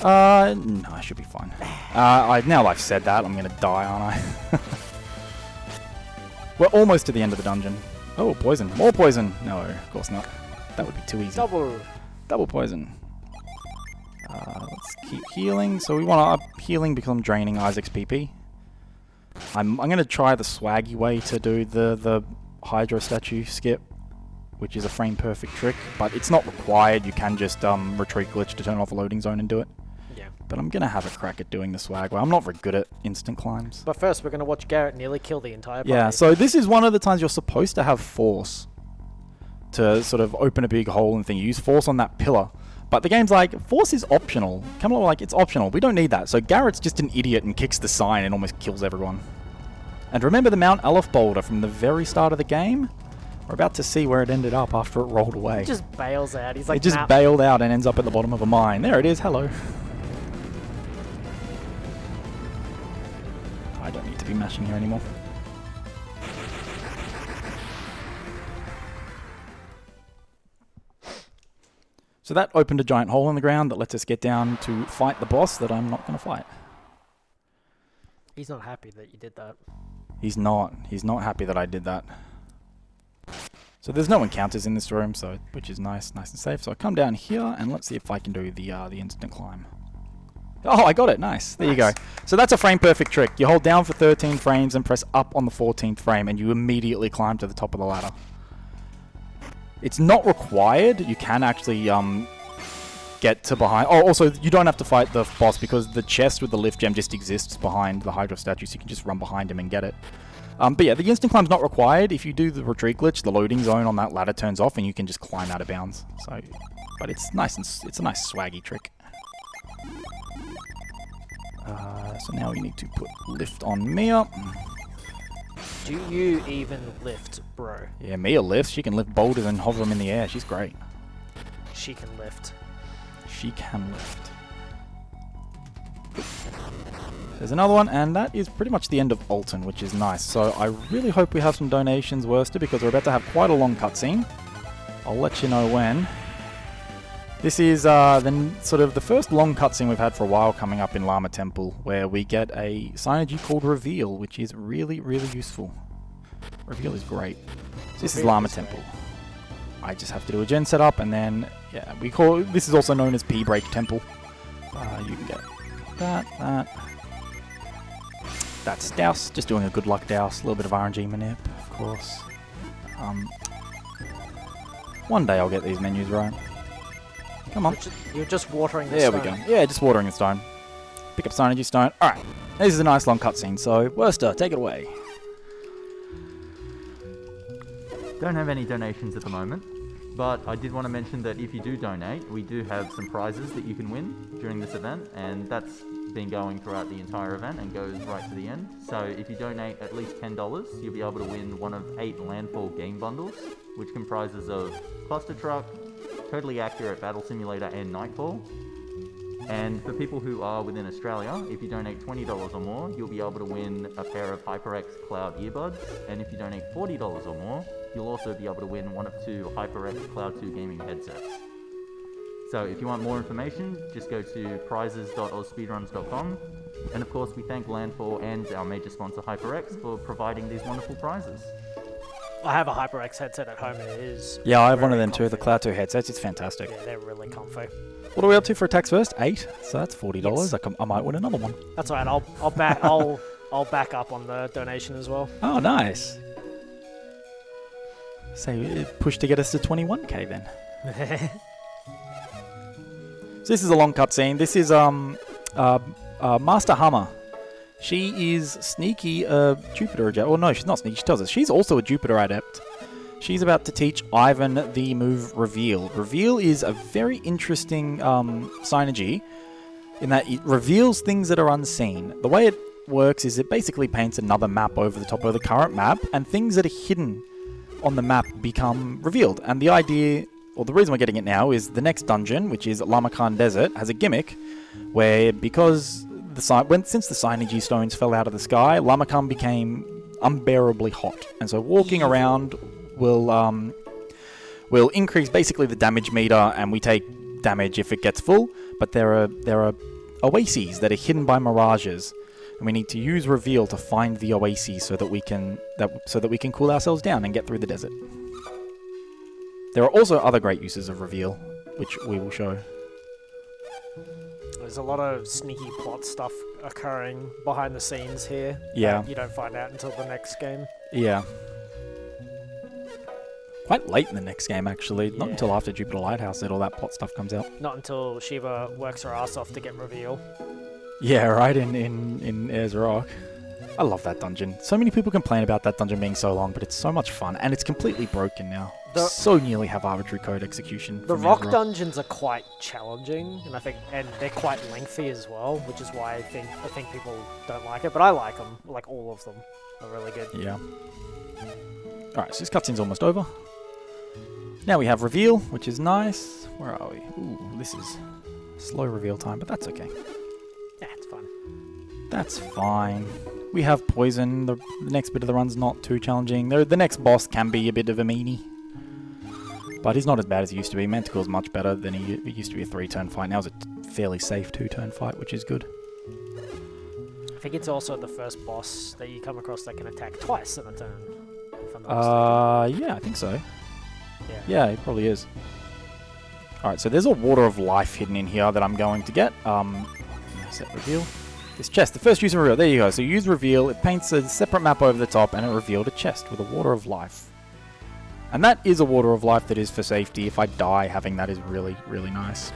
No, I should be fine. Now I've said that, I'm gonna die, aren't I? We're almost to the end of the dungeon. Oh, poison. More poison. No, of course not. That would be too easy. Double poison. Let's keep healing. So we want to up healing because I'm draining Isaac's PP. I'm gonna try the swaggy way to do the Hydro statue skip, which is a frame perfect trick, but it's not required. You can just retreat glitch to turn off a loading zone and do it. Yeah. But I'm going to have a crack at doing the swag. Well, I'm not very good at instant climbs. But first, we're going to watch Garrett nearly kill the entire party. Yeah, so this is one of the times you're supposed to have force to sort of open a big hole and thing. You use force on that pillar. But the game's like, force is optional. Come on, like, it's optional. We don't need that. So Garrett's just an idiot and kicks the sign and almost kills everyone. And remember the Mount Aleph boulder from the very start of the game? We're about to see where it ended up after it rolled away. He just bails out. He's like, it just bailed out and ends up at the bottom of a mine. There it is. Hello. I don't need to be mashing here anymore. So that opened a giant hole in the ground that lets us get down to fight the boss that I'm not going to fight. He's not happy that you did that. He's not. He's not happy that I did that. So there's no encounters in this room, so which is nice and safe. So I come down here and let's see if I can do the instant climb. Oh, I got it. Nice. There you go. So that's a frame perfect trick. You hold down for 13 frames and press up on the 14th frame, and you immediately climb to the top of the ladder. It's not required. You can actually get to behind. Oh, also you don't have to fight the boss because the chest with the lift gem just exists behind the Hydro statue, so you can just run behind him and get it. But yeah, the instant climb's not required. If you do the retreat glitch, the loading zone on that ladder turns off and you can just climb out of bounds. So, but it's nice and it's a nice swaggy trick. So now we need to put lift on Mia. Do you even lift, bro? Yeah, Mia lifts. She can lift boulders and hover them in the air. She's great. She can lift. She can lift. There's another one, and that is pretty much the end of Alton, which is nice. So I really hope we have some donations, Worcester, because we're about to have quite a long cutscene. I'll let you know when. This is then sort of the first long cutscene we've had for a while coming up in Llama Temple, where we get a synergy called Reveal, which is really, really useful. Reveal is great. So this is Llama Temple. I just have to do a gen setup, and then, yeah, we call this is also known as P-Break Temple. You can get that. That's Douse, just doing a good luck Douse, a little bit of RNG manip, of course. One day I'll get these menus right. Come on. You're just watering the stone. There we go. Yeah, just watering the stone. Pick up synergy stone. Alright, this is a nice long cutscene, so Worcester, take it away. Don't have any donations at the moment, but I did want to mention that if you do donate, we do have some prizes that you can win during this event, and that's been going throughout the entire event and goes right to the end. So if you donate at least $10, you'll be able to win one of 8 Landfall game bundles, which comprises of Cluster Truck, Totally Accurate Battle Simulator, and Nightfall. And for people who are within Australia, if you donate $20 or more, you'll be able to win a pair of HyperX Cloud earbuds. And if you donate $40 or more, you'll also be able to win one of 2 HyperX Cloud 2 gaming headsets. So if you want more information, just go to prizes.ausspeedruns.com. And of course, we thank Landfall and our major sponsor HyperX for providing these wonderful prizes. I have a HyperX headset at home. It is. Yeah, I have one of very them too, the comfy. Cloud 2 headsets. It's fantastic. Yeah, they're really comfy. What are we up to for attacks first? 8. So that's $40. Yes. I might win another one. That's all right. I'll back up on the donation as well. Oh, nice. So push to get us to 21k then. So this is a long cutscene. This is Master Hammer. She is sneaky Jupiter adept. Well, no, she's not sneaky. She tells us she's also a Jupiter adept. She's about to teach Ivan the move Reveal. Reveal is a very interesting synergy in that it reveals things that are unseen. The way it works is it basically paints another map over the top of the current map, and things that are hidden on the map become revealed. And the idea, or the reason we're getting it now, is the next dungeon, which is Lamakan Desert, has a gimmick where since the synergy stones fell out of the sky, Lamakan became unbearably hot, and so walking around will increase basically the damage meter, and we take damage if it gets full. But there are oases that are hidden by mirages, and we need to use Reveal to find the oases so that we can cool ourselves down and get through the desert. There are also other great uses of Reveal, which we will show. There's a lot of sneaky plot stuff occurring behind the scenes here. Yeah. You don't find out until the next game. Yeah. Quite late in the next game, actually. Not Yeah. until after Jupiter Lighthouse that all that plot stuff comes out. Not until Shiva works her ass off to get Reveal. Yeah, right, in Ayers Rock. I love that dungeon. So many people complain about that dungeon being so long, but it's so much fun, and it's completely broken now. So nearly have arbitrary code execution. The from rock Ayers Rock. dungeons are quite challenging, and they're quite lengthy as well, which is why I think people don't like it. But I like them, like all of them, are really good. Yeah. Alright, so this cutscene's almost over. Now we have Reveal, which is nice. Where are we? Ooh, this is slow reveal time, but that's okay. Yeah, it's fun. That's fine. We have Poison. The next bit of the run's not too challenging. The next boss can be a bit of a meanie, but he's not as bad as he used to be. Manticore's much better than it used to be a 3-turn fight. Now it's a fairly safe 2-turn fight, which is good. I think it's also the first boss that you come across that can attack twice in a turn. If I'm not mistaken. Yeah, I think so. Yeah. Yeah, it probably is. Alright, so there's a Water of Life hidden in here that I'm going to get. Set Reveal. This chest, the first use of Reveal. There you go. So you use Reveal, it paints a separate map over the top, and it revealed a chest with a Water of Life. And that is a Water of Life that is for safety. If I die, having that is really, really nice.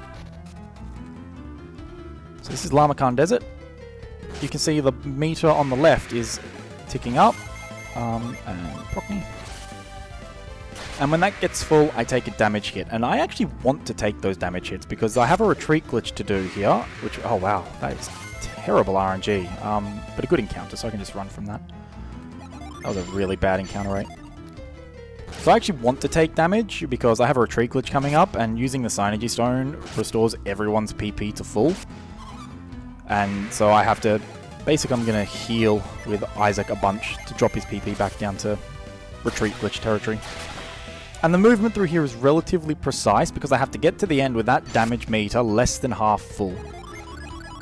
So this is Lamakan Desert. You can see the meter on the left is ticking up. And proc me. And when that gets full, I take a damage hit. And I actually want to take those damage hits because I have a retreat glitch to do here, which, oh wow, that is terrible RNG. But a good encounter, so I can just run from that. That was a really bad encounter rate. So I actually want to take damage because I have a retreat glitch coming up, and using the Synergy Stone restores everyone's PP to full. And so I have to... Basically, I'm going to heal with Isaac a bunch to drop his PP back down to retreat glitch territory. And the movement through here is relatively precise because I have to get to the end with that damage meter less than half full.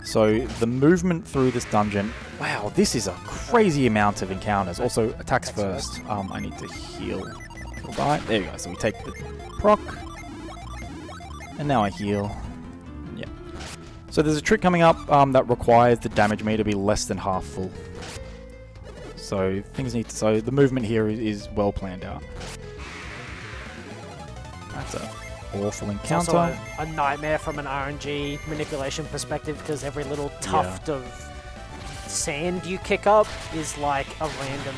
So the movement through this dungeon... Wow, this is a crazy amount of encounters. Also, attacks first. I need to heal. Die. There we go. So we take the proc. And now I heal. Yep. So there's a trick coming up that requires the damage meter to be less than half full. So things need to... So the movement here is well planned out. That's an awful encounter. It's also a nightmare from an RNG manipulation perspective because every little tuft of sand you kick up is like a random...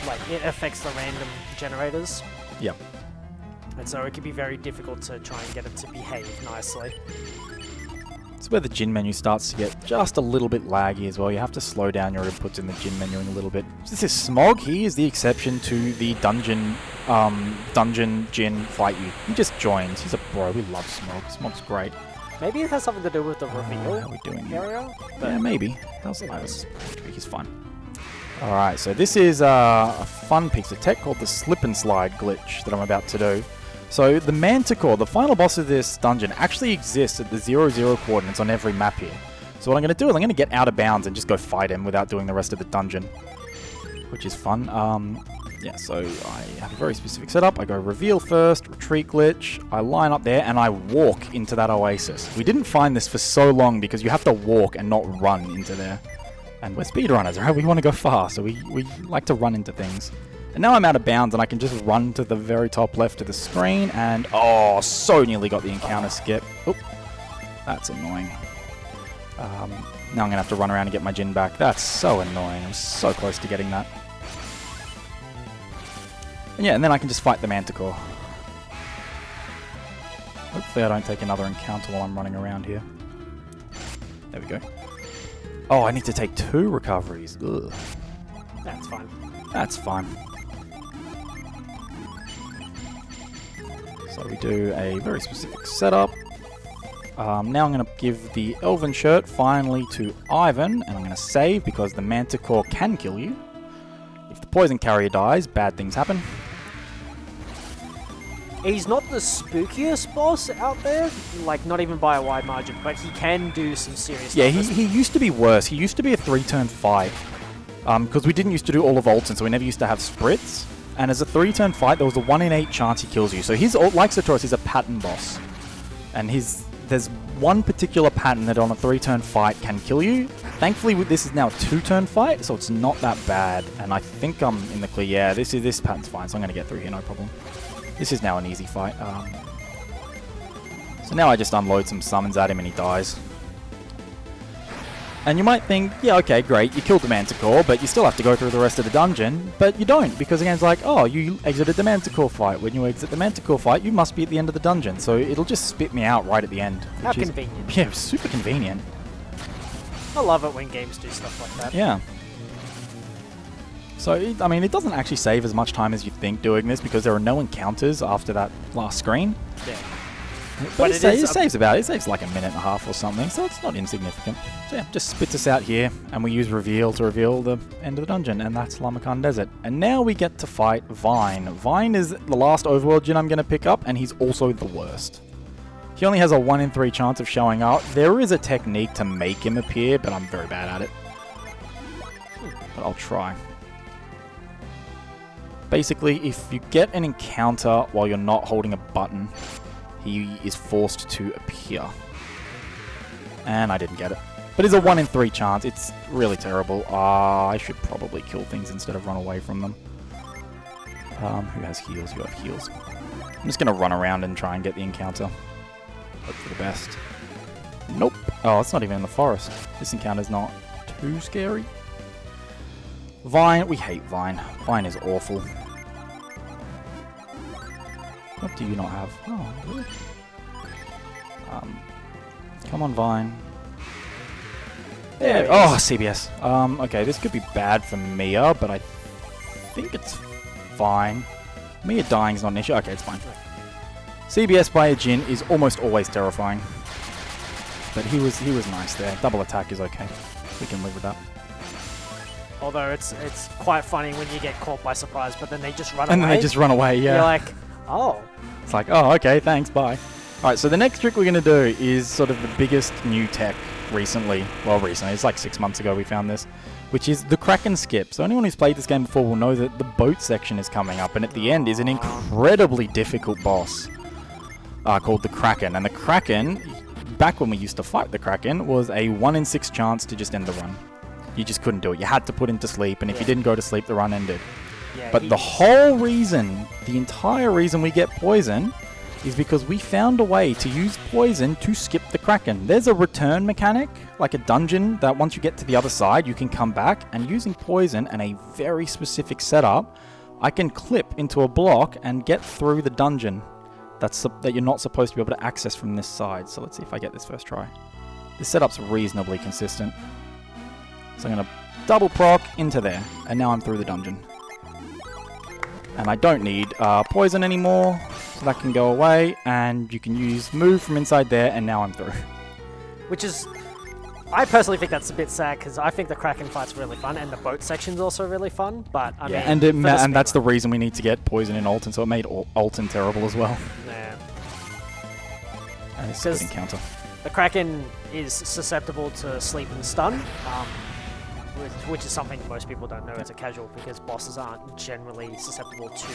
Like, it affects the random generators. Yep. And so it can be very difficult to try and get it to behave nicely. It's where the Jin menu starts to get just a little bit laggy as well. You have to slow down your inputs in the Jin menu a little bit. So this is Smog. He is the exception to the dungeon Jin fight you. He just joins. He's a bro. We love Smog. Smog's great. Maybe it has something to do with the How reveal are we doing here? area? Yeah, maybe. He's fun. Alright, so this is a fun piece of tech called the Slip and Slide glitch that I'm about to do. So the Manticore, the final boss of this dungeon, actually exists at the 0-0 coordinates on every map here. So what I'm going to do is I'm going to get out of bounds and just go fight him without doing the rest of the dungeon, which is fun. Yeah, so I have a very specific setup. I go reveal first, retreat glitch, I line up there, and I walk into that oasis. We didn't find this for so long because you have to walk and not run into there. And we're speedrunners, right? We want to go fast, so we like to run into things. And now I'm out of bounds, and I can just run to the very top left of the screen, and oh, so nearly got the encounter skip. Oop, that's annoying. Now I'm going to have to run around and get my Jin back. That's so annoying. I'm so close to getting that. And yeah, and then I can just fight the Manticore. Hopefully I don't take another encounter while I'm running around here. There we go. Oh, I need to take 2 recoveries. Ugh. That's fine. That's fine. So we do a very specific setup. Now I'm going to give the Elven shirt finally to Ivan, and I'm going to save because the Manticore can kill you. If the poison carrier dies, bad things happen. He's not the spookiest boss out there, like not even by a wide margin, but he can do some serious Yeah, stuff. he used to be worse. He used to be a 3-turn fight. Because we didn't used to do all of Ultin, so we never used to have spritz. And as a 3-turn fight, there was a 1 in 8 chance he kills you. So he's, like Satoris, he's a pattern boss. And there's one particular pattern that on a 3-turn fight can kill you. Thankfully, this is now a 2-turn fight, so it's not that bad. And I think I'm in the clear. Yeah, this pattern's fine, so I'm going to get through here, no problem. This is now an easy fight. So now I just unload some summons at him and he dies. And you might think, yeah, okay, great, you killed the Manticore, but you still have to go through the rest of the dungeon. But you don't, because the game's like, oh, you exited the Manticore fight. When you exit the Manticore fight, you must be at the end of the dungeon. So it'll just spit me out right at the end. How convenient. Yeah, super convenient. I love it when games do stuff like that. Yeah. So, I mean, it doesn't actually save as much time as you think doing this, because there are no encounters after that last screen. Yeah. But it saves like a minute and a half or something, so it's not insignificant. So yeah, just spits us out here, and we use reveal to reveal the end of the dungeon, and that's Lamakan Desert. And now we get to fight Vine. Vine is the last Overworld Djinn I'm going to pick up, and he's also the worst. He only has a 1 in 3 chance of showing up. There is a technique to make him appear, but I'm very bad at it. But I'll try. Basically, if you get an encounter while you're not holding a button, he is forced to appear. And I didn't get it. But it's a 1 in 3 chance. It's really terrible. I should probably kill things instead of run away from them. Who has heals? You have heals. I'm just going to run around and try and get the encounter. Hope for the best. Nope. Oh, it's not even in the forest. This encounter's not too scary. Vine. We hate Vine. Vine is awful. What do you not have? Oh, really? Come on, Vine. There. Oh, CBS. Okay, this could be bad for Mia, but I think it's fine. Mia dying is not an issue. Okay, it's fine. CBS by a Djinn is almost always terrifying. But he was nice there. Double attack is okay. We can live with that. Although it's quite funny when you get caught by surprise, but then they just run away. And then they just run away, yeah. You're like, oh. It's like, oh, okay, thanks, bye. Alright, so the next trick we're going to do is sort of the biggest new tech recently. Well, recently, it's like 6 months ago we found this. Which is the Kraken skip. So anyone who's played this game before will know that the boat section is coming up. And at the end is an incredibly difficult boss called the Kraken. And the Kraken, back when we used to fight the Kraken, was a 1 in 6 chance to just end the run. You just couldn't do it. You had to put him to sleep. And if you didn't go to sleep, the run ended. Yeah, but the whole reason, the entire reason we get poison is because we found a way to use poison to skip the Kraken. There's a return mechanic, like a dungeon, that once you get to the other side, you can come back, and using poison and a very specific setup, I can clip into a block and get through the dungeon that you're not supposed to be able to access from this side. So let's see if I get this first try. This setup's reasonably consistent. So I'm going to double proc into there, and now I'm through the dungeon. And I don't need poison anymore, so that can go away, and you can use move from inside there, and now I'm through. Which is, I personally think that's a bit sad, because I think the Kraken fight's really fun, and the boat section's also really fun, but I mean... And that's the reason we need to get poison in Ultin, so it made Ultin terrible as well. Yeah. And it's a good encounter. The Kraken is susceptible to sleep and stun, which is something most people don't know as a casual, because bosses aren't generally susceptible to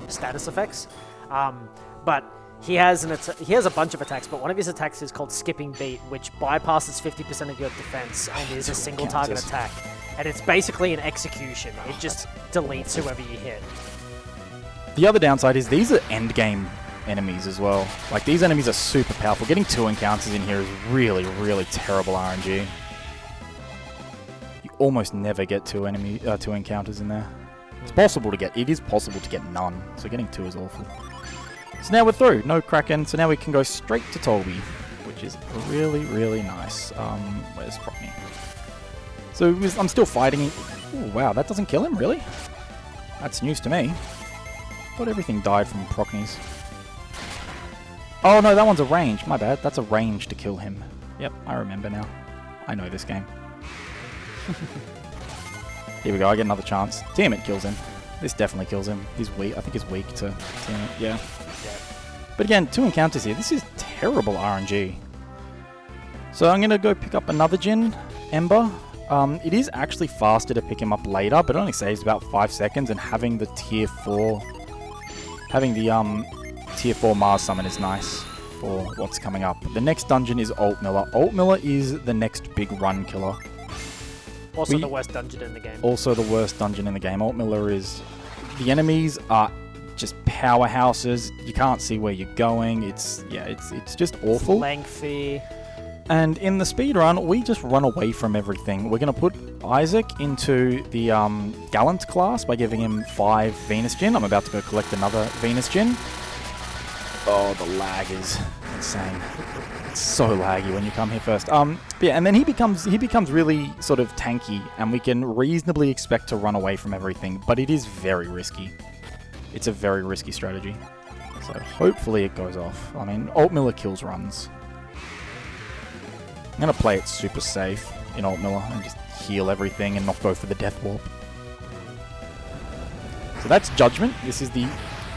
status effects. But he has a bunch of attacks, but one of his attacks is called Skipping Beat, which bypasses 50% of your defense and is a single target attack. And it's basically an execution. It just deletes whoever you hit. The other downside is these are end game enemies as well. Like, these enemies are super powerful. Getting 2 encounters in here is really, really terrible RNG. You almost never get 2 encounters in there. It's possible to get. It is possible to get none. So getting 2 is awful. So now we're through. No Kraken. So now we can go straight to Toby, which is really, really nice. Where's Prockney? So I'm still fighting. Ooh, wow, that doesn't kill him, really? That's news to me. Thought everything died from Prockney's. Oh no, that one's a range. My bad. That's a range to kill him. Yep, I remember now. I know this game. Here we go. I get another chance. Damn it, kills him. This definitely kills him. He's weak. I think he's weak to Damn it. Yeah. But again, 2 encounters here. This is terrible RNG. So I'm going to go pick up another Jin, Ember. It is actually faster to pick him up later, but it only saves about 5 seconds, and having the tier 4... Having the tier 4 Mars summon is nice for what's coming up. The next dungeon is Alt Miller. Alt Miller is the next big run killer. Also the worst dungeon in the game. Also the worst dungeon in the game. Alt Miller is... The enemies are just powerhouses. You can't see where you're going. It's just awful. It's lengthy. And in the speedrun, we just run away from everything. We're going to put Isaac into the Gallant class by giving him 5 Venus Gin. I'm about to go collect another Venus Gin. Oh, the lag is insane. It's so laggy when you come here first. Yeah, and then he becomes really sort of tanky, and we can reasonably expect to run away from everything, but it is very risky. It's a very risky strategy. So hopefully it goes off. I mean, Alt Miller kills runs. I'm going to play it super safe in Alt Miller and just heal everything and not go for the Death Warp. So that's Judgment. This is the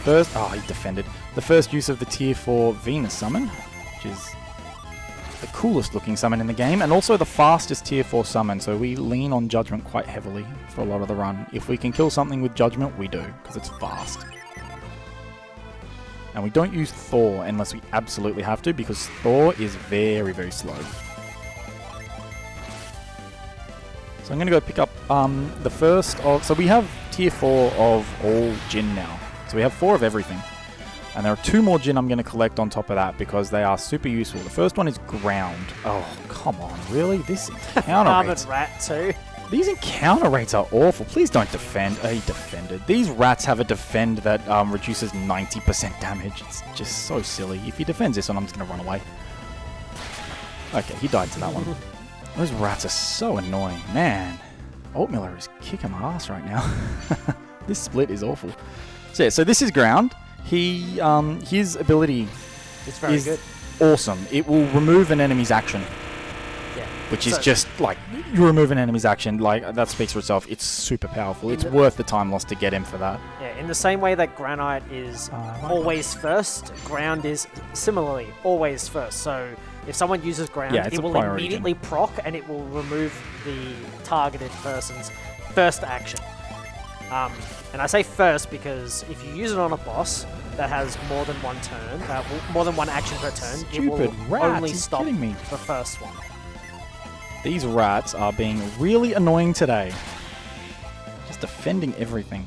first... Oh, he defended. The first use of the tier 4 Venus summon, which is the coolest looking summon in the game, and also the fastest tier 4 summon, so we lean on Judgment quite heavily for a lot of the run. If we can kill something with Judgment, we do, because it's fast. And we don't use Thor unless we absolutely have to, because Thor is very, very slow. So I'm going to go pick up the first of... So we have tier 4 of all Jin now. So we have 4 of everything. And there are 2 more Jin I'm going to collect on top of that because they are super useful. The first one is Ground. Oh, come on, really? This encounter rates... Rat too. These encounter rates are awful. Please don't defend. Oh, he defended. These rats have a defend that reduces 90% damage. It's just so silly. If he defends this one, I'm just going to run away. Okay, he died to that one. Those rats are so annoying. Man, Alt Miller is kicking my ass right now. This split is awful. So yeah, so this is Ground. His ability is good. Awesome. It will remove an enemy's action. Yeah. Which is just like, you remove an enemy's action, like, that speaks for itself. It's super powerful. It's worth the time lost to get him for that. Yeah, in the same way that Granite is always first, Ground is similarly always first. So if someone uses Ground, it will immediately proc and it will remove the targeted person's first action. And I say first because if you use it on a boss that has more than one turn, more than one action per turn, it will only stop the first one. These rats are being really annoying today. Just defending everything.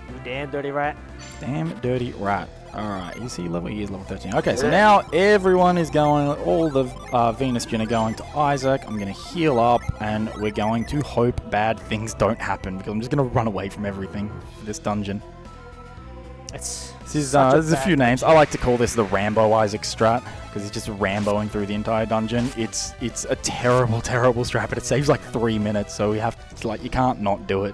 You damn dirty rat. Damn dirty rat. Alright, is he level? He is level 13. Okay, so now everyone is going, all the Venus Jin are going to Isaac. I'm going to heal up, and we're going to hope bad things don't happen, because I'm just going to run away from everything for this dungeon. There's a few names. I like to call this the Rambo Isaac strat, because he's just Ramboing through the entire dungeon. It's a terrible, terrible strat, but it saves like 3 minutes, so we have to, like, you can't not do it.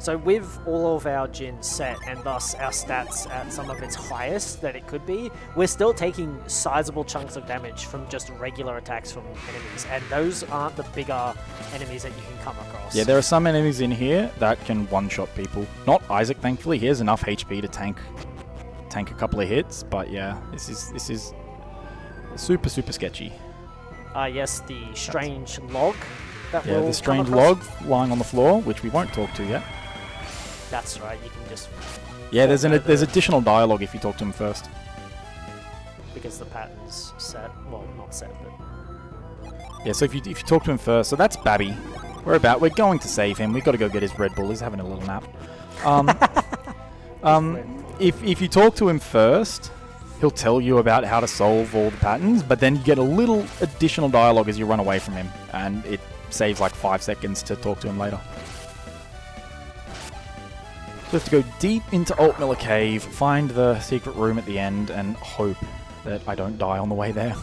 So with all of our Jin set, and thus our stats at some of its highest that it could be, we're still taking sizable chunks of damage from just regular attacks from enemies, and those aren't the bigger enemies that you can come across. Yeah, there are some enemies in here that can one-shot people. Not Isaac, thankfully. He has enough HP to tank a couple of hits, but yeah, this is super, super sketchy. Yes, the strange log that Yeah, will the strange come across? log lying on the floor, which we won't talk to yet. That's right. You can just Yeah, there's forego there's the- additional dialogue if you talk to him first. because the pattern's set. Well, not set, but Yeah, so if you talk to him first, so that's Babby. We're going to save him. We've got to go get his Red Bull. He's having a little nap. If you talk to him first, he'll tell you about how to solve all the patterns, but then you get a little additional dialogue as you run away from him, and it saves like 5 seconds to talk to him later. So we have to go deep into Altmiller Cave, find the secret room at the end, and hope that I don't die on the way there.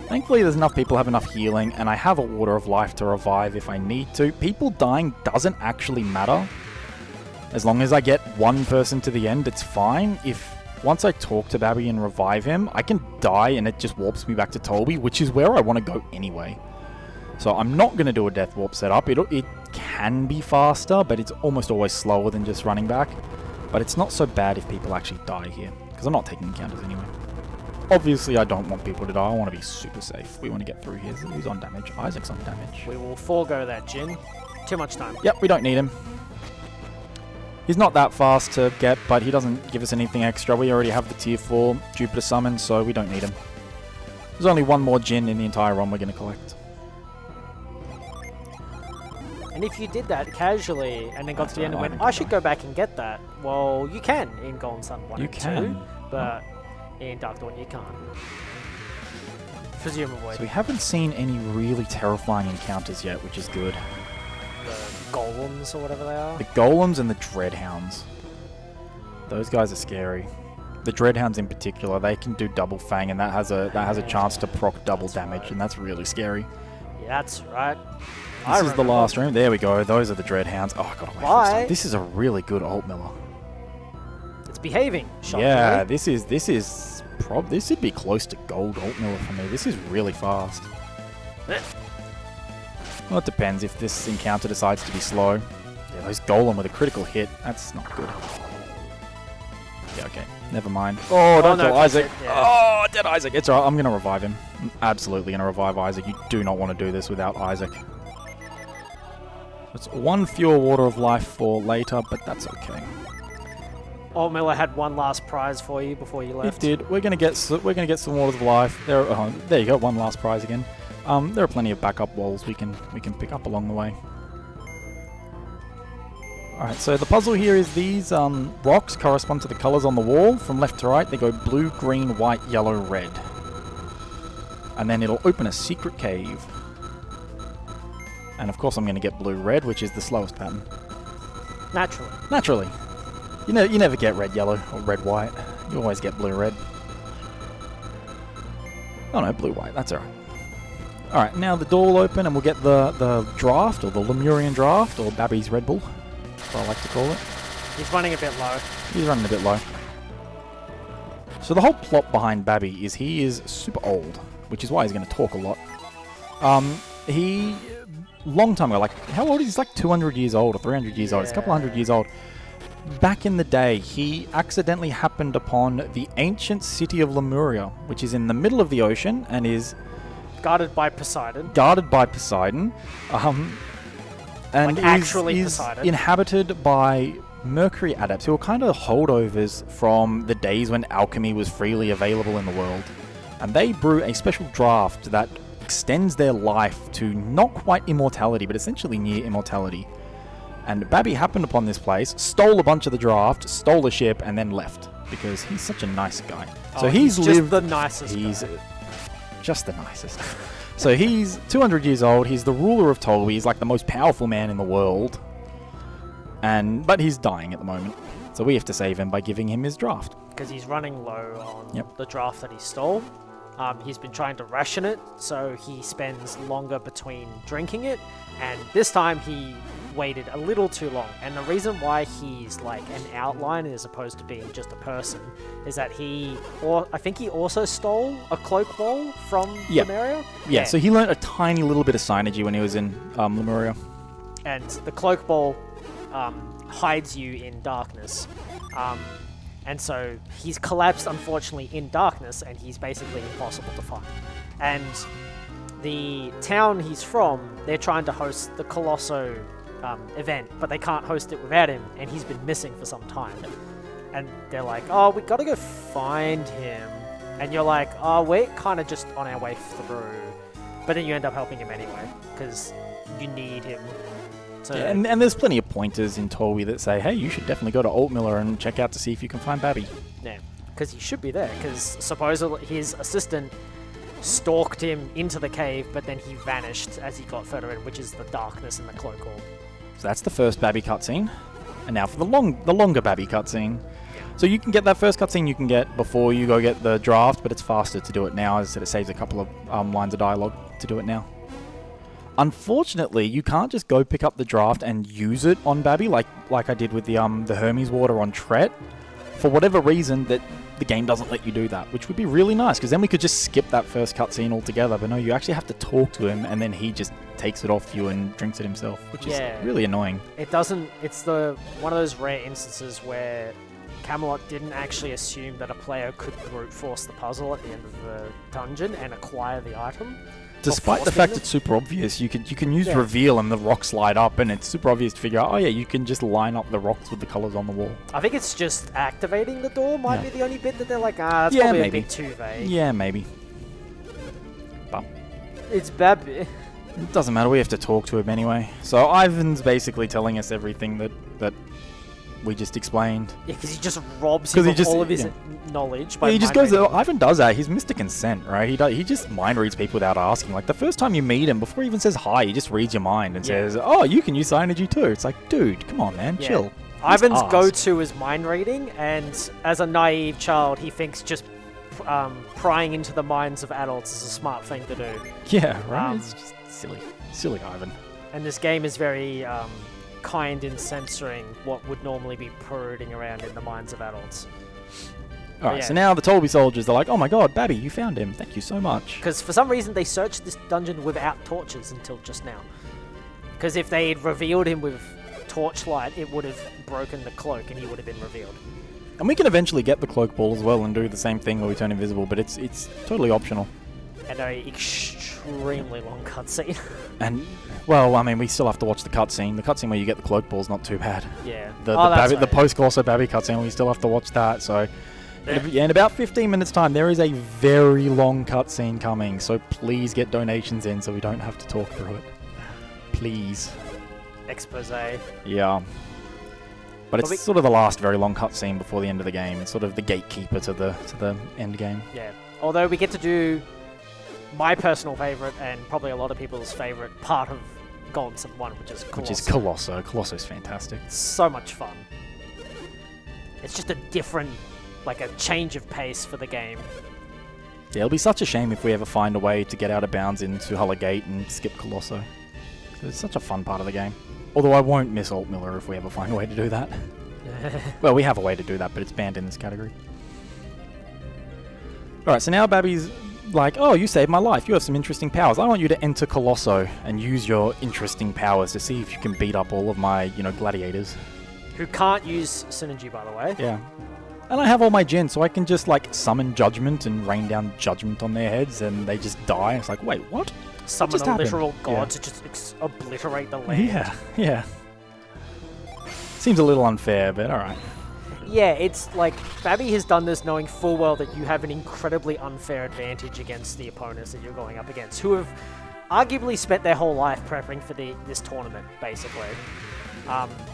Thankfully, there's enough people have enough healing, and I have a Water of Life to revive if I need to. People dying doesn't actually matter. As long as I get one person to the end, it's fine. Once I talk to Babby and revive him, I can die and it just warps me back to Tolby, which is where I want to go anyway. So I'm not going to do a death warp setup. It can be faster, but it's almost always slower than just running back. But it's not so bad if people actually die here, because I'm not taking encounters anyway. Obviously, I don't want people to die. I want to be super safe. We want to get through here. Who's on damage? Isaac's on damage. we will forego that, Jin. Too much time. Yep, we don't need him. He's not that fast to get, but he doesn't give us anything extra. We already have the tier 4 Jupiter summon, so we don't need him. There's only one more Jin in the entire run we're going to collect. And if you did that casually and then got to the end and I went, think I you should don't. go back and get that, well, you can in Golden Sun 1 You and 2, can. but in Dark Dawn you can't. Presumably. So we haven't seen any really terrifying encounters yet, which is good. The golems or whatever they are. The golems and the dreadhounds. Those guys are scary. The dreadhounds in particular, they can do double fang, and that has a chance to proc double damage, and that's really scary. Yeah, that's right. This is the last room. There we go. Those are the dreadhounds. Oh, I got away Why? from this. This is a really good Altmiller. It's behaving. Yeah, shockingly. this would be close to gold Altmiller for me. This is really fast. Well, it depends if this encounter decides to be slow. Yeah, those golem with a critical hit, that's not good. Yeah, okay, never mind. Oh, don't no, kill Isaac. that's it, yeah. Oh, dead Isaac. It's alright, I'm going to revive him. I'm absolutely going to revive Isaac. You do not want to do this without Isaac. It's one fewer Water of Life for later, but that's okay. Old Miller had one last prize for you before you left. It did. We're gonna get some Waters of Life. There you go. One last prize again. There are plenty of backup walls we can pick up along the way. All right. So the puzzle here is these rocks correspond to the colors on the wall. From left to right, they go blue, green, white, yellow, red, and then it'll open a secret cave. And of course, I'm going to get blue-red, which is the slowest pattern. Naturally. You never get red-yellow or red-white. You always get blue-red. Oh no, blue-white. That's alright. Alright, now the door will open and we'll get the draft, or the Lemurian draft, or Babby's Red Bull, as I like to call it. He's running a bit low. So the whole plot behind Babby is he is super old, which is why he's going to talk a lot. Long time ago, like, how old is he? He's like 200 years old or 300 years old. He's a couple hundred years old. Back in the day, he accidentally happened upon the ancient city of Lemuria, which is in the middle of the ocean and is Guarded by Poseidon. And Like actually is Poseidon. inhabited by Mercury adepts who are kind of holdovers from the days when alchemy was freely available in the world. And they brew a special draft that extends their life to not quite immortality, but essentially near immortality. And Babby happened upon this place, stole a bunch of the draft, stole a ship, and then left. Because he's such a nice guy. So he's just lived... the nicest He's guy. just the nicest. So he's 200 years old, he's the ruler of Tolby, he's like the most powerful man in the world. But he's dying at the moment. So we have to save him by giving him his draft. Because he's running low on Yep. the draft that he stole. He's been trying to ration it, so he spends longer between drinking it, and this time he waited a little too long. And the reason why he's like an outline as opposed to being just a person is that I think he also stole a cloak bowl from Lemuria. Yeah, so he learned a tiny little bit of Synergy when he was in Lemuria. And the cloak bowl hides you in darkness. And so he's collapsed, unfortunately, in darkness, and he's basically impossible to find. And the town he's from, they're trying to host the Colosso event, but they can't host it without him, and he's been missing for some time. And they're like, oh, we gotta go find him. And you're like, oh, we're kind of just on our way through. But then you end up helping him anyway, because you need him to... Yeah, and there's plenty of pointers in Torwi that say, hey, you should definitely go to Altmiller and check out to see if you can find Babby. Yeah, because he should be there, because supposedly his assistant stalked him into the cave, but then he vanished as he got further in, which is the darkness in the cloak hall. So that's the first Babby cutscene. And now for the longer Babby cutscene. So you can get that first cutscene you can get before you go get the draft, but it's faster to do it now, as it saves a couple of lines of dialogue to do it now. Unfortunately, you can't just go pick up the draft and use it on Babby like I did with the Hermes water on Tret. For whatever reason, that the game doesn't let you do that, which would be really nice, because then we could just skip that first cutscene altogether. But no, you actually have to talk to him, and then he just takes it off you and drinks it himself, which is really annoying. It doesn't... It's one of those rare instances where Camelot didn't actually assume that a player could brute force the puzzle at the end of the dungeon and acquire the item. Despite the fact it's super obvious, you can use reveal and the rocks light up, and it's super obvious to figure out, oh yeah, you can just line up the rocks with the colours on the wall. I think it's just activating the door might be the only bit that they're like, that's probably maybe a bit too vague. Yeah, maybe. But it's Babby. It doesn't matter, we have to talk to him anyway. So Ivan's basically telling us everything that we just explained. Yeah, because he just robs him of all of his knowledge. By he just goes, Ivan does that. He's Mr. Consent, right? He just mind reads people without asking. Like, the first time you meet him, before he even says hi, he just reads your mind and says, oh, you can use Psynergy too. It's like, dude, come on, man, chill. Ivan's go-to is mind reading, and as a naive child, he thinks just prying into the minds of adults is a smart thing to do. Yeah, right? It's just silly Ivan. And this game is very... kind in censoring what would normally be parroting around in the minds of adults. Alright, so now the Tolby soldiers are like, oh my god, Babby, you found him. Thank you so much. Because for some reason they searched this dungeon without torches until just now. Because if they had revealed him with torchlight, it would have broken the cloak and he would have been revealed. And we can eventually get the cloak ball as well and do the same thing where we turn invisible, but it's totally optional. And an extremely long cutscene. And, well, I mean, we still have to watch the cutscene. The cutscene where you get the cloak ball's not too bad. Yeah. The post-Colosso Babby cutscene, we still have to watch that, so... Yeah, in about 15 minutes' time, there is a very long cutscene coming, so please get donations in so we don't have to talk through it. Please. Expose. Yeah. But it's sort of the last very long cutscene before the end of the game. It's sort of the gatekeeper to the end game. Yeah. Although we get to do my personal favourite, and probably a lot of people's favourite part of Golden Sun 1, which is Colosso. Which is Colosso. Colosso's fantastic. It's so much fun. It's just a different... like a change of pace for the game. Yeah, it'll be such a shame if we ever find a way to get out of bounds into Hulla Gate and skip Colosso. It's such a fun part of the game. Although I won't miss Altmiller if we ever find a way to do that. Well, we have a way to do that, but it's banned in this category. Alright, so now Babby's like, oh, you saved my life. You have some interesting powers. I want you to enter Colosso and use your interesting powers to see if you can beat up all of my, gladiators. Who can't use Synergy, by the way. Yeah. And I have all my djinn, so I can just, summon Judgment and rain down Judgment on their heads, and they just die. It's like, wait, what? Summon a literal god to just obliterate the land. Yeah. Seems a little unfair, but alright. Yeah, it's like, Babby has done this knowing full well that you have an incredibly unfair advantage against the opponents that you're going up against, who have arguably spent their whole life prepping for this tournament, basically.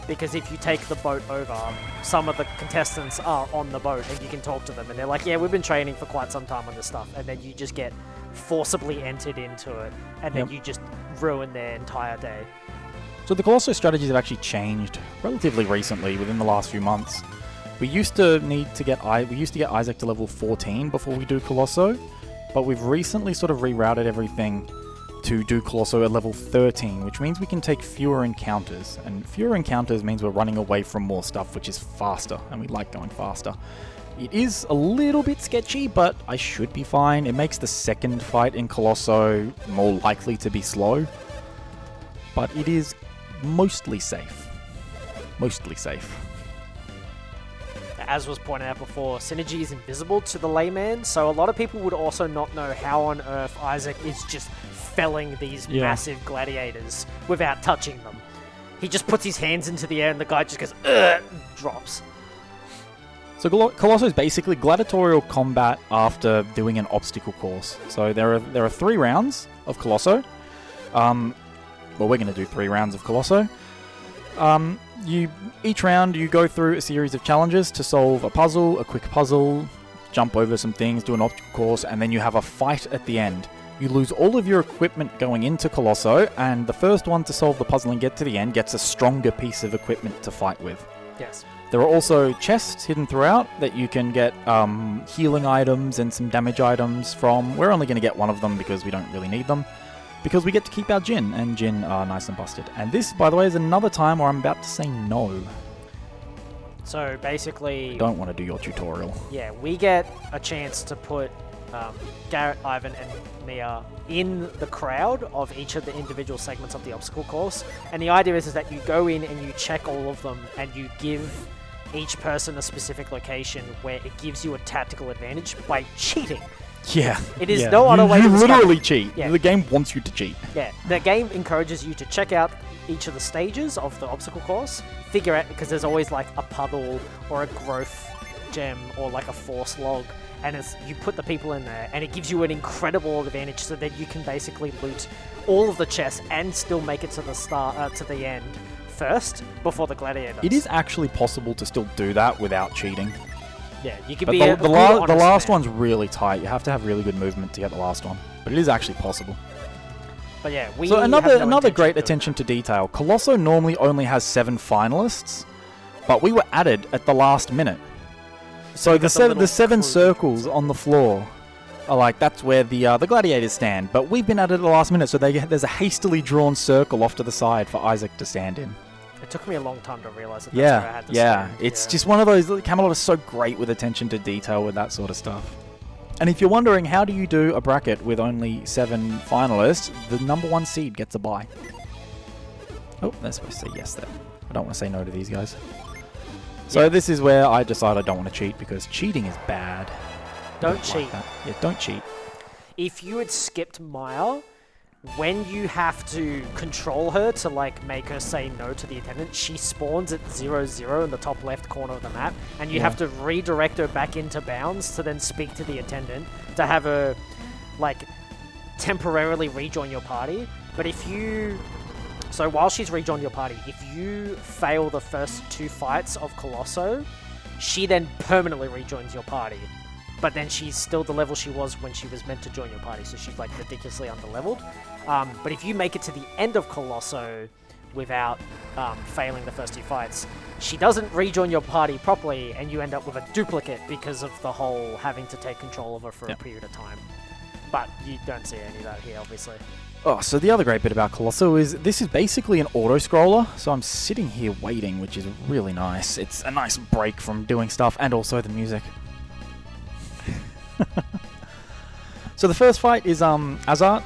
Because if you take the boat over, some of the contestants are on the boat and you can talk to them and they're like, yeah, we've been training for quite some time on this stuff, and then you just get forcibly entered into it and then you just ruin their entire day. So the Colosso strategies have actually changed relatively recently, within the last few months. We used to get Isaac to level 14 before we do Colosso, but we've recently sort of rerouted everything to do Colosso at level 13, which means we can take fewer encounters. And fewer encounters means we're running away from more stuff, which is faster, and we like going faster. It is a little bit sketchy, but I should be fine. It makes the second fight in Colosso more likely to be slow, but it is mostly safe. Mostly safe. As was pointed out before, Synergy is invisible to the layman, so a lot of people would also not know how on earth Isaac is just felling these massive gladiators without touching them. He just puts his hands into the air and the guy just goes, ugh, drops. So Colosso is basically gladiatorial combat after doing an obstacle course. So there are 3 rounds of Colosso. Well, we're going to do 3 rounds of Colosso. Each round you go through a series of challenges to solve a quick puzzle, jump over some things, do an obstacle course, and then you have a fight at the end. You lose all of your equipment going into Colosso, and the first one to solve the puzzle and get to the end gets a stronger piece of equipment to fight with. Yes. There are also chests hidden throughout that you can get healing items and some damage items from. We're only going to get one of them because we don't really need them, because we get to keep our Jin, and Jin are nice and busted. And this, by the way, is another time where I'm about to say no. So basically... Don't want to do your tutorial. Yeah, we get a chance to put Garrett, Ivan, and Mia in the crowd of each of the individual segments of the obstacle course. And the idea is that you go in and you check all of them, and you give each person a specific location where it gives you a tactical advantage by cheating. Yeah. It is no other way to describe it. You literally cheat. Yeah. The game wants you to cheat. Yeah, the game encourages you to check out each of the stages of the obstacle course, figure out, because there's always like a puddle or a growth gem or like a force log, and you put the people in there, and it gives you an incredible advantage so that you can basically loot all of the chests and still make it to the start, to the end first before the gladiators. It is actually possible to still do that without cheating. Yeah, you can but be the honest last man. one's really tight. You have to have really good movement to get the last one, but it is actually possible. But yeah, so another great attention to detail. Colosso normally only has 7 finalists, but we were added at the last minute. So the 7 circles on the floor are like, that's where the gladiators stand. But we've been added at the last minute, so there's a hastily drawn circle off to the side for Isaac to stand in. It took me a long time to realize that that's where I had to stand. It's just one of those. Camelot is so great with attention to detail with that sort of stuff. And if you're wondering how do you do a bracket with only 7 finalists, the number 1 seed gets a bye. Oh, they're supposed to say yes there. I don't want to say no to these guys. So this is where I decide I don't want to cheat, because cheating is bad. Don't cheat. Yeah, don't cheat. If you had skipped Maya, when you have to control her to like make her say no to the attendant, she spawns at 0-0 in the top left corner of the map, and you have to redirect her back into bounds to then speak to the attendant to have her like temporarily rejoin your party. But so while she's rejoined your party, if you fail the first 2 fights of Colosso, she then permanently rejoins your party. But then she's still the level she was when she was meant to join your party, so she's like ridiculously underleveled. But if you make it to the end of Colosso without failing the first 2 fights, she doesn't rejoin your party properly, and you end up with a duplicate because of the whole having to take control of her for a period of time. But you don't see any of that here, obviously. Oh, so the other great bit about Colosso is this is basically an auto-scroller, so I'm sitting here waiting, which is really nice. It's a nice break from doing stuff, and also the music. So the first fight is Azart.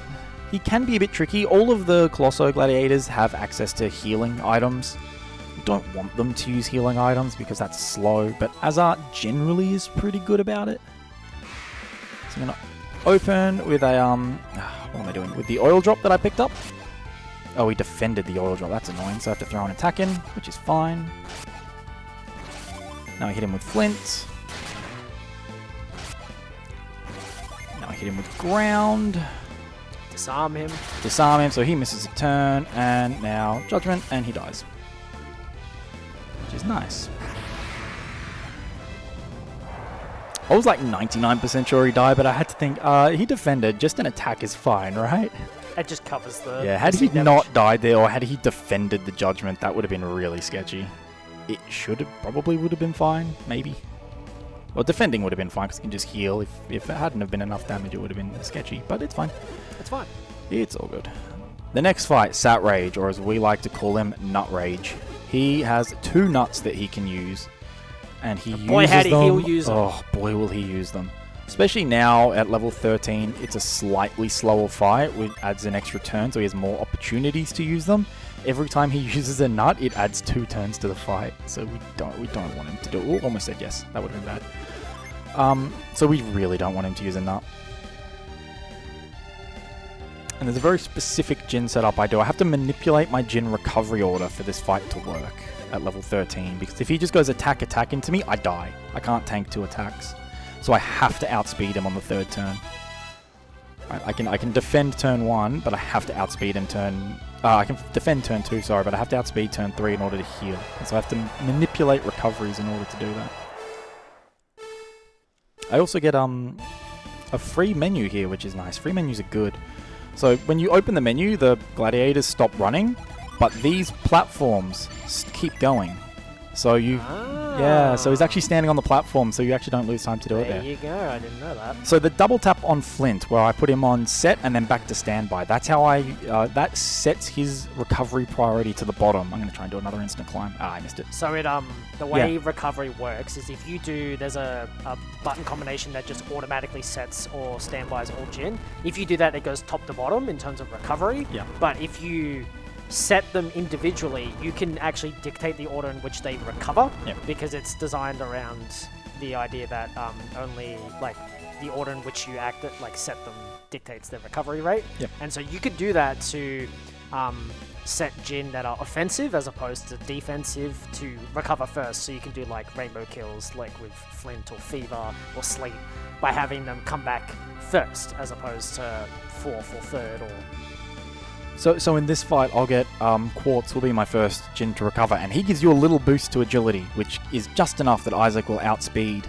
He can be a bit tricky. All of the Colosso gladiators have access to healing items. You don't want them to use healing items because that's slow, but Azart generally is pretty good about it. So I'm gonna open with a what am I doing? With the oil drop that I picked up. Oh, he defended the oil drop. That's annoying. So I have to throw an attack in, which is fine. Now I hit him with flint. Now I hit him with ground. Disarm him. Disarm him, so he misses a turn, and now judgment, and he dies. Which is nice. I was like 99% sure he died, but I had to think, he defended, just an attack is fine, right? It just covers the... Yeah, had he not died there, or had he defended the judgment, that would have been really sketchy. It probably would have been fine, maybe. Well, defending would have been fine, because he can just heal. If it hadn't have been enough damage, it would have been sketchy, but it's fine. It's fine. It's all good. The next fight, Sat Rage, or as we like to call him, Nut Rage. He has 2 nuts that he can use, and he uses them. Boy, howdy, he'll use them. Oh, boy, will he use them. Especially now at level 13, it's a slightly slower fight, which adds an extra turn, so he has more opportunities to use them. Every time he uses a nut, it adds 2 turns to the fight, so we don't want him to do it. Ooh, almost said yes. That would have been bad. So we really don't want him to use a nut. And there's a very specific Jin setup I do. I have to manipulate my Jin recovery order for this fight to work at level 13. Because if he just goes attack into me, I die. I can't tank 2 attacks. So I have to outspeed him on the 3rd turn. I can defend turn 1, but I have to outspeed him turn... I can defend turn 2, sorry, but I have to outspeed turn 3 in order to heal. And so I have to manipulate recoveries in order to do that. I also get a free menu here, which is nice. Free menus are good. So when you open the menu, the gladiators stop running, but these platforms keep going. So you... Yeah, so he's actually standing on the platform, so you actually don't lose time to do it there. There you go, I didn't know that. So the double tap on Flint, where I put him on set and then back to standby, that's how I... that sets his recovery priority to the bottom. I'm going to try and do another instant climb. I missed it. So it the way recovery works is if you do... There's a button combination that just automatically sets or standbys all Jin. If you do that, it goes top to bottom in terms of recovery. Yeah. But if you... set them individually, you can actually dictate the order in which they recover, because it's designed around the idea that only like the order in which you set them dictates their recovery rate. And so you could do that to set Jin that are offensive as opposed to defensive to recover first. So you can do like rainbow kills like with Flint or Fever or Sleep by having them come back first as opposed to 4th or 3rd or... So in this fight, I'll get Quartz will be my first Jin to recover, and he gives you a little boost to agility, which is just enough that Isaac will outspeed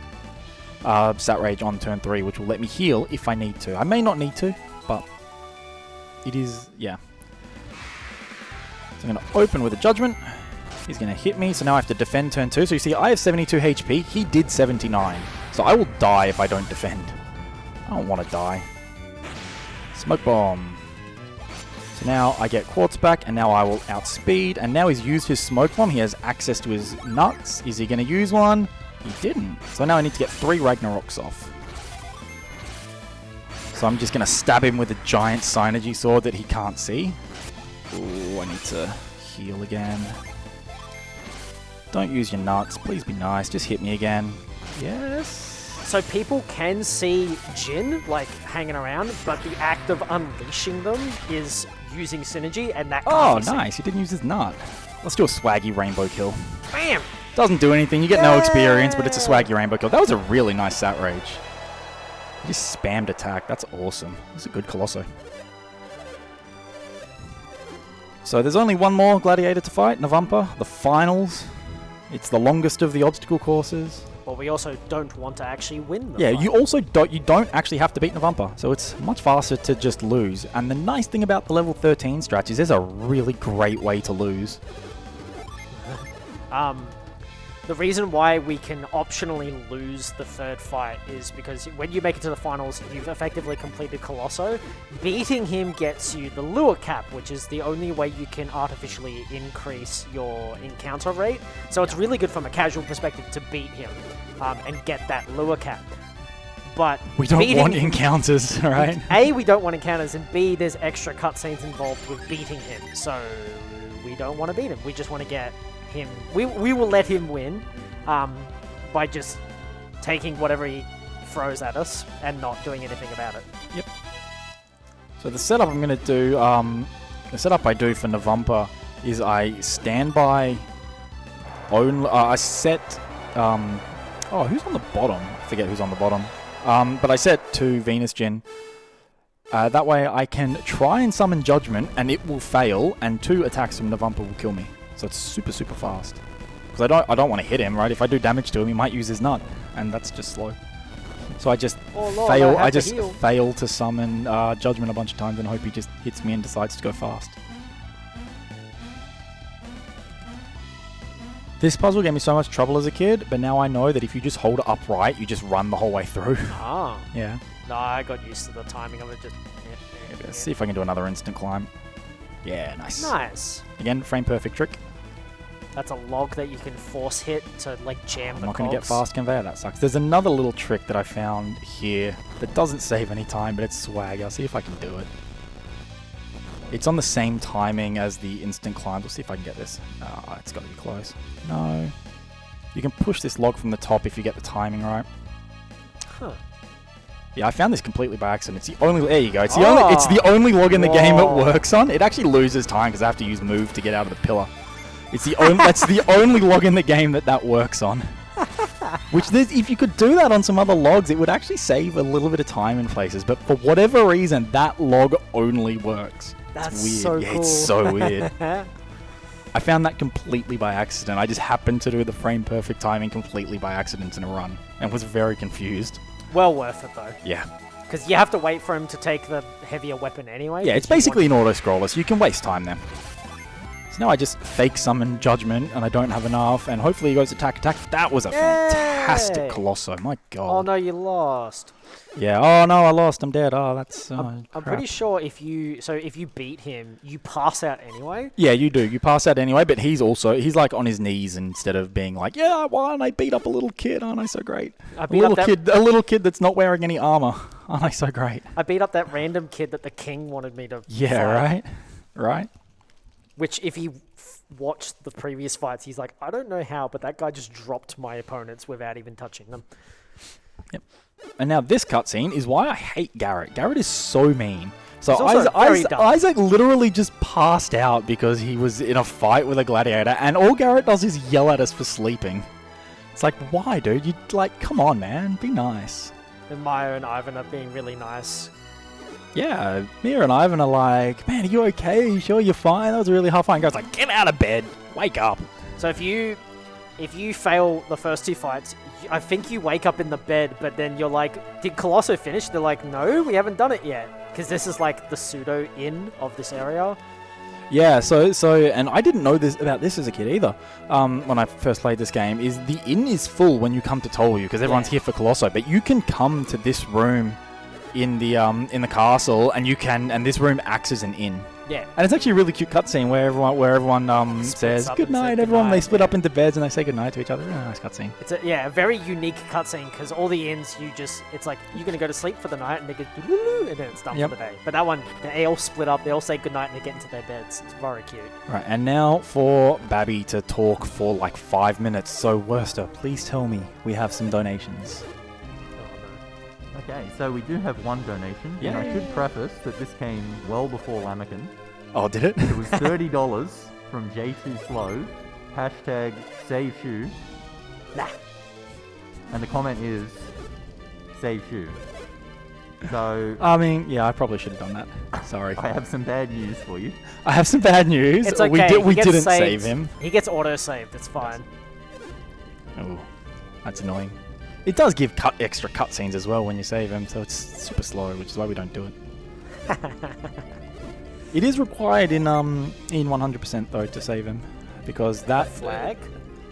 Sat Rage on turn 3, which will let me heal if I need to. I may not need to, but it is, yeah. So I'm going to open with a Judgment. He's going to hit me, so now I have to defend turn 2. So you see, I have 72 HP. He did 79. So I will die if I don't defend. I don't want to die. Smoke Bomb. So now I get Quartz back, and now I will outspeed. And now he's used his Smoke Bomb. He has access to his nuts. Is he going to use one? He didn't. So now I need to get 3 Ragnaroks off. So I'm just going to stab him with a giant Synergy Sword that he can't see. Ooh, I need to heal again. Don't use your nuts. Please be nice. Just hit me again. Yes. So people can see Jin, like, hanging around, but the act of unleashing them is using synergy, and that can't be seen. Nice. He didn't use his nut. Let's do a swaggy rainbow kill. Bam! Doesn't do anything. You get no experience, but it's a swaggy rainbow kill. That was a really nice Sat Rage. He just spammed attack. That's awesome. That's a good Colosso. So there's only one more gladiator to fight, Navampa. The finals. It's the longest of the obstacle courses. But we also don't want to actually win the Yeah, fight. you don't actually have to beat Navampa, so it's much faster to just lose. And the nice thing about the level 13 stretch is there's a really great way to lose. The reason why we can optionally lose the 3rd fight is because when you make it to the finals, you've effectively completed Colosso. Beating him gets you the lure cap, which is the only way you can artificially increase your encounter rate. So it's really good from a casual perspective to beat him and get that lure cap. But we don't want encounters, right? A, we don't want encounters, and B, there's extra cutscenes involved with beating him. So we don't want to beat him. We just want to get him. We will let him win by just taking whatever he throws at us and not doing anything about it. Yep. So the setup I'm going to do, the setup I do for Navampa is I stand by only. I set. Who's on the bottom? I forget who's on the bottom. But I set 2 Venus Jin. That way I can try and summon Judgment, and it will fail, and 2 attacks from Navampa will kill me. So it's super, super fast. Because I don't want to hit him, right? If I do damage to him, he might use his nut, and that's just slow. So I just fail. I just fail to summon Judgment a bunch of times and hope he just hits me and decides to go fast. This puzzle gave me so much trouble as a kid, but now I know that if you just hold it upright, you just run the whole way through. Ah. Yeah. No, I got used to the timing of it. Just. Let's see if I can do another instant climb. Yeah, nice. Nice. Again, frame perfect trick. That's a log that you can force hit to like jam the I'm not going to get fast conveyor, that sucks. There's another little trick that I found here that doesn't save any time, but it's swag. I'll see if I can do it. It's on the same timing as the instant climb. We'll see if I can get this. It's got to be close. No. You can push this log from the top if you get the timing right. Huh. Yeah, I found this completely by accident. It's the only. There you go. It's the only log in the game it works on. It actually loses time because I have to use move to get out of the pillar. It's the only. That's the only log in the game that works on. Which if you could do that on some other logs, it would actually save a little bit of time in places. But for whatever reason, that log only works. That's weird. so Yeah, cool. it's so weird. I found that completely by accident. I just happened to do the frame perfect timing completely by accident in a run, and was very confused. Well worth it though. Yeah. Because you have to wait for him to take the heavier weapon anyway. Yeah, it's basically an auto-scroller, so you can waste time there. So now I just fake summon Judgment, and I don't have enough, and hopefully he goes attack. That was a fantastic Colosso, my god. Oh no, you lost. Yeah, oh no, I lost, I'm dead. Oh, that's I'm crap. pretty sure if you beat him, you pass out anyway. Yeah, you do. You pass out anyway, but he's like on his knees instead of being like, yeah, I won, I beat up a little kid, aren't I so great? A little kid that's not wearing any armor. Aren't I so great? I beat up that random kid that the king wanted me to Yeah, fight. Right. Which, if he watched the previous fights, he's like, I don't know how, but that guy just dropped my opponents without even touching them. Yep. And now this cutscene is why I hate Garrett. Garrett is so mean. So He's also very dumb. Isaac literally just passed out because he was in a fight with a gladiator, and all Garrett does is yell at us for sleeping. It's like, why, dude? You come on, man, be nice. And Maya and Ivan are being really nice. Yeah, Mia and Ivan are like, man, are you okay? You sure you're fine? That was a really hard fight. And Garrett's like, get out of bed, wake up. So if you fail the first two fights, I think you wake up in the bed, but then you're like, did Colosso finish? They're like, no, we haven't done it yet. Because this is like the pseudo-inn of this area. Yeah, so and I didn't know about this as a kid either. When I first played this game, is the inn is full when you come to Tolu because everyone's here for Colosso, but you can come to this room in the castle, and this room acts as an inn. Yeah. And it's actually a really cute cutscene where everyone says good night, everyone. They split up into beds and they say good night to each other. Really nice cutscene. It's a very unique cutscene because all the inns it's like you're gonna go to sleep for the night and they go and then it's done for the day. But that one, they all split up. They all say good night and they get into their beds. It's very cute. Right, and now for Babby to talk for like 5 minutes. So Worster, please tell me we have some donations. Okay, so we do have one donation, and I should preface that this came well before Lamakin. Oh, did it? It was $30 from J2Slow, hashtag save shoe. Nah. And the comment is, save shoe. So... I mean, yeah, I probably should have done that. Sorry. I have some bad news for you. I have some bad news. It's okay. We didn't save him. He gets auto-saved, it's fine. Oh, that's annoying. It does give extra cutscenes as well when you save him, so it's super slow, which is why we don't do it. It is required in 100% though to save him, because that flag.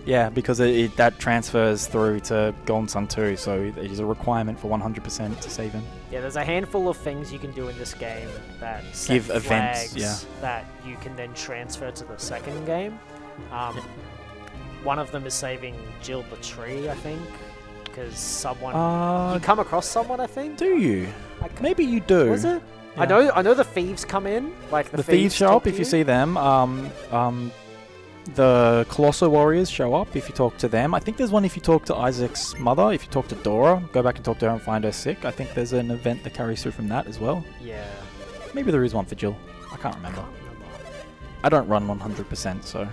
Yeah, because that transfers through to Golden Sun 2, so it is a requirement for 100% to save him. Yeah, there's a handful of things you can do in this game that give set events, flags that you can then transfer to the second game. One of them is saving Jill the Tree, I think. Because someone... you come across someone, I think? Do you? Maybe you do. Was it? Yeah. I know the thieves come in. Like the thieves show up if you see them. The Colosso Warriors show up if you talk to them. I think there's one if you talk to Isaac's mother. If you talk to Dora, go back and talk to her and find her sick. I think there's an event that carries through from that as well. Yeah. Maybe there is one for Jill. I can't remember. I don't run 100%, so...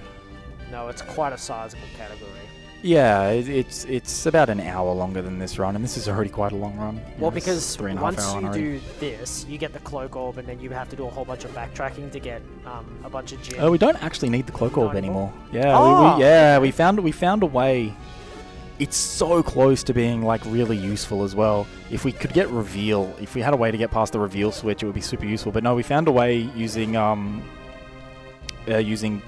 No, it's quite a sizable category. Yeah, it's about an hour longer than this run, and this is already quite a long run. Well, because 3.5 once hour you do this, you get the cloak orb, and then you have to do a whole bunch of backtracking to get a bunch of gems. Oh, we don't actually need the cloak orb anymore. Yeah, we found a way. It's so close to being like really useful as well. If we could get reveal, if we had a way to get past the reveal switch, it would be super useful. But no, we found a way using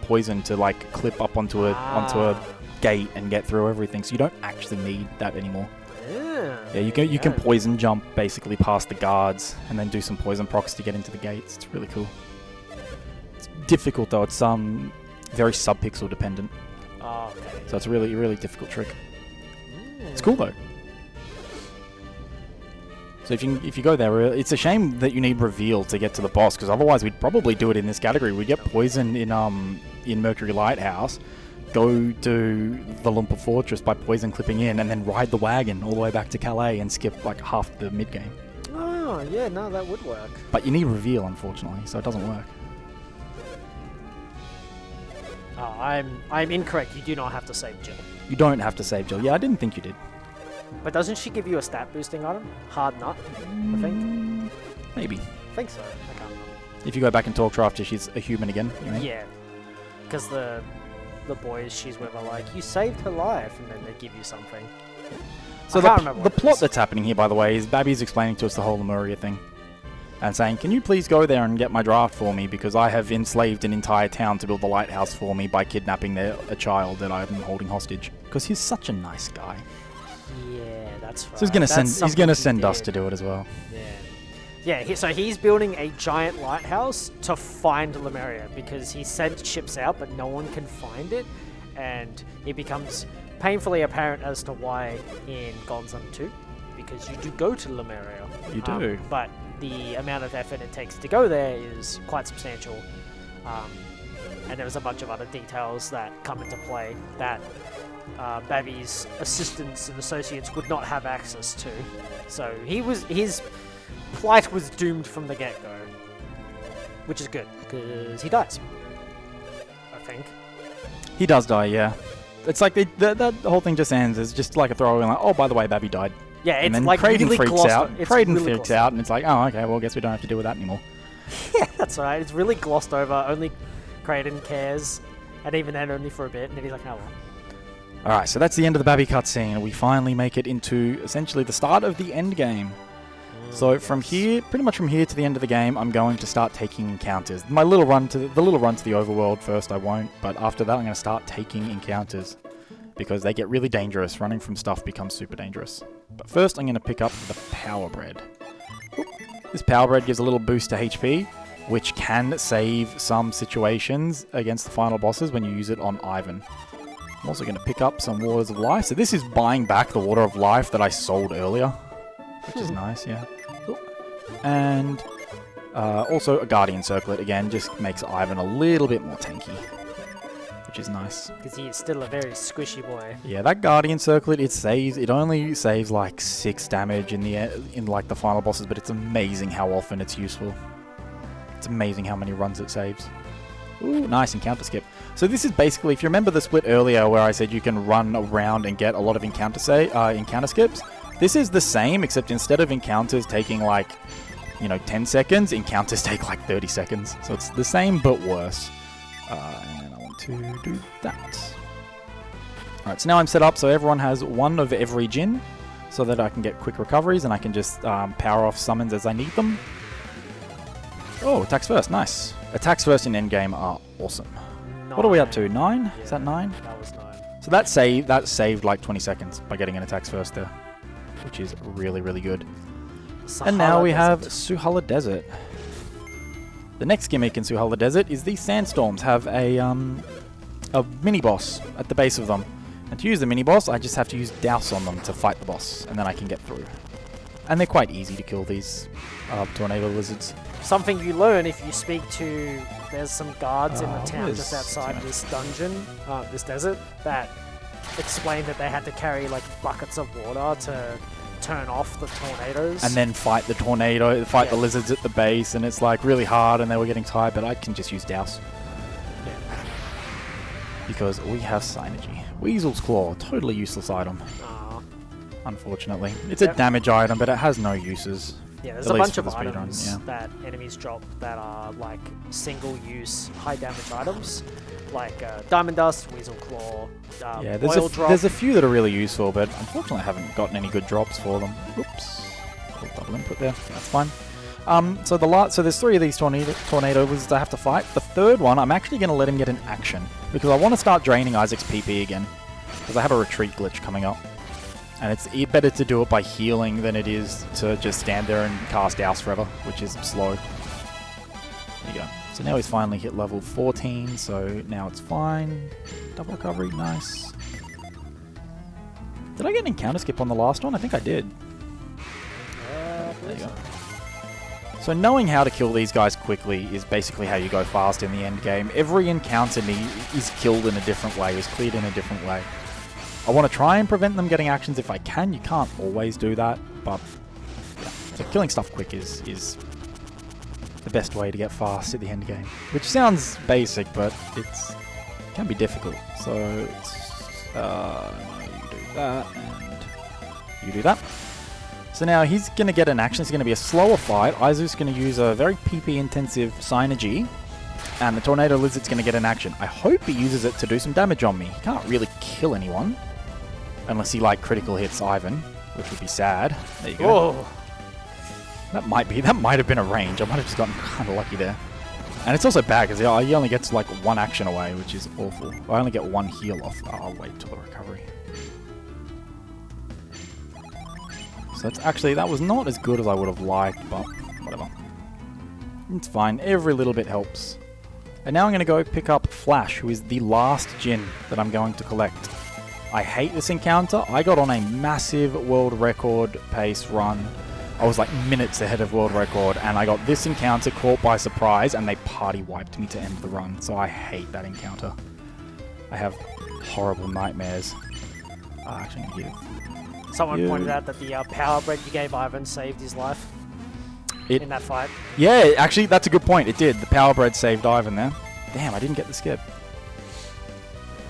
poison to like clip up onto a gate and get through everything, so you don't actually need that anymore. Yeah, you can poison jump basically past the guards and then do some poison procs to get into the gates. It's really cool. It's difficult though. It's very sub-pixel dependent. Oh, okay. So it's a really, really difficult trick. It's cool though. So if you go there, it's a shame that you need reveal to get to the boss, because otherwise we'd probably do it in this category. We'd get poison in Mercury Lighthouse, go to the Lumpa Fortress by poison clipping in, and then ride the wagon all the way back to Calais and skip like half the mid game. yeah, no, that would work. But you need reveal, unfortunately, so it doesn't work. Oh, I'm incorrect. You do not have to save Jill. You don't have to save Jill. Yeah, I didn't think you did. But doesn't she give you a stat boosting item? Hard nut, I think. Maybe. I think so. I can't remember. If you go back and talk to her after she's a human again, you mean? Yeah. Because the boys she's with are like, you saved her life, and then they give you something. So I can't remember the what it plot is. that's happening here, by the way, is Babby's explaining to us the whole Lemuria thing. And saying, can you please go there and get my draft for me, because I have enslaved an entire town to build the lighthouse for me by kidnapping a child that I'm holding hostage. Because he's such a nice guy. Yeah, that's right. So he's gonna send us did. to do it as well. Yeah. So he's building a giant lighthouse to find Lemuria, because he sent ships out, but no one can find it, and it becomes painfully apparent as to why in Gonzan 2, because you do go to Lemuria. You do. But the amount of effort it takes to go there is quite substantial, and there's a bunch of other details that come into play that Babby's assistants and associates would not have access to. So his plight was doomed from the get-go, which is good, because he dies, I think. He does die, yeah. It's like that whole thing just ends. It's just like a throwaway, like, oh, by the way, Babby died. Yeah, it's and then like Creighton really freaks glossed out. It's Creighton really freaks glossed out, and it's like, oh, okay, well, I guess we don't have to deal with that anymore. Yeah, that's right. It's really glossed over. Only Creighton cares, and even then, only for a bit. And then he's like, oh well. All right, so that's the end of the Babby cutscene. We finally make it into essentially the start of the end game. So from here, pretty much from here to the end of the game, I'm going to start taking encounters. My little run to the overworld first, I won't, but after that, I'm going to start taking encounters because they get really dangerous. Running from stuff becomes super dangerous. But first, I'm going to pick up the Power Bread. Oop. This Power Bread gives a little boost to HP, which can save some situations against the final bosses when you use it on Ivan. I'm also going to pick up some Waters of Life. So this is buying back the Water of Life that I sold earlier, which is nice, yeah. And also a Guardian Circlet, again, just makes Ivan a little bit more tanky, which is nice. Because he is still a very squishy boy. Yeah, that Guardian Circlet, it only saves like 6 damage in like the final bosses, but it's amazing how often it's useful. It's amazing how many runs it saves. Ooh, nice encounter skip. So this is basically, if you remember the split earlier where I said you can run around and get a lot of encounter skips, this is the same, except instead of encounters taking like, 10 seconds, encounters take like 30 seconds. So it's the same, but worse. And I want to do that. Alright, so now I'm set up so everyone has one of every Djinn, so that I can get quick recoveries and I can just power off summons as I need them. Oh, attacks first, nice. Attacks first in endgame are awesome. 9. What are we up to, 9? Yeah, Is that 9? That was 9. So that saved like 20 seconds by getting an attacks first there, which is really, really good. And now we have Suhala Desert. The next gimmick in Suhala Desert is these sandstorms have a mini-boss at the base of them. And to use the mini-boss, I just have to use Douse on them to fight the boss, and then I can get through. And they're quite easy to kill, these tornado lizards. Something you learn if you speak to... There's some guards in the town what just is- outside this dungeon, this desert, that explained that they had to carry like buckets of water to turn off the tornadoes. And then fight the tornado, fight the Yeah. lizards at the base, and it's like really hard and they were getting tired, but I can just use Douse. Yeah. Because we have Synergy. Weasel's Claw, totally useless item, Aw. unfortunately. It's a Yep. damage item, but it has no uses. Yeah, there's At a least bunch for of the speedrun, items yeah. that enemies drop that are like single-use, high-damage items, like Diamond Dust, Weasel Claw, Yeah, Oil Drop. there's a few that are really useful, but unfortunately I haven't gotten any good drops for them. Oops. Double input there. That's fine. So there's 3 of these tornado lizards I have to fight. The third one, I'm actually going to let him get an action, because I want to start draining Isaac's PP again, because I have a retreat glitch coming up. And it's better to do it by healing than it is to just stand there and cast Douse forever, which is slow. There you go. So now he's finally hit level 14, so now it's fine. Double recovery, nice. Did I get an encounter skip on the last one? I think I did. There you go. So knowing how to kill these guys quickly is basically how you go fast in the end game. Every encounter is killed in a different way, is cleared in a different way. I want to try and prevent them getting actions if I can. You can't always do that, but yeah. So killing stuff quick is the best way to get fast at the end game. Which sounds basic, but it can be difficult. So it's, you do that, and you do that. So now he's going to get an action. It's going to be a slower fight. Izu's going to use a very PP intensive Synergy. And the Tornado Lizard's going to get an action. I hope he uses it to do some damage on me. He can't really kill anyone. Unless he, like, critical hits Ivan, which would be sad. There you go. Whoa. That might have been a range. I might have just gotten kind of lucky there. And it's also bad, because he only gets, like, one action away, which is awful. I only get one heal off. Oh, I'll wait till the recovery. So that was not as good as I would have liked, but whatever. It's fine. Every little bit helps. And now I'm going to go pick up Flash, who is the last Djinn that I'm going to collect. I hate this encounter. I got on a massive world record pace run. I was like minutes ahead of world record, and I got this encounter caught by surprise, and they party wiped me to end the run. So I hate that encounter. I have horrible nightmares. Actually, I'm going to give Someone pointed out that the power bread you gave Ivan saved his life in that fight. Yeah, actually, that's a good point. It did. The power bread saved Ivan there. Damn, I didn't get the skip.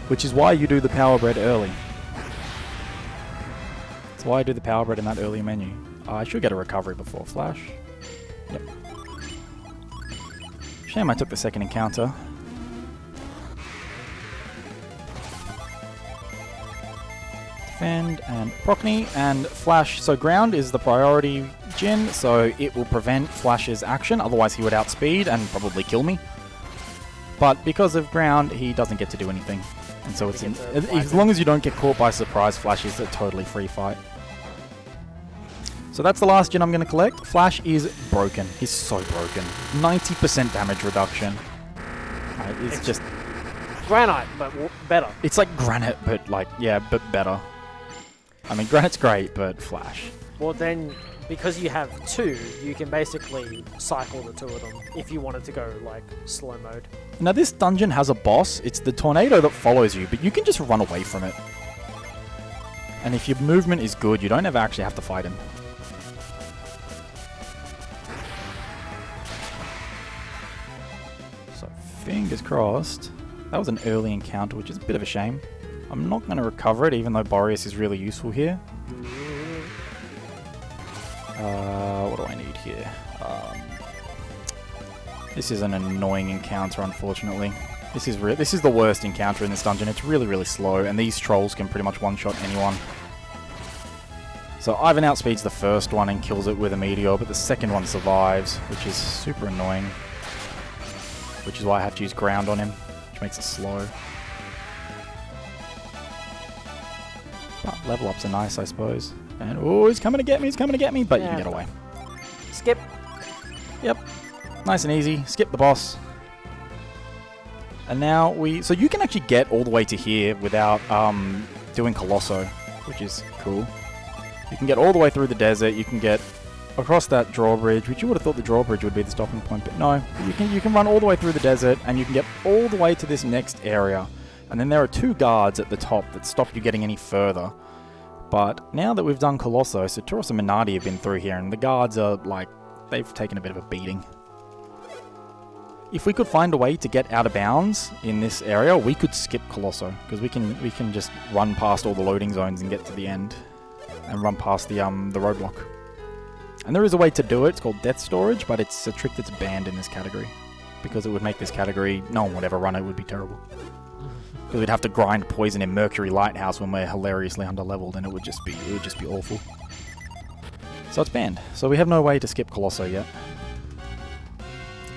Which is why you do the power bread early. That's why I do the power bread in that early menu. I should get a recovery before Flash. Yep. Shame I took the second encounter. Defend and Prockney and Flash. So ground is the priority Djinn, so it will prevent Flash's action. Otherwise he would outspeed and probably kill me. But because of ground, he doesn't get to do anything. And so it's as long as you don't get caught by surprise, Flash is a totally free fight. So that's the last Djinn I'm going to collect. Flash is broken. He's so broken. 90% damage reduction. It's just Granite, but better. It's like Granite, but like, yeah, but better. I mean, Granite's great, but Flash. Well then, because you have two, you can basically cycle the two of them if you wanted to go like slow mode. Now this dungeon has a boss. It's the tornado that follows you, but you can just run away from it. And if your movement is good, you don't ever actually have to fight him. So fingers crossed. That was an early encounter, which is a bit of a shame. I'm not going to recover it, even though Boreas is really useful here. What do I need here? This is an annoying encounter, unfortunately. This is the worst encounter in this dungeon. It's really, really slow, and these trolls can pretty much one-shot anyone. So Ivan outspeeds the first one and kills it with a meteor, but the second one survives, which is super annoying. Which is why I have to use ground on him, which makes it slow. But level ups are nice, I suppose. And oh, he's coming to get me, but you can get away. Skip. Yep. Nice and easy. Skip the boss. And now so you can actually get all the way to here without doing Colosso, which is cool. You can get all the way through the desert. You can get across that drawbridge, which you would have thought the drawbridge would be the stopping point, but no. You can run all the way through the desert, and you can get all the way to this next area. And then there are two guards at the top that stop you getting any further. But now that we've done Colosso, so Tauros and Minardi have been through here, and the guards are like, they've taken a bit of a beating. If we could find a way to get out of bounds in this area, we could skip Colosso, because we can just run past all the loading zones and get to the end, and run past the roadblock. And there is a way to do it. It's called Death Storage, but it's a trick that's banned in this category, because it would make this category no one would ever run it. It would be terrible. Because we'd have to grind poison in Mercury Lighthouse when we're hilariously underleveled, and it would just be awful. So it's banned. So we have no way to skip Colosso yet.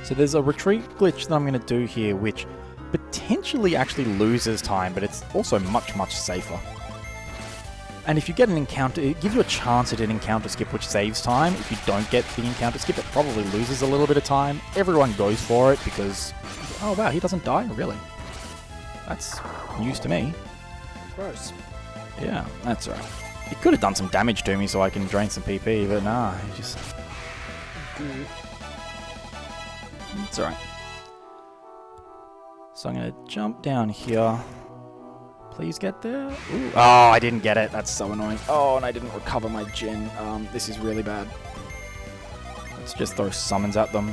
So there's a retreat glitch that I'm going to do here, which potentially actually loses time, but it's also much, much safer. And if you get an encounter, it gives you a chance at an encounter skip which saves time. If you don't get the encounter skip, it probably loses a little bit of time. Everyone goes for it because, oh wow, he doesn't die? Really? That's news to me. Gross. Yeah, that's right. He could have done some damage to me so I can drain some PP, but nah, he just... It's alright. So I'm going to jump down here. Please get there. Ooh. Oh, I didn't get it. That's so annoying. Oh, and I didn't recover my Djinn. This is really bad. Let's just throw summons at them.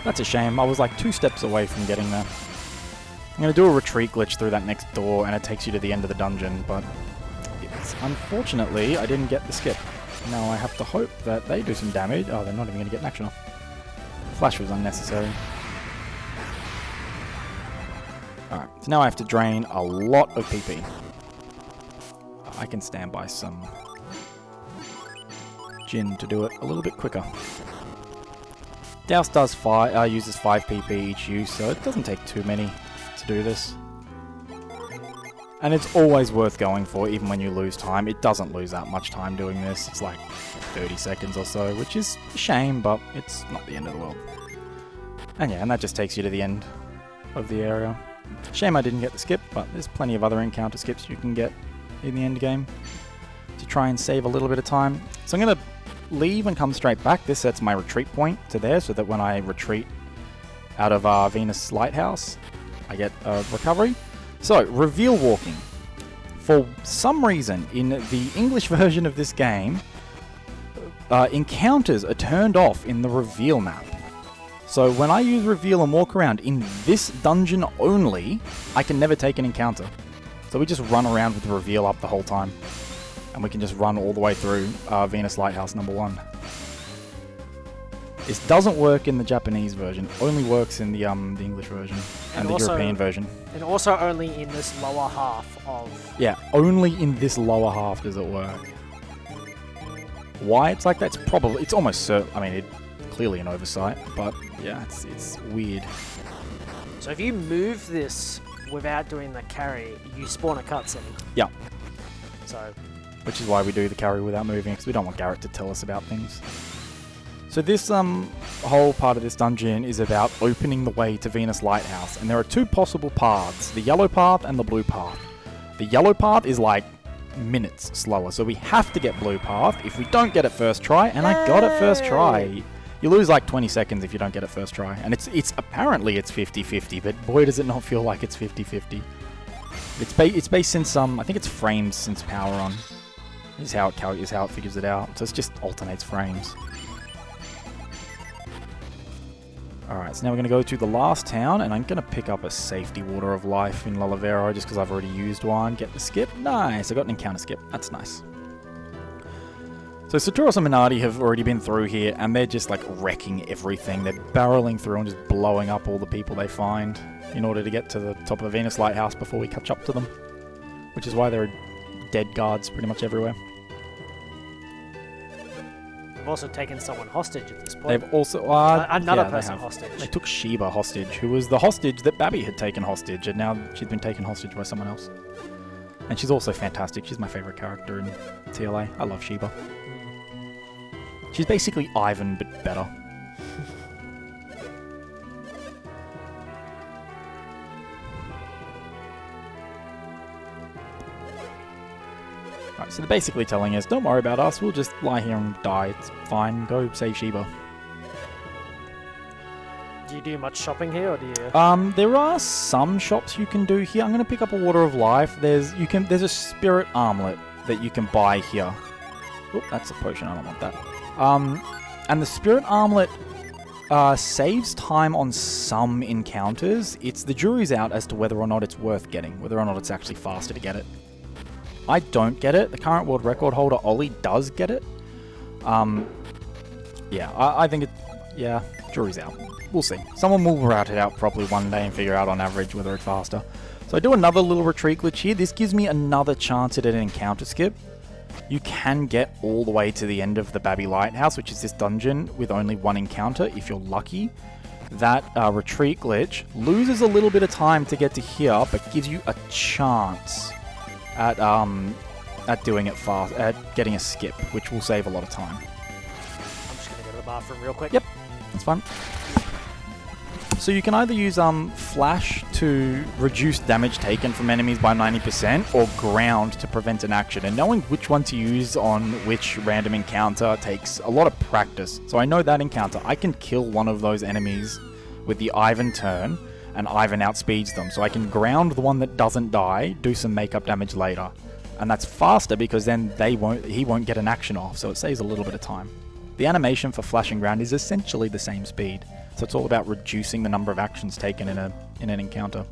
That's a shame. I was like 2 steps away from getting there. I'm going to do a retreat glitch through that next door, and it takes you to the end of the dungeon, but unfortunately, I didn't get the skip. Now I have to hope that they do some damage. Oh, they're not even going to get an action off. Flash was unnecessary. Alright, so now I have to drain a lot of PP. I can stand by some Jin to do it a little bit quicker. Douse does uses 5 PP each use, so it doesn't take too many to do this. And it's always worth going for, even when you lose time. It doesn't lose that much time doing this. It's like 30 seconds or so, which is a shame, but it's not the end of the world. And yeah, and that just takes you to the end of the area. Shame I didn't get the skip, but there's plenty of other encounter skips you can get in the end game to try and save a little bit of time. So I'm going to leave and come straight back. This sets my retreat point to there, so that when I retreat out of Venus Lighthouse, I get a recovery. So, reveal walking. For some reason, in the English version of this game, encounters are turned off in the reveal map. So when I use reveal and walk around in this dungeon only, I can never take an encounter. So we just run around with the reveal up the whole time. And we can just run all the way through Venus Lighthouse number 1. This doesn't work in the Japanese version. Only works in the English version and the also, European version. And also only in this lower half of... Yeah, only in this lower half does it work. Why it's like that? It's probably... It's almost certain... I mean, it's clearly an oversight, but yeah, it's weird. So if you move this without doing the carry, you spawn a cutscene. Yeah. So... Which is why we do the carry without moving, because we don't want Garrett to tell us about things. So this whole part of this dungeon is about opening the way to Venus Lighthouse, and there are 2 possible paths, the yellow path and the blue path. The yellow path is like minutes slower, so we have to get blue path if we don't get it first try, and I got it first try. You lose like 20 seconds if you don't get it first try, and it's apparently it's 50-50, but boy does it not feel like it's 50-50. It's based since I think it's frames since power on. Is how it figures it out. So it just alternates frames. Alright, so now we're going to go to the last town, and I'm going to pick up a safety water of life in Lulavero just because I've already used one. Get the skip. Nice, I got an encounter skip. That's nice. So Saturos and Minardi have already been through here, and they're just like wrecking everything. They're barreling through and just blowing up all the people they find in order to get to the top of Venus Lighthouse before we catch up to them. Which is why there are dead guards pretty much everywhere. They've also taken someone hostage at this point. They've also... another yeah, person hostage. They took Sheba hostage, who was the hostage that Babby had taken hostage, and now she's been taken hostage by someone else. And she's also fantastic. She's my favourite character in TLA. I love Sheba. She's basically Ivan, but better. Right, so they're basically telling us, don't worry about us, we'll just lie here and die. It's fine. Go save Sheba. Do you do much shopping here, or do you... There are some shops you can do here. I'm going to pick up a Water of Life. There's a Spirit Armlet that you can buy here. Oop, that's a potion. I don't want that. And the Spirit Armlet saves time on some encounters. The jury's out as to whether or not it's worth getting, whether or not it's actually faster to get it. I don't get it. The current world record holder, Ollie, does get it. Yeah, I think it... Yeah, jury's out. We'll see. Someone will route it out properly one day and figure out on average whether it's faster. So I do another little retreat glitch here. This gives me another chance at an encounter skip. You can get all the way to the end of the Babby Lighthouse, which is this dungeon, with only 1 encounter, if you're lucky. That retreat glitch loses a little bit of time to get to here, but gives you a chance at doing it fast, at getting a skip, which will save a lot of time. I'm just going to go to the bathroom real quick. Yep, that's fine. So you can either use Flash to reduce damage taken from enemies by 90%, or Ground to prevent an action. And knowing which one to use on which random encounter takes a lot of practice. So I know that encounter, I can kill one of those enemies with the Ivan turn, and Ivan outspeeds them. So I can ground the one that doesn't die, do some makeup damage later. And that's faster because then he won't get an action off, so it saves a little bit of time. The animation for flashing ground is essentially the same speed, so it's all about reducing the number of actions taken in an encounter.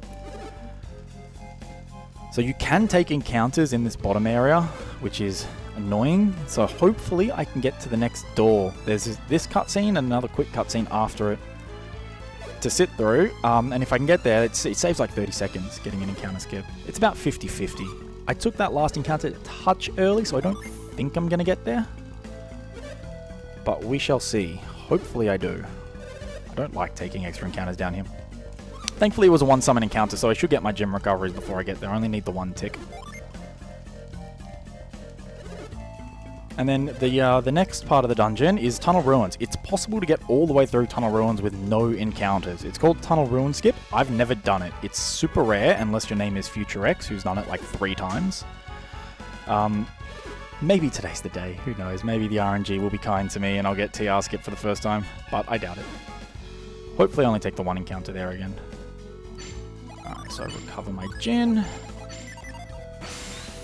So you can take encounters in this bottom area, which is annoying. So hopefully I can get to the next door. There's this cutscene and another quick cutscene after it to sit through. And if I can get there, it saves like 30 seconds getting an encounter skip. It's about 50-50. I took that last encounter a touch early, so I don't think I'm going to get there. But we shall see. Hopefully I do. I don't like taking extra encounters down here. Thankfully it was a one summon encounter, so I should get my gem recoveries before I get there. I only need the one tick. And then the next part of the dungeon is Tunnel Ruins. It's possible to get all the way through Tunnel Ruins with no encounters. It's called Tunnel Ruin Skip. I've never done it. It's super rare unless your name is Future X, who's done it like 3 times. Maybe today's the day. Who knows? Maybe the RNG will be kind to me and I'll get TR skip for the first time, but I doubt it. Hopefully I only take the one encounter there again. Alright, so recover my gin.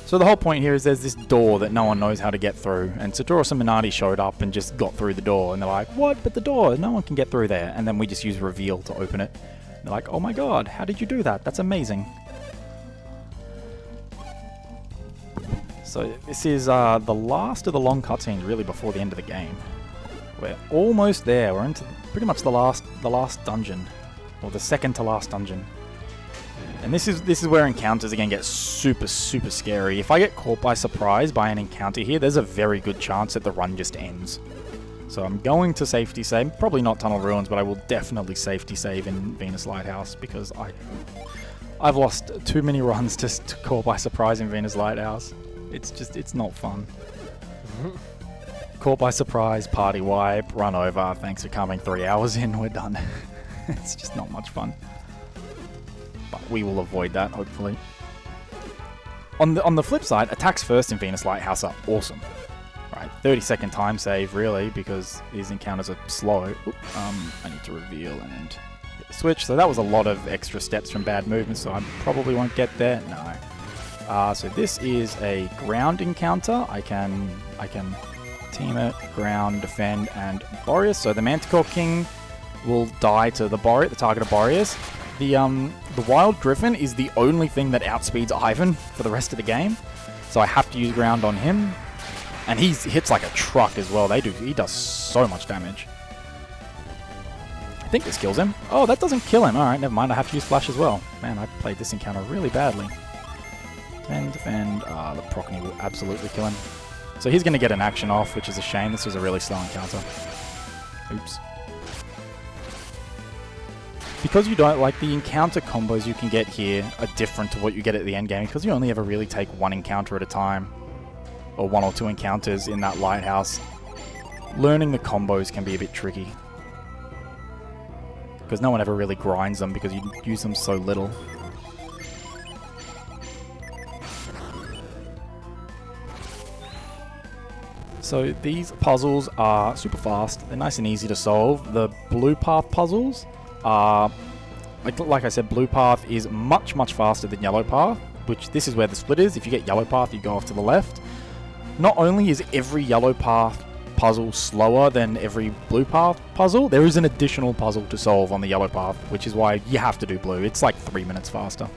So the whole point here is there's this door that no one knows how to get through, and Satoru and Minardi showed up and just got through the door, and they're like, what? But the door, no one can get through there. And then we just use reveal to open it. And they're like, oh my god, how did you do that? That's amazing. So this is the last of the long cutscenes really before the end of the game. We're almost there. We're into pretty much the last dungeon, or the second to last dungeon. And this is where encounters again get super scary. If I get caught by surprise by an encounter here, there's a very good chance that the run just ends. So I'm going to safety save, probably not Tunnel Ruins, but I will definitely safety save in Venus Lighthouse because I've lost too many runs just to caught by surprise in Venus Lighthouse. It's not fun. Caught by surprise, party wipe, run over, thanks for coming, 3 hours in, we're done. It's just not much fun. But we will avoid that, hopefully. On the flip side, attacks first in Venus Lighthouse are awesome. Right, 30-second time save, really, because these encounters are slow. Oop, I need to reveal and hit the switch. So that was a lot of extra steps from bad movements, so I probably won't get there. No. So this is a ground encounter. I can team it, ground, defend, and Boreas. So the Manticore King will die to the target of Boreas. The Wild Griffin is the only thing that outspeeds Ivan for the rest of the game, so I have to use ground on him. And he hits like a truck as well. He does so much damage. I think this kills him. Oh, that doesn't kill him. Alright, never mind. I have to use Flash as well. Man, I played this encounter really badly. Defend. The Procny will absolutely kill him. So he's going to get an action off, which is a shame. This was a really slow encounter. Oops. Because you don't like the encounter combos you can get here are different to what you get at the end game, because you only ever really take one encounter at a time, or 1 or 2 encounters in that lighthouse. Learning the combos can be a bit tricky, because no one ever really grinds them because you use them so little. So these puzzles are super fast, they're nice and easy to solve. The blue path puzzles are, like I said, blue path is much faster than yellow path, which this is where the split is. If you get yellow path, you go off to the left. Not only is every yellow path puzzle slower than every blue path puzzle, there is an additional puzzle to solve on the yellow path, which is why you have to do blue. It's like 3 minutes faster.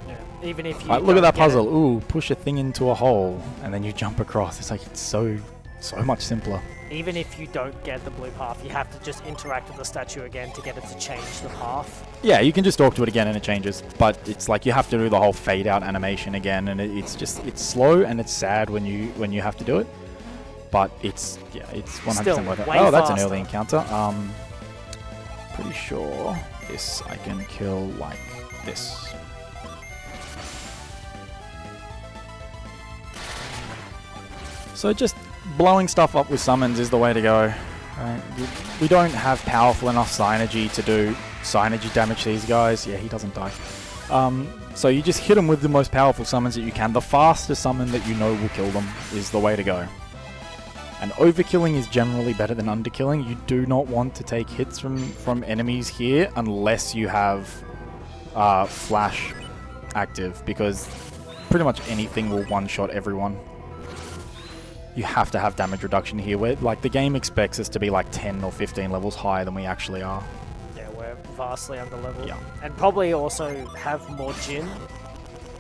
Yeah, even if you look at that puzzle. Ooh, push a thing into a hole, and then you jump across. It's like, it's so much simpler. Even if you don't get the blue path, you have to just interact with the statue again to get it to change the path. Yeah, you can just talk to it again and it changes, but it's like you have to do the whole fade out animation again, and it's slow and it's sad when you have to do it. But it's 100% worth it. Oh, that's an early encounter. Pretty sure this I can kill like this. So just blowing stuff up with summons is the way to go. Right? We don't have powerful enough synergy to do synergy damage to these guys. Yeah, he doesn't die. So you just hit them with the most powerful summons that you can. The fastest summon that you know will kill them is the way to go. And overkilling is generally better than underkilling. You do not want to take hits from enemies here unless you have Flash active, because pretty much anything will one-shot everyone. You have to have damage reduction here, where like the game expects us to be like 10 or 15 levels higher than we actually are. Yeah, we're vastly under level. Yeah. And probably also have more Jin,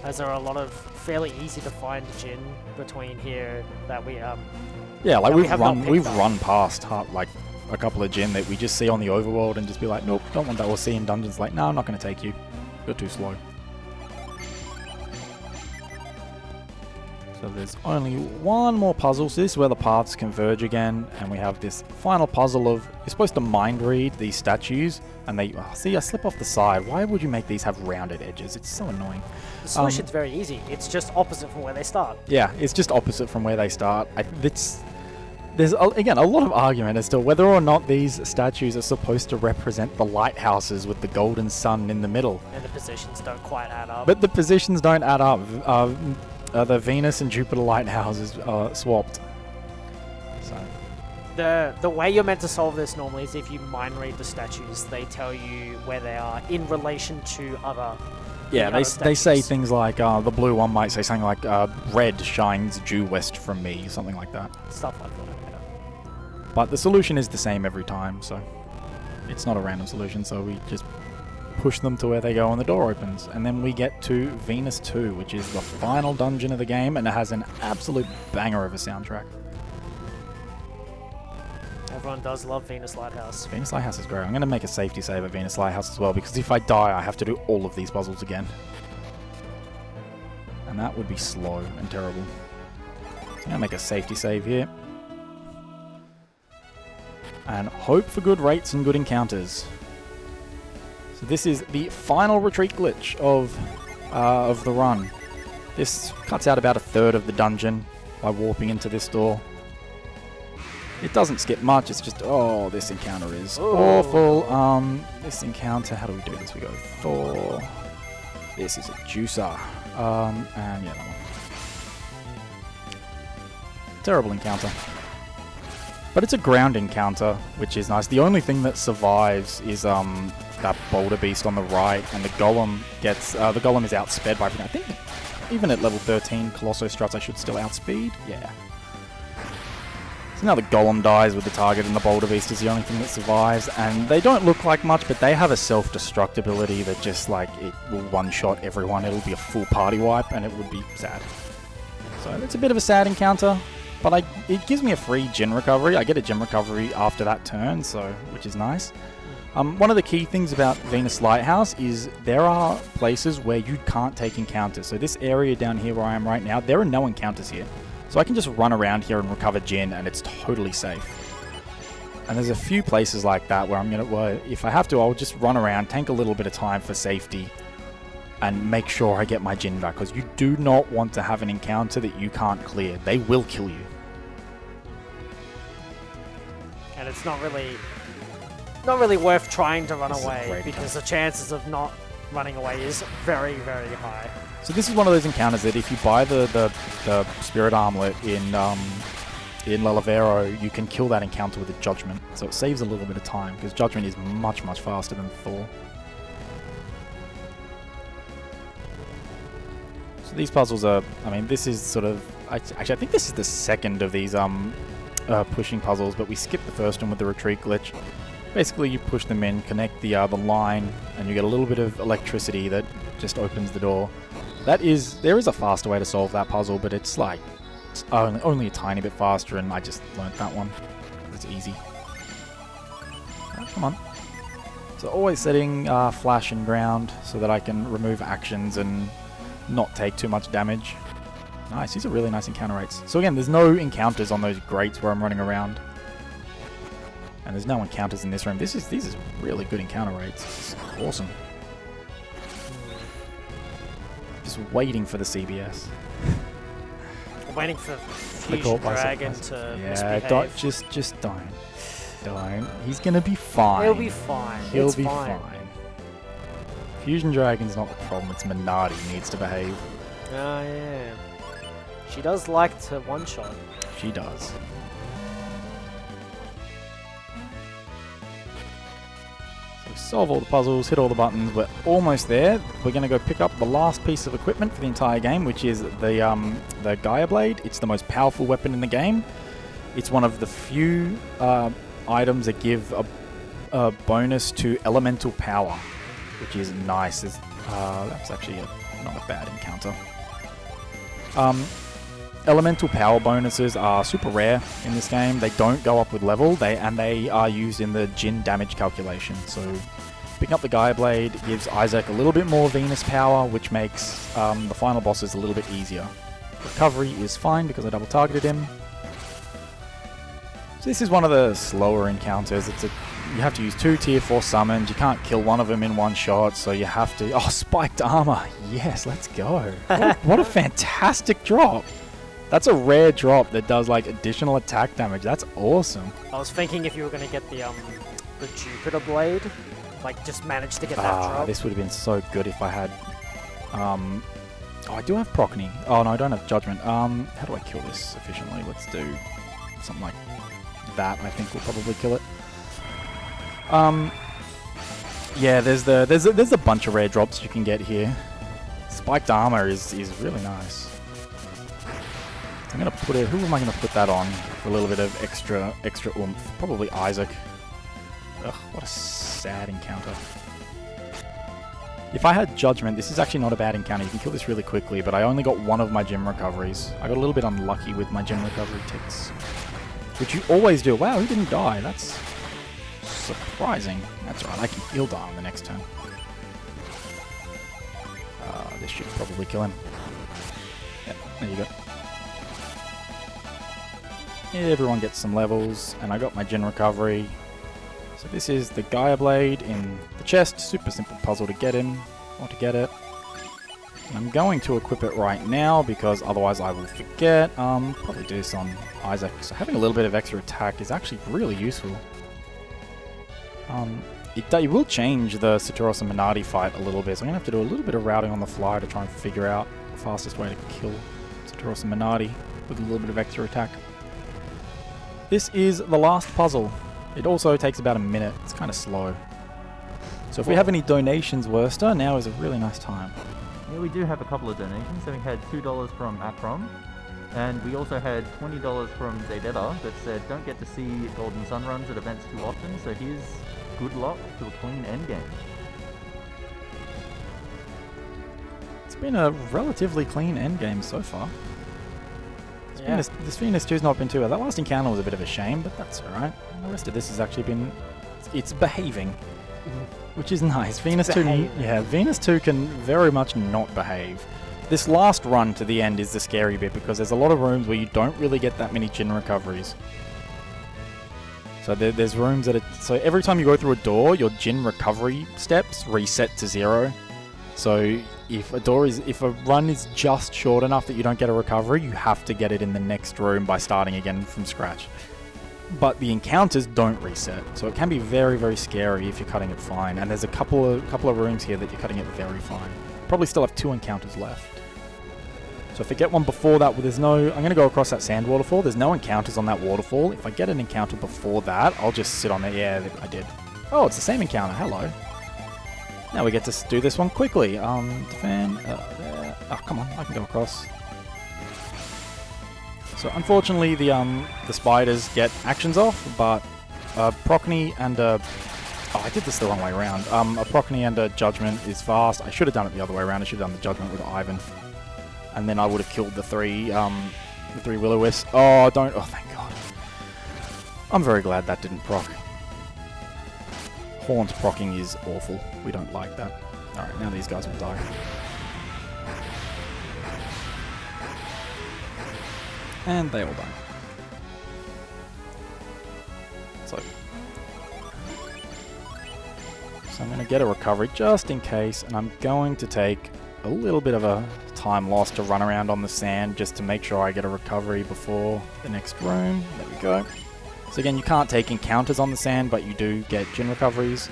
as there are a lot of fairly easy to find Jin between here that we Yeah, like we have not picked we've up. run past like a couple of Jin that we just see on the overworld and just be like, nope, don't want that. Or see in dungeons like, no, I'm not going to take you. You're too slow. So there's only one more puzzle. So this is where the paths converge again, and we have this final puzzle of you're supposed to mind read these statues, and they see I slip off the side. Why would you make these have rounded edges? It's so annoying. The solution's very easy. It's just opposite from where they start. Yeah, it's just opposite from where they start. There's again a lot of argument as to whether or not these statues are supposed to represent the lighthouses with the golden sun in the middle. And the positions don't quite add up. But the positions don't add up. The Venus and Jupiter lighthouses are swapped. So the way you're meant to solve this normally is if you mind read the statues, they tell you where they are in relation to other. yeah, the they other say statues. things like the blue one might say something like red shines due west from me, something like that. Stuff like that. Yeah. But the solution is the same every time, so it's not a random solution. So we just push them to where they go and the door opens, and then we get to Venus 2, which is the final dungeon of the game, and it has an absolute banger of a soundtrack. Everyone does love Venus Lighthouse. Venus Lighthouse is great. I'm going to make a safety save at Venus Lighthouse as well, because if I die, I have to do all of these puzzles again. And that would be slow and terrible. So I'm going to make a safety save here. And hope for good rates and good encounters. So this is the final retreat glitch of the run. This cuts out about a third of the dungeon by warping into this door. It doesn't skip much, it's just, oh, this encounter is awful. This encounter, how do we do this? We go Thor. This is a juicer. And yeah, that one. Terrible encounter. But it's a ground encounter, which is nice. The only thing that survives is that boulder beast on the right, and the golem gets, the golem is outsped by everything. I think even at level 13 Colosso Struts I should still outspeed. Yeah. So now the golem dies with the target, and the boulder beast is the only thing that survives. And they don't look like much, but they have a self-destruct ability that just like it will one-shot everyone. It'll be a full party wipe, and it would be sad. So it's a bit of a sad encounter, but it gives me a free gen recovery. I get a gen recovery after that turn, so which is nice. One of the key things about Venus Lighthouse is there are places where you can't take encounters. So this area down here where I am right now, there are no encounters here. So I can just run around here and recover gen, and it's totally safe. And there's a few places like that where if I have to, I'll just run around, take a little bit of time for safety, and make sure I get my gen back, because you do not want to have an encounter that you can't clear. They will kill you. And it's not really worth trying to run This is a away, great because the chances of not running away is very, very high. So this is one of those encounters that if you buy the Spirit Armlet in Lelevero, you can kill that encounter with a Judgment. So it saves a little bit of time, because Judgment is much, much faster than Thor. So these puzzles are, this is sort of, actually I think this is the second of these pushing puzzles, but we skipped the first one with the retreat glitch. Basically you push them in, connect the line, and you get a little bit of electricity that just opens the door. There is a faster way to solve that puzzle, but it's like only a tiny bit faster, and I just learnt that one. It's easy. Right, come on. So always setting flash and ground so that I can remove actions and not take too much damage. Nice, these are really nice encounter rates. So again, there's no encounters on those grates where I'm running around. And there's no encounters in this room. These is really good encounter rates. This is awesome. Just waiting for the CBS. I'm waiting for The Fusion Court by Dragon Surprise. to Yeah, misbehave. just don't. Don't. He's gonna be fine. He'll be fine. He'll It's be fine. fine. Fusion Dragon's not the problem. It's Minardi who needs to behave. Oh yeah. She does like to one-shot. She does. So we solve all the puzzles, hit all the buttons, we're almost there. We're going to go pick up the last piece of equipment for the entire game, which is the Gaia Blade. It's the most powerful weapon in the game. It's one of the few items that give a bonus to elemental power, which is nice. That's actually not a bad encounter. Elemental power bonuses are super rare in this game. They don't go up with level, they are used in the Jin damage calculation. So picking up the Gaia Blade gives Isaac a little bit more Venus power, which makes the final bosses a little bit easier. Recovery is fine because I double targeted him. So this is one of the slower encounters. You have to use 2 tier 4 summons. You can't kill one of them in one shot, so you have to... Oh, spiked armor. Yes, let's go. What a fantastic drop. That's a rare drop that does like additional attack damage. That's awesome. I was thinking if you were going to get the Jupiter Blade, like just manage to get that drop. This would have been so good if I had... Oh, I do have Procny. Oh, no, I don't have Judgment. How do I kill this efficiently? Let's do something like that. I think will probably kill it. Yeah, there's a bunch of rare drops you can get here. Spiked armor is really nice. I'm gonna put it. Who am I gonna put that on for a little bit of extra oomph? Probably Isaac. Ugh, what a sad encounter. If I had Judgment, this is actually not a bad encounter. You can kill this really quickly, but I only got one of my gem recoveries. I got a little bit unlucky with my gem recovery ticks, which you always do. Wow, he didn't die. That's surprising. That's right. I can heal die on the next turn. This should probably kill him. Yep, there you go. Everyone gets some levels, and I got my Jin recovery. So this is the Gaia Blade in the chest. Super simple puzzle to get him, or to get it. And I'm going to equip it right now, because otherwise I will forget. Probably do this on Isaac. So having a little bit of extra attack is actually really useful. It will change the Satoros and Minardi fight a little bit, so I'm going to have to do a little bit of routing on the fly to try and figure out the fastest way to kill Satoros and Minardi with a little bit of extra attack. This is the last puzzle. It also takes about a minute. It's kind of slow. So if we have any donations, Worcester, now is a really nice time. Yeah, we do have a couple of donations. So we had $2 from Aprom, and we also had $20 from Zaydetta that said, don't get to see Golden Sun runs at events too often, so here's good luck to a clean endgame. It's been a relatively clean endgame so far. Yeah. This Venus 2's not been too bad. That last encounter was a bit of a shame, but that's alright. The rest of this has actually been... It's behaving, which is nice. Venus 2... Yeah, Venus 2 can very much not behave. This last run to the end is the scary bit, because there's a lot of rooms where you don't really get that many Jin recoveries. So there's rooms that so every time you go through a door, your Jin recovery steps reset to 0. So if a run is just short enough that you don't get a recovery, you have to get it in the next room by starting again from scratch. But the encounters don't reset, so it can be very, very scary if you're cutting it fine. And there's a couple of rooms here that you're cutting it very fine. Probably still have 2 encounters left. So if I get one before that, I'm going to go across that sand waterfall. There's no encounters on that waterfall. If I get an encounter before that, I'll just sit on it. Yeah, I did. Oh, it's the same encounter. Hello. Now we get to do this one quickly. Defend. There. Oh, come on. I can go across. So unfortunately, the spiders get actions off, but Procny and oh, I did this the wrong way around. A Procny and a Judgment is fast. I should have done it the other way around. I should have done the Judgment with Ivan. And then I would have killed the three Will-O-Wisps. Oh, don't. Oh, thank God. I'm very glad that didn't proc. Horns procking is awful. We don't like that. Alright, now these guys will die. And they all die. So I'm going to get a recovery just in case, and I'm going to take a little bit of a time loss to run around on the sand just to make sure I get a recovery before the next room. There we go. So again, you can't take encounters on the sand, but you do get Jin recoveries.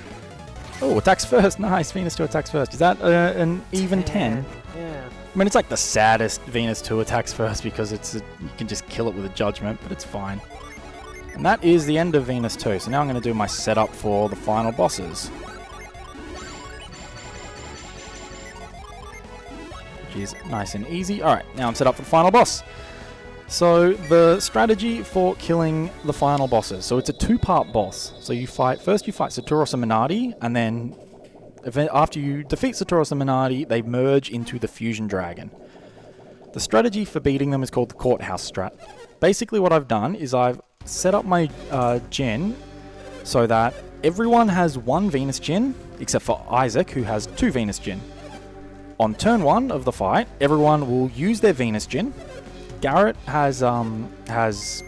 Oh, attacks first. Nice. Venus 2 attacks first. Is that an even 10? Yeah. I mean, it's like the saddest Venus 2 attacks first because you can just kill it with a Judgment, but it's fine. And that is the end of Venus 2. So now I'm going to do my setup for the final bosses. is nice and easy. Alright, now I'm set up for the final boss. So the strategy for killing the final bosses. So it's a two-part boss. So first you fight Saturos and Minardi, and then after you defeat Saturos and Minardi, they merge into the Fusion Dragon. The strategy for beating them is called the Courthouse Strat. Basically what I've done is I've set up my gen so that everyone has one Venus Gen, except for Isaac, who has two Venus Gen. On turn 1 of the fight, everyone will use their Venus Gen. Garrett has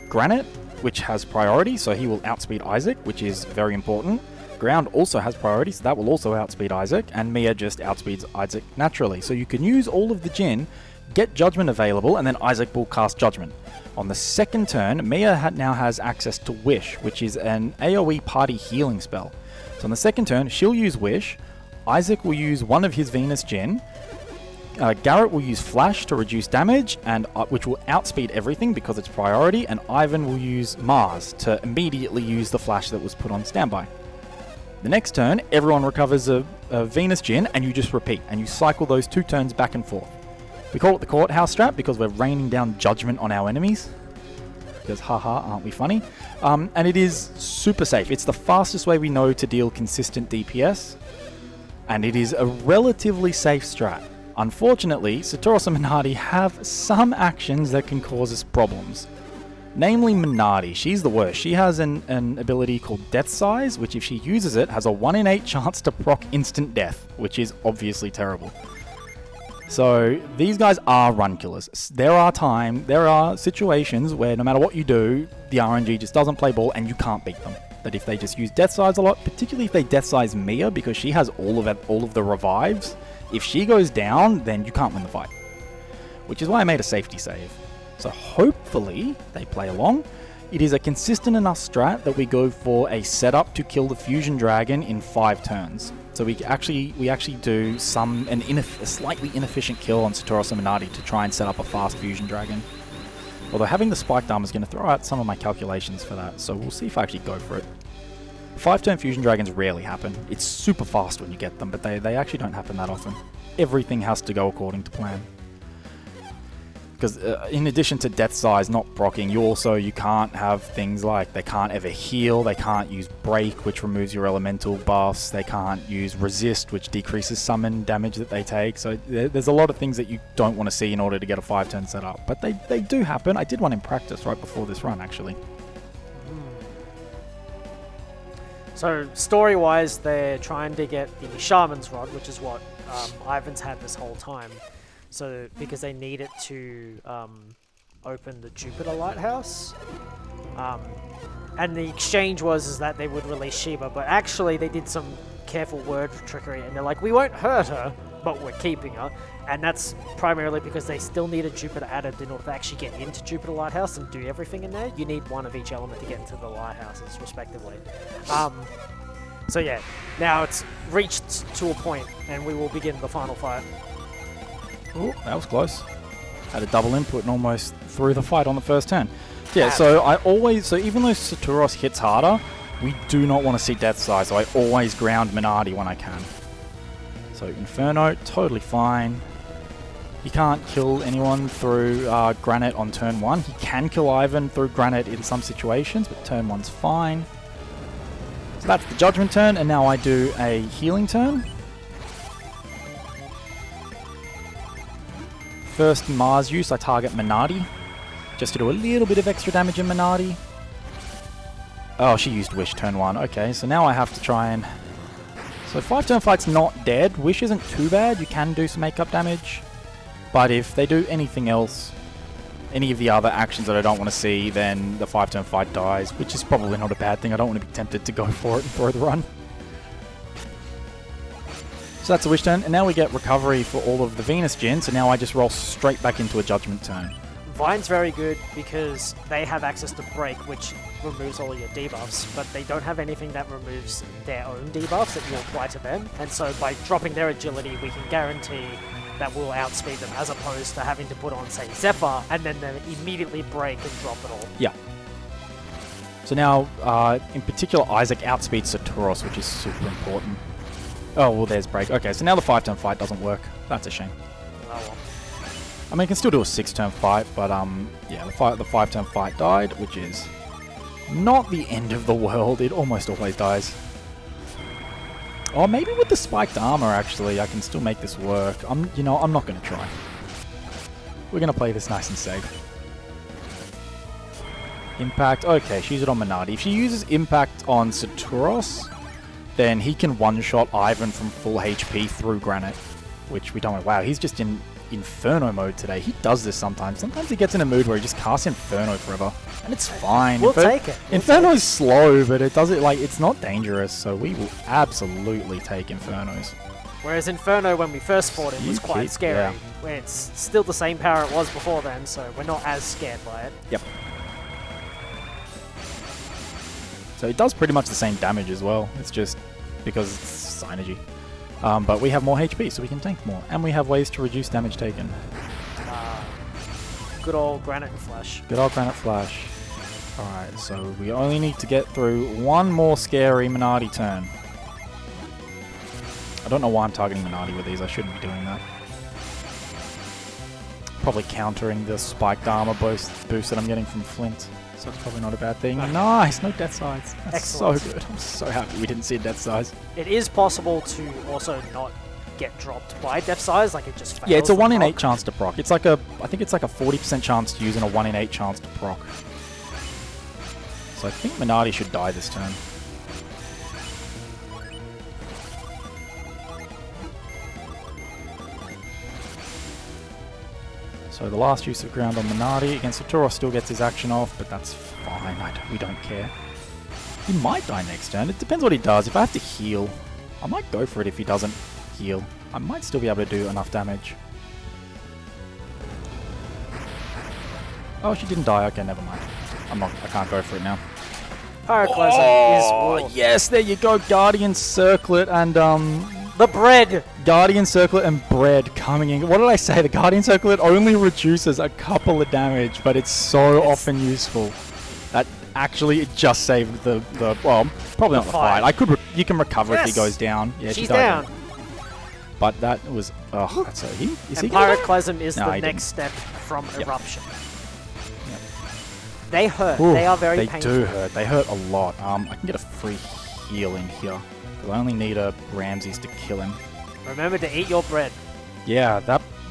Granite, which has priority, so he will outspeed Isaac, which is very important. Ground also has priority, so that will also outspeed Isaac, and Mia just outspeeds Isaac naturally. So you can use all of the Gen, get Judgment available, and then Isaac will cast Judgment. On the second turn, Mia now has access to Wish, which is an AoE party healing spell. So on the second turn, she'll use Wish, Isaac will use one of his Venus Gen, Garrett will use Flash to reduce damage, and which will outspeed everything because it's priority, and Ivan will use Mars to immediately use the Flash that was put on standby. The next turn, everyone recovers a Venus Gen, and you just repeat, and you cycle those 2 turns back and forth. We call it the Courthouse Strat because we're raining down judgment on our enemies. Because haha, aren't we funny? And it is super safe. It's the fastest way we know to deal consistent DPS, and it is a relatively safe strat. Unfortunately, Saturos and Minardi have some actions that can cause us problems. Namely Minardi, she's the worst. She has an ability called Death Size, which if she uses it, has a 1 in 8 chance to proc instant death, which is obviously terrible. So these guys are run killers. There are situations where no matter what you do, the RNG just doesn't play ball and you can't beat them. But if they just use Death Size a lot, particularly if they Death Size Mia, because she has all of the revives, if she goes down, then you can't win the fight. Which is why I made a safety save. So hopefully they play along. It is a consistent enough strat that we go for a setup to kill the Fusion Dragon in 5 turns. So we actually do a slightly inefficient kill on Saturos and Minardi to try and set up a fast Fusion Dragon. Although having the spiked armor is going to throw out some of my calculations for that, so we'll see if I actually go for it. 5-turn Fusion Dragons rarely happen. It's super fast when you get them, but they actually don't happen that often. Everything has to go according to plan. Because in addition to Death Size not proccing, you can't have things like they can't ever heal, they can't use Break, which removes your elemental buffs, they can't use Resist, which decreases summon damage that they take. So there's a lot of things that you don't want to see in order to get a 5-turn setup. But they do happen. I did one in practice right before this run, actually. So story-wise, they're trying to get the Shaman's Rod, which is what Ivan's had this whole time. So because they need it to open the Jupiter Lighthouse. And the exchange was that they would release Sheba, but actually they did some careful word trickery, and they're like, we won't hurt her, but we're keeping her. And that's primarily because they still need a Jupiter added in order to actually get into Jupiter Lighthouse and do everything in there. You need one of each element to get into the lighthouses, respectively. So yeah, now it's reached to a point, and we will begin the final fight. Oh, that was close. Had a double input and almost threw the fight on the first turn. Yeah, so even though Saturos hits harder, we do not want to see Death Size, so I always ground Minardi when I can. So Inferno, totally fine. He can't kill anyone through Granite on turn 1. He can kill Ivan through Granite in some situations, but turn 1's fine. So that's the Judgment turn, and now I do a healing turn. First Mars use, I target Minardi, just to do a little bit of extra damage in Minardi. Oh, she used Wish turn 1. Okay, so now I have to try and... So 5-turn fight's not dead. Wish isn't too bad. You can do some makeup damage. But if they do anything else, any of the other actions that I don't want to see, then the 5-turn fight dies, which is probably not a bad thing. I don't want to be tempted to go for it and throw the run. So that's a Wish turn, and now we get recovery for all of the Venus Gen, so now I just roll straight back into a Judgment turn. Vine's very good because they have access to Break, which removes all your debuffs, but they don't have anything that removes their own debuffs that you apply to them, and so by dropping their agility, we can guarantee that we'll outspeed them, as opposed to having to put on, say, Zephyr, and then they immediately break and drop it all. Yeah. So now, in particular, Isaac outspeeds Saturos, which is super important. Oh, well, there's Break. Okay, so now the 5-turn fight doesn't work. That's a shame. Oh well. I mean, I can still do a 6-turn fight, but yeah, the 5-turn fight died, which is not the end of the world. It almost always dies. Oh, maybe with the spiked armor, actually, I can still make this work. You know, I'm not going to try. We're going to play this nice and safe. Impact. Okay, she used it on Minardi. If she uses Impact on Saturos, then he can one-shot Ivan from full HP through Granite, which we don't want. Wow, he's just in Inferno mode today. He does this sometimes. Sometimes he gets in a mood where he just casts Inferno forever, and it's fine. We'll take it. Inferno's slow, but it does it like it's not dangerous, so we will absolutely take Infernos. Whereas Inferno, when we first fought it, was quite scary. Yeah. Where it's still the same power it was before then, so we're not as scared by it. Yep. So it does pretty much the same damage as well. It's just because it's synergy. But we have more HP, so we can tank more. And we have ways to reduce damage taken. Good old Granite and Flash. Good old Granite Flash. Alright, so we only need to get through one more scary Minardi turn. I don't know why I'm targeting Minardi with these. I shouldn't be doing that. Probably countering the spiked armor boost that I'm getting from Flint. So it's probably not a bad thing. Nice! No death sides. That's Excellent. so good. I'm so happy we didn't see a death size. It is possible to also not get dropped by death size, like it just fails. Yeah, it's a the 1 in proc. 8 chance to proc. It's like I think it's like a 40% chance to use and a 1 in 8 chance to proc. So I think Minardi should die this turn. So the last use of ground on Minardi against Saturos still gets his action off, but that's fine. We don't care. He might die next turn. It depends what he does. If I have to heal, I might go for it if he doesn't heal. I might still be able to do enough damage. Oh, she didn't die. Okay, never mind. I can't go for it now. Pyroclasm is war. Yes, there you go. Guardian Circlet and The bread! Guardian Circlet and bread coming in. What did I say? The Guardian Circlet only reduces a couple of damage, but it's so often useful. That actually it just saved the well, probably not the fight. You can recover if he goes down. Yeah, she's down. But that was that's so he is And he gonna die? Pyroclasm is No, the he next step from Eruption. Yep. They hurt. Ooh, they are very they painful. do hurt. They hurt a lot. I can get a free heal in here. I only need a Ramses to kill him. Remember to eat your bread. Yeah,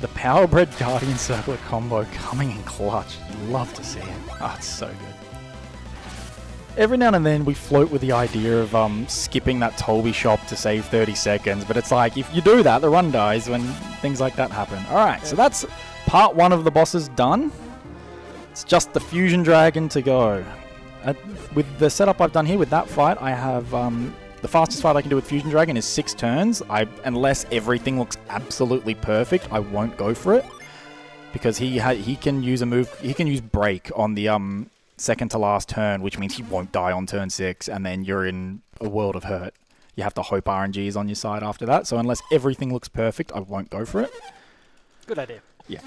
the Power Bread Guardian Circlet combo coming in clutch. You love to see it. Oh, it's so good. Every now and then we float with the idea of skipping that Toby shop to save 30 seconds, but it's like, if you do that, the run dies when things like that happen. Alright, so that's part 1 of the bosses done. It's just the Fusion Dragon to go. With the setup I've done here with that fight, I have the fastest fight I can do with Fusion Dragon is 6 turns. Unless everything looks absolutely perfect, I won't go for it. Because he can use a move, he can use Break on the second to last turn, which means he won't die on turn 6, and then you're in a world of hurt. You have to hope RNG is on your side after that, so unless everything looks perfect, I won't go for it. Good idea. Yeah.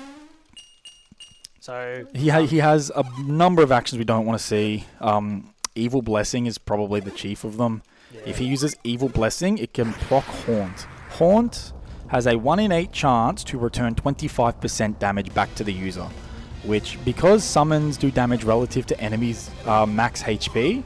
So He has a number of actions we don't want to see. Evil Blessing is probably the chief of them. yeah. If he uses Evil Blessing, it can proc Haunt. Haunt has a 1 in 8 chance to return 25% damage back to the user, which, because summons do damage relative to enemies' max HP,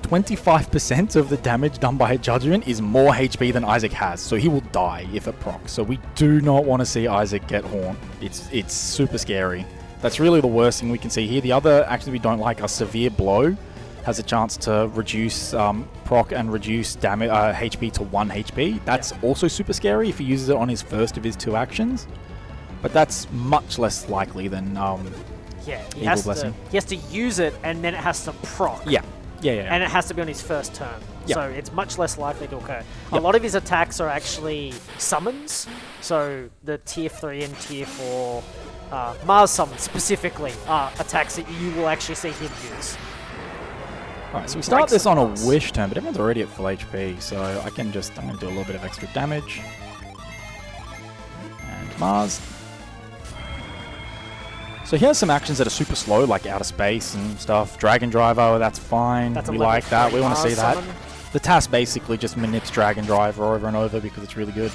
25% of the damage done by a Judgment is more HP than Isaac has, so he will die if it procs. So we do not want to see Isaac get Haunt. It's super scary. That's really the worst thing we can see here. The other actions we don't like are Severe Blow. Has a chance to reduce proc and reduce damage HP to 1 HP. That's also super scary if he uses it on his first of his 2 actions. But that's much less likely than he Evil Blessing. has to use it, and then it has to proc. Yeah. And it has to be on his first turn. Yep. So it's much less likely to occur. A Yep. lot of his attacks are actually summons. So the tier 3 and tier 4 Mars summons specifically are attacks that you will actually see him use. Alright, so we start this on a wish turn, but everyone's already at full HP, so I'm going to do a little bit of extra damage. And Mars. So he has some actions that are super slow, like Outer Space and stuff. Dragon Driver, that's fine. That's a We level like that. 3 We want to see Mars that. summon. The task basically just manips Dragon Driver over and over because it's really good.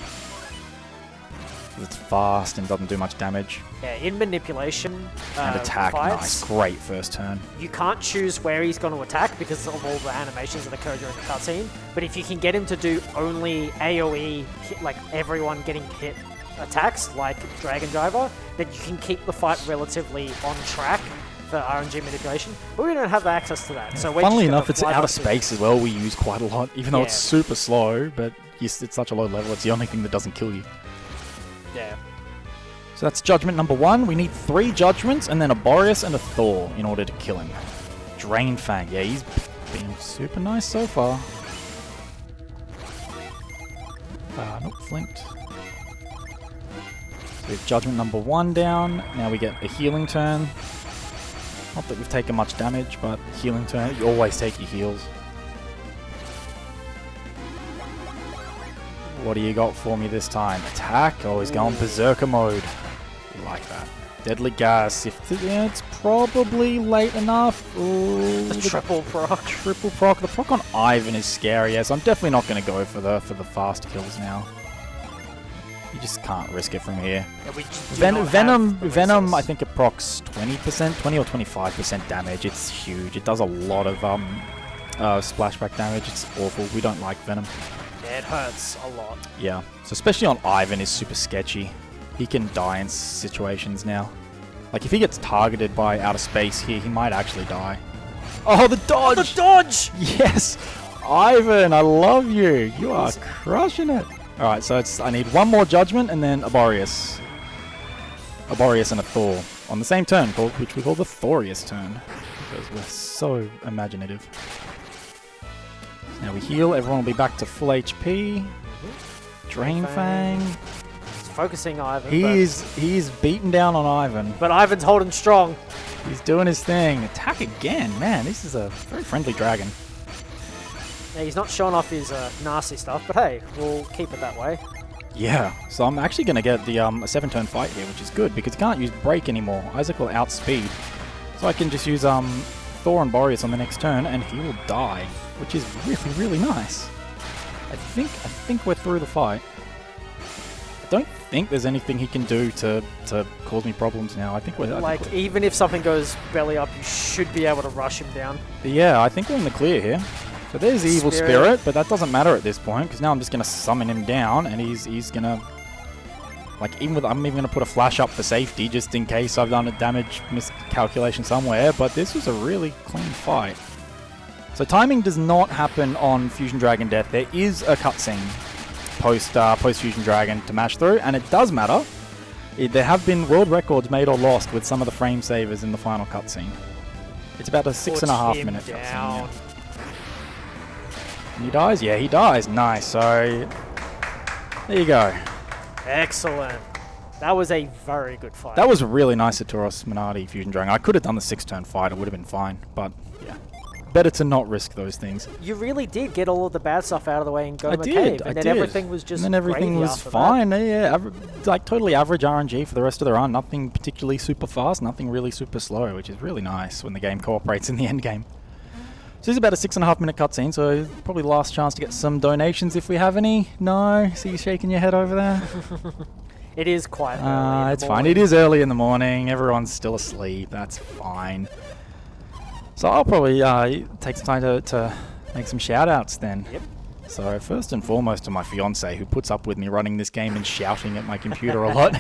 'cause it's fast and doesn't do much damage. Yeah, in manipulation And attack, fights, nice, great first turn. you can't choose where he's going to attack because of all the animations that occur during the cutscene. But if you can get him to do only AoE, like everyone getting hit attacks, like Dragon Driver, then you can keep the fight relatively on track for RNG manipulation. But we don't have access to that. So we're Funnily just gonna enough, it's fly out of up to- space as well. We use quite a lot, even though it's Yeah. super slow. But yes, it's such a low level. It's the only thing that doesn't kill you. Yeah. So that's judgment number 1. We need 3 judgments and then a Boreas and a Thor in order to kill him. Drain Fang. Yeah, he's been super nice so far. Nope, Flint. So we have judgment number 1 down. Now we get a healing turn. Not that we've taken much damage, but healing turn. You always take your heals. What do you got for me this time? Attack? Oh, he's going Berserker mode. Like that. Deadly Gas. Yeah, it's probably late enough. Ooh, The triple proc. triple proc. The proc on Ivan is scary. Yes, I'm definitely not going to go for the fast kills now. You just can't risk it from here. Yeah, we just do not Venom, have the Venom. I resource. think it procs 20%, 20 or 25% damage. It's huge. It does a lot of splashback damage. It's awful. We don't like Venom. Yeah, it hurts a lot. Yeah. So especially on Ivan is super sketchy. He can die in situations now. Like if he gets targeted by outer space here, he might actually die. Oh, the dodge! The dodge! Yes! Ivan, I love you. You are crushing it. Alright, so I need 1 more judgment and then a Boreas. A Boreas and a Thor. On the same turn, which we call the Thorius turn. Because we're so imaginative. Now we heal, everyone will be back to full HP. Drain Fang. He's focusing Ivan. He is beaten down on Ivan. But Ivan's holding strong. He's doing his thing. Attack again. Man, this is a very friendly dragon. Yeah, he's not showing off his nasty stuff, but hey, we'll keep it that way. Yeah, so I'm actually going to get the a 7-turn fight here, which is good, because you can't use Break anymore. Isaac will outspeed. So I can just use Thor and Boreas on the next turn, and he will die, which is really, really nice. I think we're through the fight. I don't think there's anything he can do to cause me problems now. I think we're... Even if something goes belly up, you should be able to rush him down. Yeah, I think we're in the clear here. So there's the Evil Spirit, but that doesn't matter at this point, because now I'm just going to summon him down, and he's going to... I'm even going to put a flash up for safety, just in case I've done a damage miscalculation somewhere, but this was a really clean fight. So timing does not happen on Fusion Dragon Death. There is a cutscene post Fusion Dragon to mash through, and it does matter. There have been world records made or lost with some of the frame savers in the final cutscene. It's about a 6.5 minute cutscene. Yeah. And he dies? Yeah, he dies. Nice. So there you go. Excellent. That was a very good fight. That was a really nice Saturos Minardi Fusion Dragon. I could have done the 6-turn fight. It would have been fine. But yeah, better to not risk those things. You really did get all of the bad stuff out of the way and go to the cave. And then everything was just And then everything was fine. Yeah, like totally average RNG for the rest of the run. Nothing particularly super fast. Nothing really super slow, which is really nice when the game cooperates in the end game. So this is about a 6.5 minute cutscene, so probably last chance to get some donations if we have any. No? See you shaking your head over there? It is quite early. It's fine. It is early in the morning. Everyone's still asleep. That's fine. So I'll probably take some time to make some shout outs then. Yep. So first and foremost to my fiance, who puts up with me running this game and shouting at my computer a lot.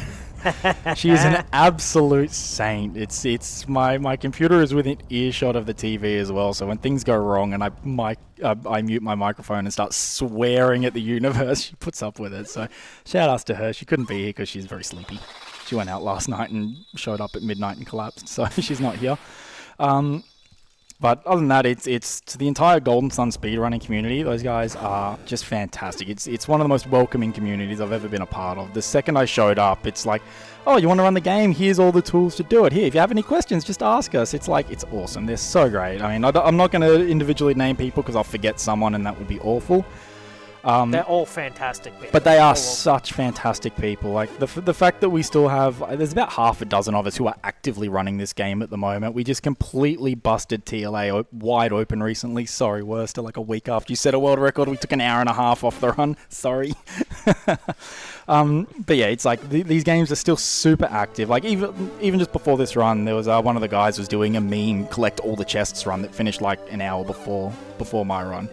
She is an absolute saint. It's my computer is within earshot of the TV as well. So when things go wrong and I mute my microphone and start swearing at the universe, she puts up with it. So shout outs to her. She couldn't be here because she's very sleepy. She went out last night and showed up at midnight and collapsed. So she's not here. But other than that, it's to the entire Golden Sun speedrunning community. Those guys are just fantastic. It's one of the most welcoming communities I've ever been a part of. The second I showed up, it's like, oh, you want to run the game? Here's all the tools to do it. Here, if you have any questions, just ask us. It's like, it's awesome. They're so great. I mean, I'm not going to individually name people because I'll forget someone and that would be awful. They're all fantastic people. But they are such fantastic people. Like the fact that we still have, there's about half a dozen of us who are actively running this game at the moment. We just completely busted TLA wide open recently. Sorry, Worster, like a week after you set a world record, we took an hour and a half off the run. Sorry. But yeah, it's like these games are still super active. Like even just before this run, there was one of the guys was doing a meme collect all the chests run that finished like an hour before my run.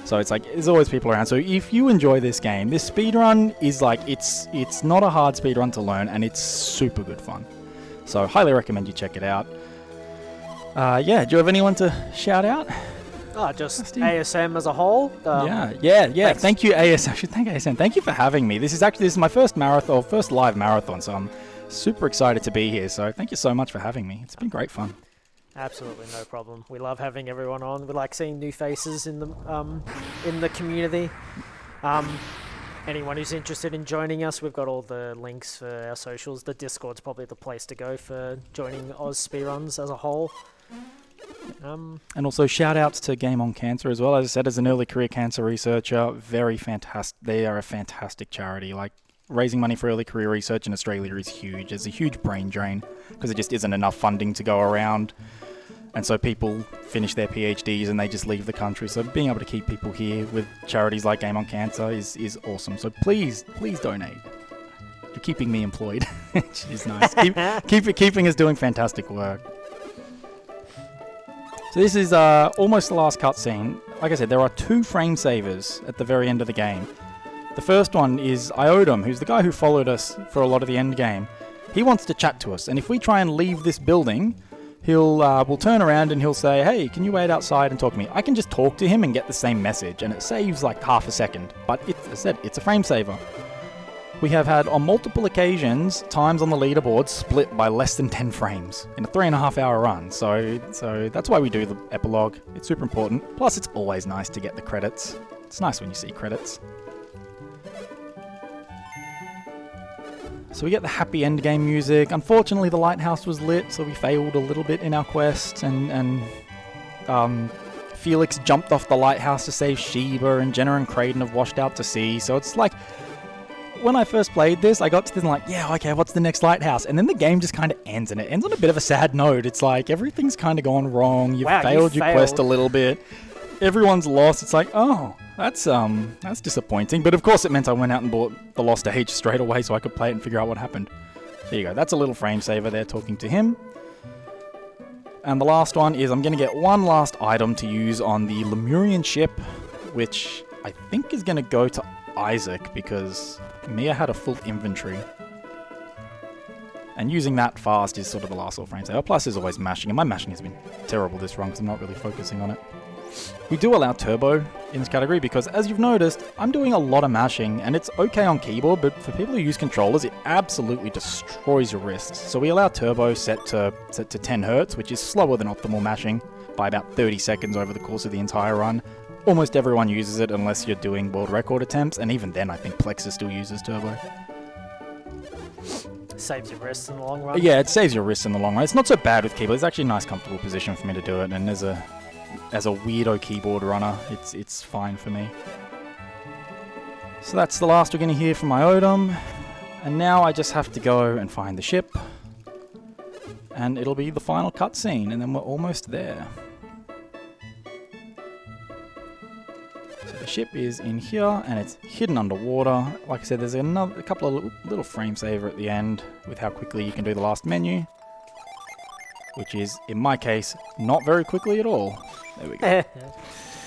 So it's like there's always people around. So if you enjoy this game, this speedrun is like it's not a hard speedrun to learn, and it's super good fun. So highly recommend you check it out. Yeah, do you have anyone to shout out? Oh, just ASM as a whole. Yeah. Thanks. Thank you, ASM. I should thank ASM. Thank you for having me. This is my first live marathon, so I'm super excited to be here. So thank you so much for having me. It's been great fun. Absolutely no problem. We love having everyone on. We like seeing new faces in the community. Anyone who's interested in joining us, we've got all the links for our socials. The Discord's probably the place to go for joining AusSpeedruns as a whole. And also shout outs to Game on Cancer as well. As I said, as an early career cancer researcher, very fantastic. They are a fantastic charity. Like, raising money for early career research in Australia is huge. It's a huge brain drain because it just isn't enough funding to go around. And so people finish their PhDs and they just leave the country. So being able to keep people here with charities like Game on Cancer is awesome. So please donate. You're keeping me employed, which is nice. Keeping us doing fantastic work. So this is almost the last cutscene. Like I said, there are 2 frame savers at the very end of the game. The first one is Iodum, who's the guy who followed us for a lot of the end game. He wants to chat to us, and if we try and leave this building, we'll turn around and he'll say, "Hey, can you wait outside and talk to me?" I can just talk to him and get the same message, and it saves like half a second. But as I said, it's a frame saver. We have had, on multiple occasions, times on the leaderboard split by less than 10 frames in a 3.5 hour run. So that's why we do the epilogue. It's super important. Plus, it's always nice to get the credits. It's nice when you see credits. So we get the happy endgame music. Unfortunately, the lighthouse was lit, so we failed a little bit in our quest, and Felix jumped off the lighthouse to save Sheba, and Jenna and Creighton have washed out to sea. So it's like, when I first played this, I got to this and like, yeah, okay, what's the next lighthouse? And then the game just kind of ends, and it ends on a bit of a sad note. It's like, everything's kind of gone wrong. You failed your quest a little bit. Everyone's lost. It's like, oh, that's disappointing. But of course it meant I went out and bought the Lost Age straight away so I could play it and figure out what happened. There you go. That's a little frame saver there talking to him. And the last one is I'm going to get one last item to use on the Lemurian ship, which I think is going to go to Isaac because Mia had a full inventory. And using that fast is sort of the last little frame saver. Plus there's always mashing, and my mashing has been terrible this run because I'm not really focusing on it. We do allow turbo in this category because, as you've noticed, I'm doing a lot of mashing, and it's okay on keyboard, but for people who use controllers, it absolutely destroys your wrists. So we allow turbo set to 10 Hz, which is slower than optimal mashing by about 30 seconds over the course of the entire run. Almost everyone uses it unless you're doing world record attempts, and even then I think Plexus still uses turbo. Saves your wrists in the long run. Yeah, it saves your wrists in the long run. It's not so bad with keyboard. It's actually a nice, comfortable position for me to do it, and as a weirdo keyboard runner, it's fine for me. So that's the last we're going to hear from Iodum, and now I just have to go and find the ship, and it'll be the final cutscene, and then we're almost there. So the ship is in here, and it's hidden underwater. Like I said, there's a couple of little frame saver at the end with how quickly you can do the last menu, which is, in my case, not very quickly at all. There we go.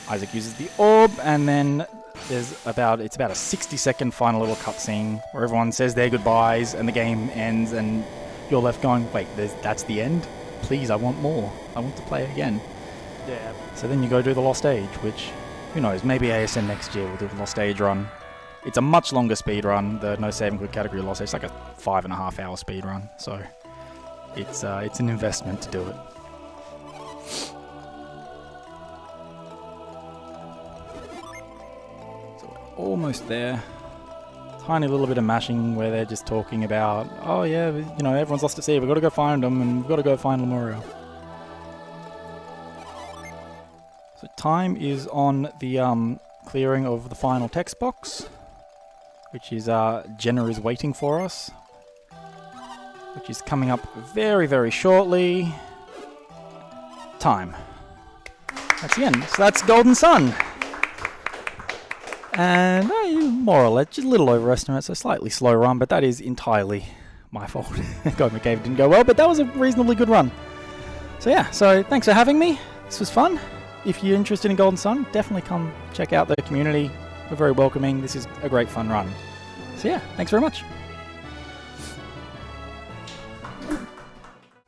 Isaac uses the orb, and then it's about a 60-second final little cutscene where everyone says their goodbyes, and the game ends, and you're left going, wait, that's the end? Please, I want more. I want to play again. Yeah. So then you go do the Lost Age, which, who knows, maybe ASM next year will do the Lost Age run. It's a much longer speed run. The No Saving Good category Lost Age, it's like a 5.5 hour speed run, so it's an investment to do it. Almost there. Tiny little bit of mashing where they're just talking about, oh yeah, everyone's lost at sea, we've got to go find them, and we've got to go find Lemuria. So time is on the clearing of the final text box, which is Jenna is waiting for us, which is coming up very, very shortly. Time. That's the end. So that's Golden Sun. And more or less, just a little overestimate, so slightly slow run, but that is entirely my fault. God McCabe didn't go well, but that was a reasonably good run. So yeah, so thanks for having me. This was fun. If you're interested in Golden Sun, definitely come check out the community. We're very welcoming. This is a great fun run. So yeah, thanks very much.